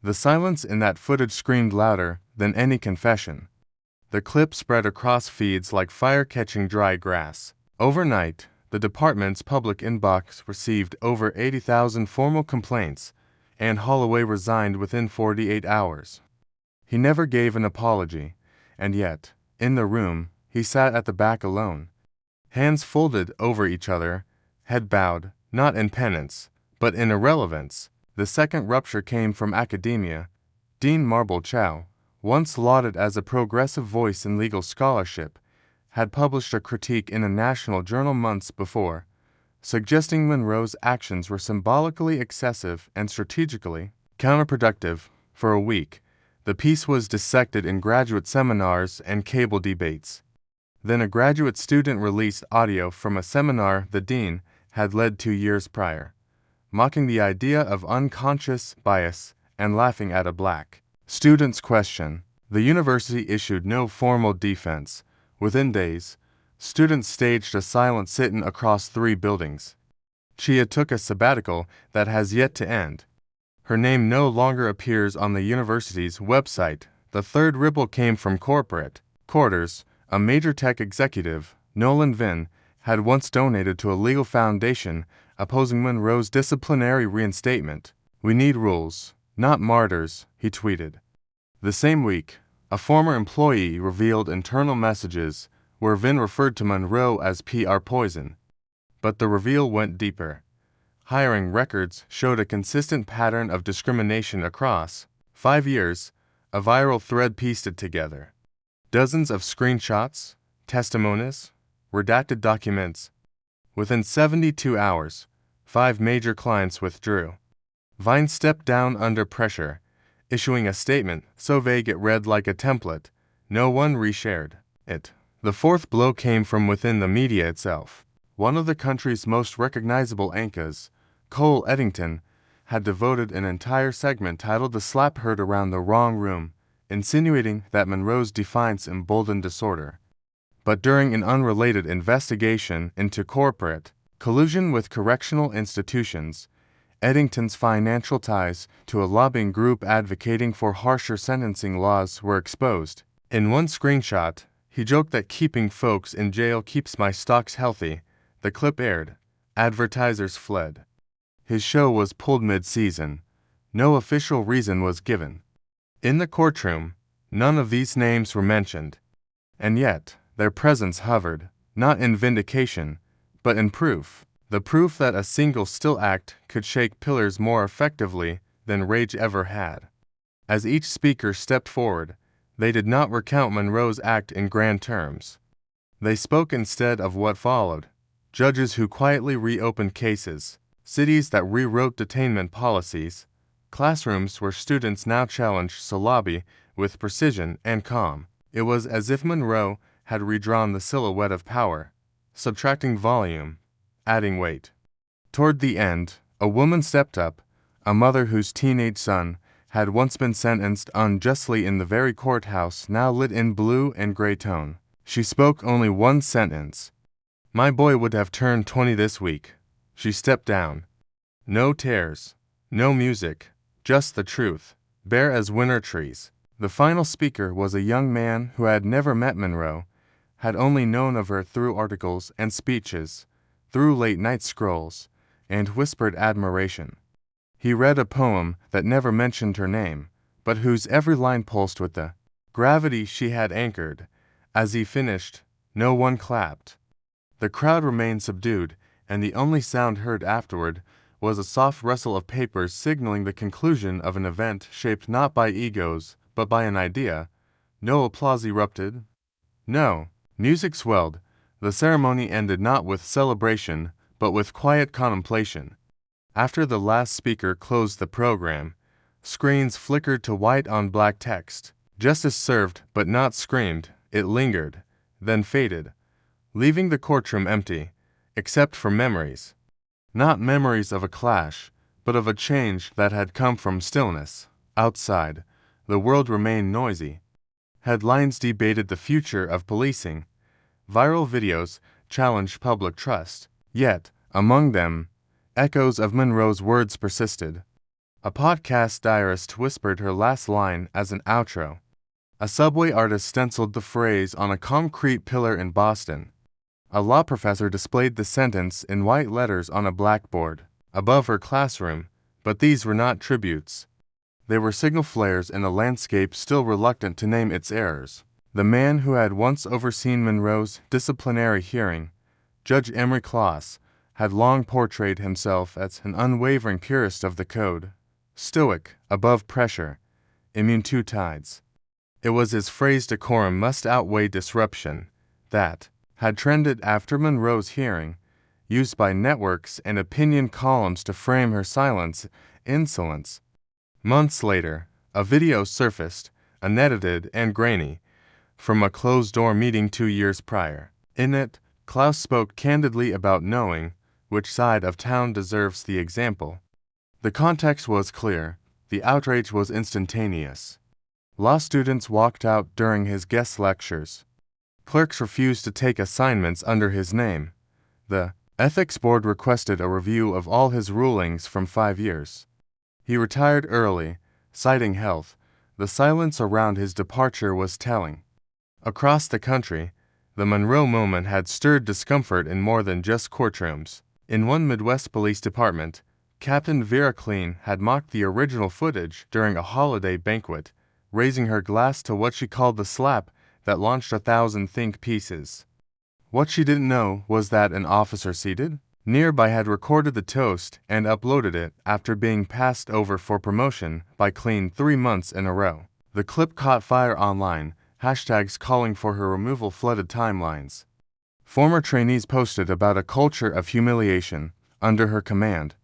A: The silence in that footage screamed louder than any confession. The clip spread across feeds like fire catching dry grass. Overnight, the department's public inbox received over 80,000 formal complaints, and Holloway resigned within 48 hours. He never gave an apology, and yet, in the room, he sat at the back alone. Hands folded over each other, head bowed, not in penance, but in irrelevance. The second rupture came from academia. Dean Marble Chow, once lauded as a progressive voice in legal scholarship, had published a critique in a national journal months before, suggesting Monroe's actions were symbolically excessive and strategically counterproductive. For a week, the piece was dissected in graduate seminars and cable debates. Then a graduate student released audio from a seminar the dean had led 2 years prior, mocking the idea of unconscious bias and laughing at a black student's question. The university issued no formal defense. Within days, students staged a silent sit-in across 3 buildings. Chia took a sabbatical that has yet to end. Her name no longer appears on the university's website. The third ripple came from corporate quarters. A major tech executive, Nolan Vin, had once donated to a legal foundation opposing Monroe's disciplinary reinstatement. "We need rules, not martyrs," he tweeted. The same week, a former employee revealed internal messages where Vin referred to Monroe as PR poison. But the reveal went deeper. Hiring records showed a consistent pattern of discrimination across 5 years. A viral thread pieced it together. Dozens of screenshots, testimonies, redacted documents. Within 72 hours, 5 major clients withdrew. Vine stepped down under pressure, issuing a statement so vague it read like a template. No one reshared it. The fourth blow came from within the media itself. One of the country's most recognizable anchors, Cole Eddington, had devoted an entire segment titled "The Slap Heard Around the Wrong Room," insinuating that Monroe's defiance emboldened disorder. But during an unrelated investigation into corporate collusion with correctional institutions, Eddington's financial ties to a lobbying group advocating for harsher sentencing laws were exposed. In one screenshot, he joked that "keeping folks in jail keeps my stocks healthy." The clip aired. Advertisers fled. His show was pulled mid-season. No official reason was given. In the courtroom, none of these names were mentioned. And yet, their presence hovered, not in vindication, but in proof. The proof that a single still act could shake pillars more effectively than rage ever had. As each speaker stepped forward, they did not recount Monroe's act in grand terms. They spoke instead of what followed: judges who quietly reopened cases, cities that rewrote detainment policies, classrooms where students now challenged syllabi with precision and calm. It was as if Monroe had redrawn the silhouette of power, subtracting volume, adding weight. Toward the end, a woman stepped up, a mother whose teenage son had once been sentenced unjustly in the very courthouse now lit in blue and gray tone. She spoke only one sentence. "My boy would have turned 20 this week." She stepped down. No tears, no music, just the truth, bare as winter trees. The final speaker was a young man who had never met Monroe, had only known of her through articles and speeches, through late-night scrolls, and whispered admiration. He read a poem that never mentioned her name, but whose every line pulsed with the gravity she had anchored. As he finished, no one clapped. The crowd remained subdued, and the only sound heard afterward was a soft rustle of papers signaling the conclusion of an event shaped not by egos, but by an idea. No applause erupted. No. Music swelled. The ceremony ended not with celebration, but with quiet contemplation. After the last speaker closed the program, screens flickered to white on black text. Justice served, but not screamed. It lingered, then faded, leaving the courtroom empty, except for memories. Not memories of a clash, but of a change that had come from stillness. Outside, the world remained noisy. Headlines debated the future of policing. Viral videos challenged public trust. Yet, among them, echoes of Monroe's words persisted. A podcast diarist whispered her last line as an outro. A subway artist stenciled the phrase on a concrete pillar in Boston. A law professor displayed the sentence in white letters on a blackboard above her classroom, but these were not tributes. They were signal flares in a landscape still reluctant to name its errors. The man who had once overseen Monroe's disciplinary hearing, Judge Emery Kloss, had long portrayed himself as an unwavering purist of the code, stoic, above pressure, immune to tides. It was his phrase decorum must outweigh disruption. that had trended after Monroe's hearing, used by networks and opinion columns to frame her silence, insolence. Months later, a video surfaced, unedited and grainy, from a closed-door meeting 2 years prior. In it, Klaus spoke candidly about knowing which side of town deserves the example. The context was clear. The outrage was instantaneous. Law students walked out during his guest lectures. Clerks refused to take assignments under his name. The ethics board requested a review of all his rulings from 5 years. He retired early, citing health. The silence around his departure was telling. Across the country, the Monroe moment had stirred discomfort in more than just courtrooms. In one Midwest police department, Captain Vera Clean had mocked the original footage during a holiday banquet, raising her glass to what she called the slap that launched 1,000 think pieces. What she didn't know was that an officer seated nearby had recorded the toast and uploaded it after being passed over for promotion by Clean 3 months in a row. The clip caught fire online. Hashtags calling for her removal flooded timelines. Former trainees posted about a culture of humiliation under her command.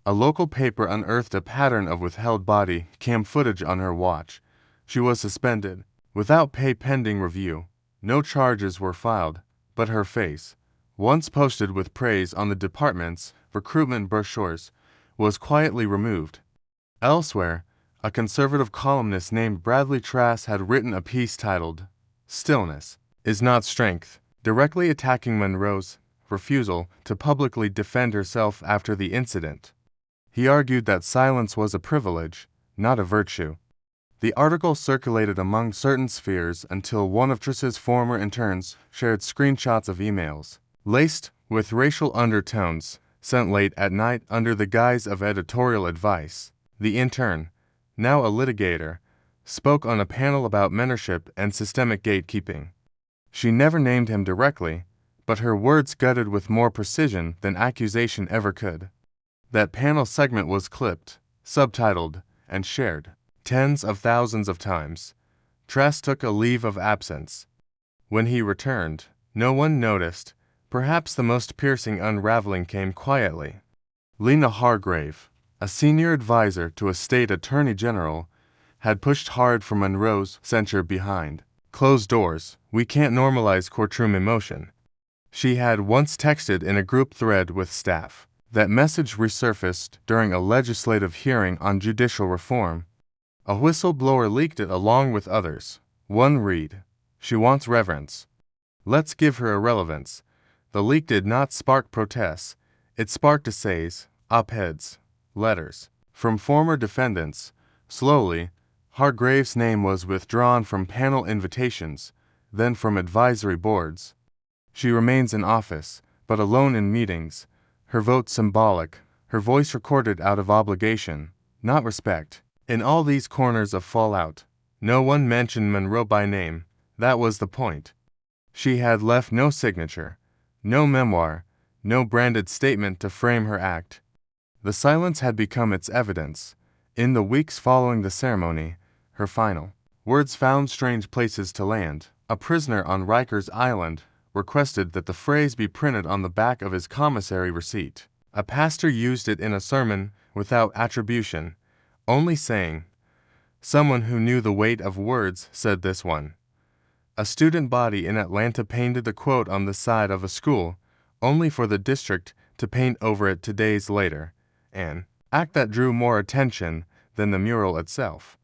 A: A local paper unearthed a pattern of withheld body cam footage on her watch. She was suspended, without pay pending review. No charges were filed, but her face, once posted with praise on the department's recruitment brochures, was quietly removed. Elsewhere, a conservative columnist named Bradley Trask had written a piece titled, "Stillness is Not Strength," directly attacking Monroe's refusal to publicly defend herself after the incident. He argued that silence was a privilege, not a virtue. The article circulated among certain spheres until one of Triss's former interns shared screenshots of emails, laced with racial undertones, sent late at night under the guise of editorial advice. The intern, now a litigator, spoke on a panel about mentorship and systemic gatekeeping. She never named him directly, but her words gutted with more precision than accusation ever could. That panel segment was clipped, subtitled, and shared tens of thousands of times. Trask took a leave of absence. When he returned, no one noticed. Perhaps the most piercing unraveling came quietly. Lena Hargrave, a senior advisor to a state attorney general, had pushed hard for Monroe's censure behind closed doors. "We can't normalize courtroom emotion," she had once texted in a group thread with staff. That message resurfaced during a legislative hearing on judicial reform. A whistleblower leaked it along with others. One read, "She wants reverence. Let's give her a relevance." The leak did not spark protests. It sparked essays, op-eds, letters from former defendants. Slowly, Hargrave's name was withdrawn from panel invitations, then from advisory boards. She remains in office, but alone in meetings, her vote symbolic, her voice recorded out of obligation, not respect. In all these corners of fallout, no one mentioned Monroe by name. That was the point. She had left no signature, no memoir, no branded statement to frame her act. The silence had become its evidence. In the weeks following the ceremony, her final words found strange places to land. A prisoner on Rikers Island requested that the phrase be printed on the back of his commissary receipt. A pastor used it in a sermon without attribution, only saying, "Someone who knew the weight of words said this one." A student body in Atlanta painted the quote on the side of a school, only for the district to paint over it 2 days later, an act that drew more attention than the mural itself.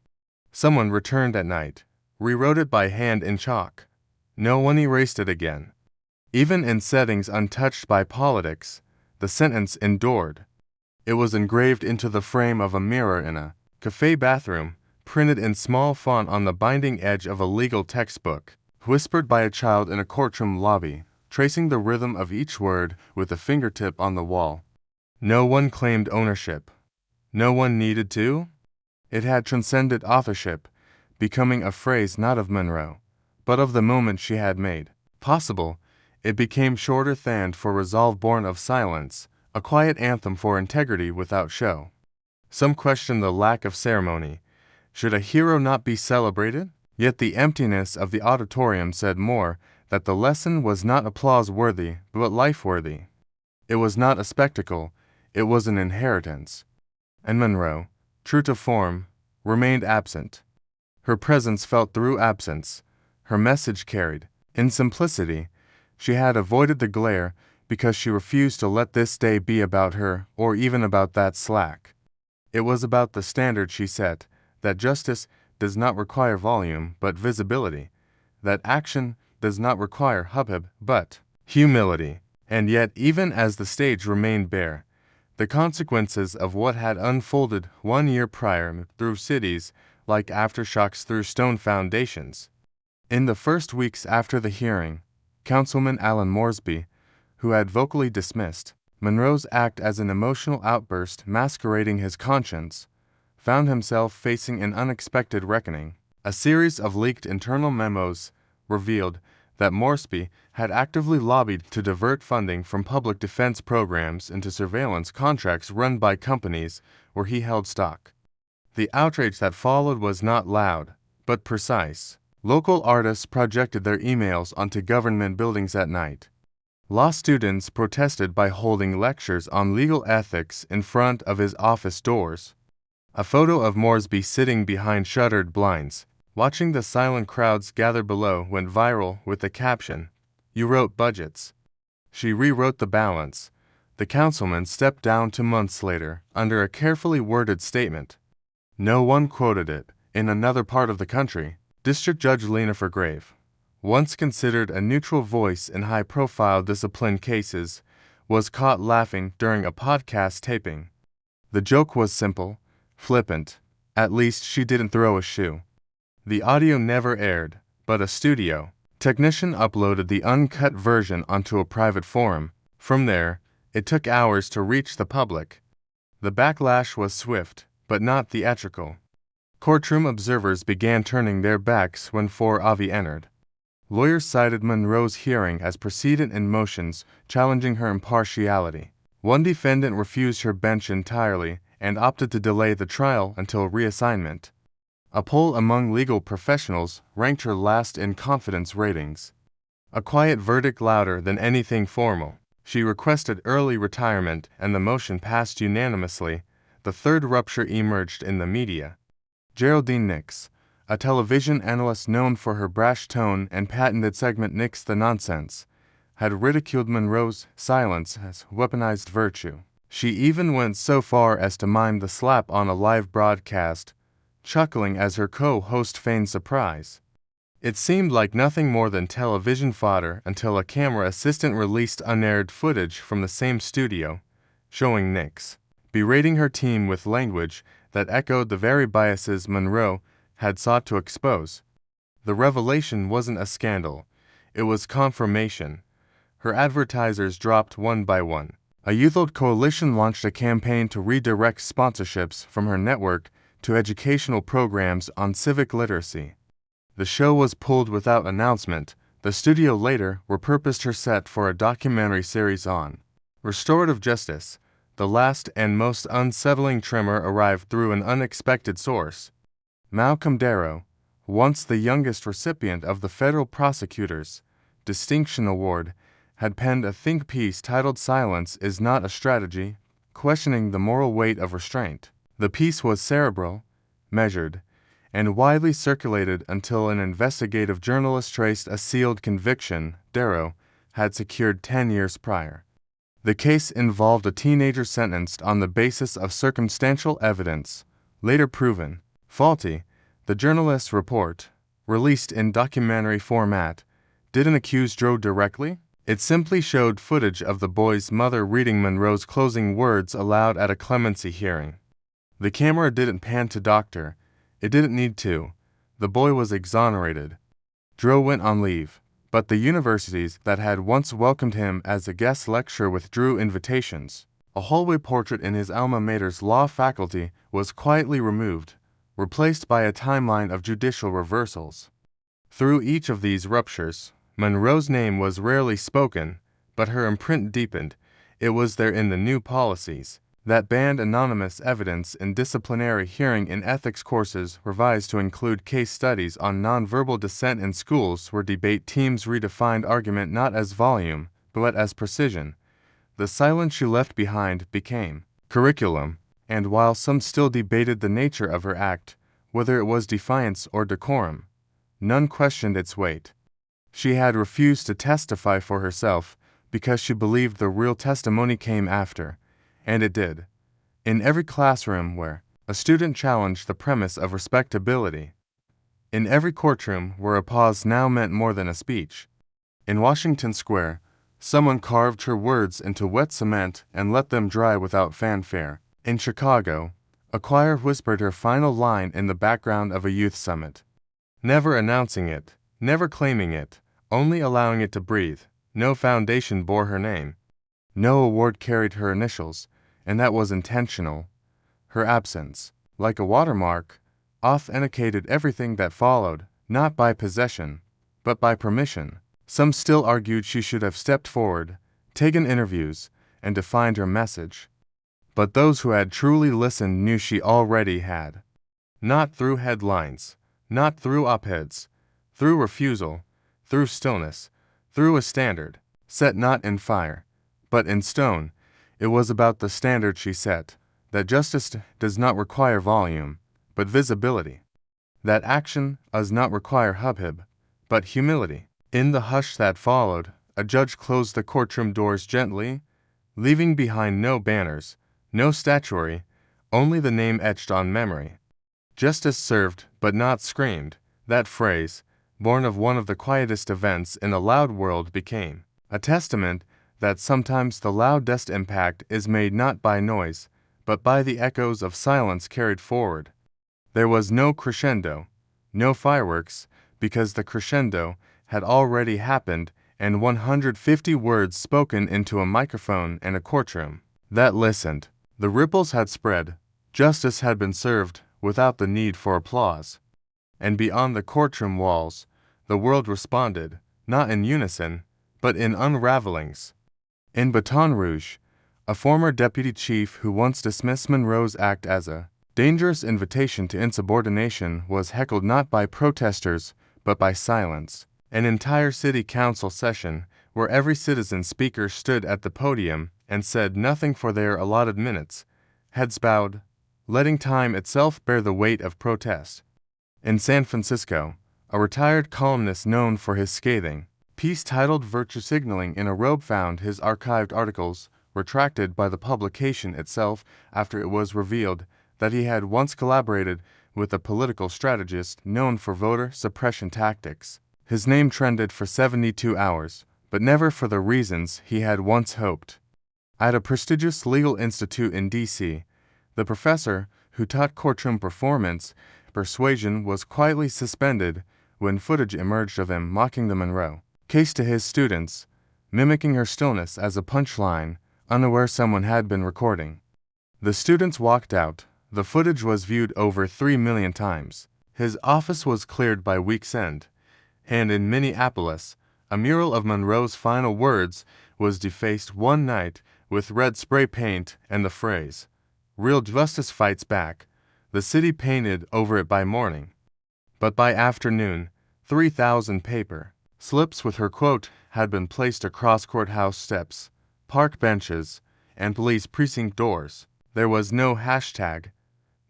A: Someone returned at night, rewrote it by hand in chalk. No one erased it again. Even in settings untouched by politics, the sentence endured. It was engraved into the frame of a mirror in a cafe bathroom, printed in small font on the binding edge of a legal textbook, whispered by a child in a courtroom lobby, tracing the rhythm of each word with a fingertip on the wall. No one claimed ownership. No one needed to. It had transcended authorship, becoming a phrase not of Monroe, but of the moment she had made possible. It became shorter than for resolve born of silence, a quiet anthem for integrity without show. Some questioned the lack of ceremony. Should a hero not be celebrated? Yet the emptiness of the auditorium said more that the lesson was not applause-worthy, but life-worthy. It was not a spectacle, it was an inheritance. And Monroe, true to form, remained absent. Her presence felt through absence, her message carried. In simplicity, she had avoided the glare because she refused to let this day be about her or even about that slack. It was about the standard she set, that justice does not require volume but visibility, that action does not require hubbub but humility. And yet, even as the stage remained bare, the consequences of what had unfolded 1 year prior threw cities like aftershocks through stone foundations. In the first weeks after the hearing, Councilman Alan Moresby, who had vocally dismissed Monroe's act as an emotional outburst masquerading his conscience, found himself facing an unexpected reckoning. A series of leaked internal memos revealed that Moresby had actively lobbied to divert funding from public defense programs into surveillance contracts run by companies where he held stock. The outrage that followed was not loud, but precise. Local artists projected their emails onto government buildings at night. Law students protested by holding lectures on legal ethics in front of his office doors. A photo of Moresby sitting behind shuttered blinds, watching the silent crowds gather below, went viral with the caption, "You wrote budgets." She rewrote the balance. The councilman stepped down 2 months later under a carefully worded statement. No one quoted it. In another part of the country, District Judge Lena Fairgrave, once considered a neutral voice in high-profile discipline cases, was caught laughing during a podcast taping. The joke was simple, flippant. At least she didn't throw a shoe. The audio never aired, but a studio technician uploaded the uncut version onto a private forum. From there, it took hours to reach the public. The backlash was swift, but not theatrical. Courtroom observers began turning their backs when 4 Avi entered. Lawyers cited Monroe's hearing as precedent in motions challenging her impartiality. One defendant refused her bench entirely and opted to delay the trial until reassignment. A poll among legal professionals ranked her last in confidence ratings. A quiet verdict louder than anything formal. She requested early retirement and the motion passed unanimously. The third rupture emerged in the media. Geraldine Nix, a television analyst known for her brash tone and patented segment Nix the Nonsense, had ridiculed Monroe's silence as weaponized virtue. She even went so far as to mime the slap on a live broadcast, chuckling as her co-host feigned surprise. It seemed like nothing more than television fodder until a camera assistant released unaired footage from the same studio, showing Nix berating her team with language that echoed the very biases Monroe had sought to expose. The revelation wasn't a scandal, it was confirmation. Her advertisers dropped one by one. A youth-old coalition launched a campaign to redirect sponsorships from her network to educational programs on civic literacy. The show was pulled without announcement. The studio later repurposed her set for a documentary series on restorative justice. The last and most unsettling tremor arrived through an unexpected source. Malcolm Darrow, once the youngest recipient of the federal prosecutor's Distinction Award, had penned a think piece titled "Silence is Not a Strategy," questioning the moral weight of restraint. The piece was cerebral, measured, and widely circulated until an investigative journalist traced a sealed conviction Darrow had secured 10 years prior. The case involved a teenager sentenced on the basis of circumstantial evidence, later proven faulty. The journalist's report, released in documentary format, didn't accuse Darrow directly. It simply showed footage of the boy's mother reading Monroe's closing words aloud at a clemency hearing. The camera didn't pan to Doctor. It didn't need to. The boy was exonerated. Darrow went on leave, but the universities that had once welcomed him as a guest lecturer withdrew invitations. A hallway portrait in his alma mater's law faculty was quietly removed, replaced by a timeline of judicial reversals. Through each of these ruptures, Monroe's name was rarely spoken, but her imprint deepened. It was there in the new policies, that banned anonymous evidence in disciplinary hearing in ethics courses revised to include case studies on nonverbal dissent in schools where debate teams redefined argument not as volume, but as precision. The silence she left behind became curriculum, and while some still debated the nature of her act, whether it was defiance or decorum, none questioned its weight. She had refused to testify for herself because she believed the real testimony came after, and it did. In every classroom where a student challenged the premise of respectability, in every courtroom where a pause now meant more than a speech, in Washington Square, someone carved her words into wet cement and let them dry without fanfare. In Chicago, a choir whispered her final line in the background of a youth summit, never announcing it, never claiming it, only allowing it to breathe. No foundation bore her name. No award carried her initials, and that was intentional. Her absence, like a watermark, authenticated everything that followed, not by possession, but by permission. Some still argued she should have stepped forward, taken interviews, and defined her message. But those who had truly listened knew she already had. Not through headlines, not through op-eds, through refusal, through stillness, through a standard, set not in fire, but in stone. It was about the standard she set, that justice does not require volume, but visibility. That action does not require hubbub, but humility. In the hush that followed, a judge closed the courtroom doors gently, leaving behind no banners, no statuary, only the name etched on memory. Justice served, but not screamed. That phrase, born of one of the quietest events in a loud world, became a testament that sometimes the loudest impact is made not by noise, but by the echoes of silence carried forward. There was no crescendo, no fireworks, because the crescendo had already happened, and 150 words spoken into a microphone and a courtroom that listened. The ripples had spread, justice had been served without the need for applause. And beyond the courtroom walls, the world responded, not in unison, but in unravelings. In Baton Rouge, a former deputy chief who once dismissed Monroe's act as a dangerous invitation to insubordination was heckled not by protesters, but by silence. An entire city council session, where every citizen speaker stood at the podium and said nothing for their allotted minutes, heads bowed, letting time itself bear the weight of protest. In San Francisco, a retired columnist known for his scathing piece titled Virtue Signaling in a Robe found his archived articles retracted by the publication itself after it was revealed that he had once collaborated with a political strategist known for voter suppression tactics. His name trended for 72 hours, but never for the reasons he had once hoped. At a prestigious legal institute in D.C., the professor who taught courtroom persuasion was quietly suspended when footage emerged of him mocking the Monroe case to his students, mimicking her stillness as a punchline, unaware someone had been recording. The students walked out. The footage was viewed over 3 million times. His office was cleared by week's end, and in Minneapolis, a mural of Monroe's final words was defaced one night with red spray paint and the phrase, "Real justice fights back," the city painted over it by morning. But by afternoon, 3,000 paper slips with her quote had been placed across courthouse steps, park benches, and police precinct doors. There was no hashtag,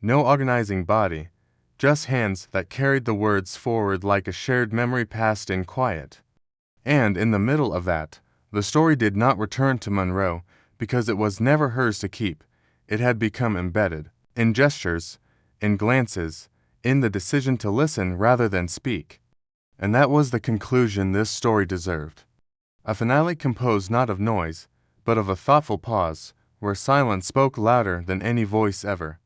A: no organizing body, just hands that carried the words forward like a shared memory passed in quiet. And in the middle of that, the story did not return to Monroe because it was never hers to keep. It had become embedded in gestures, in glances, in the decision to listen rather than speak. And that was the conclusion this story deserved. A finale composed not of noise, but of a thoughtful pause, where silence spoke louder than any voice ever.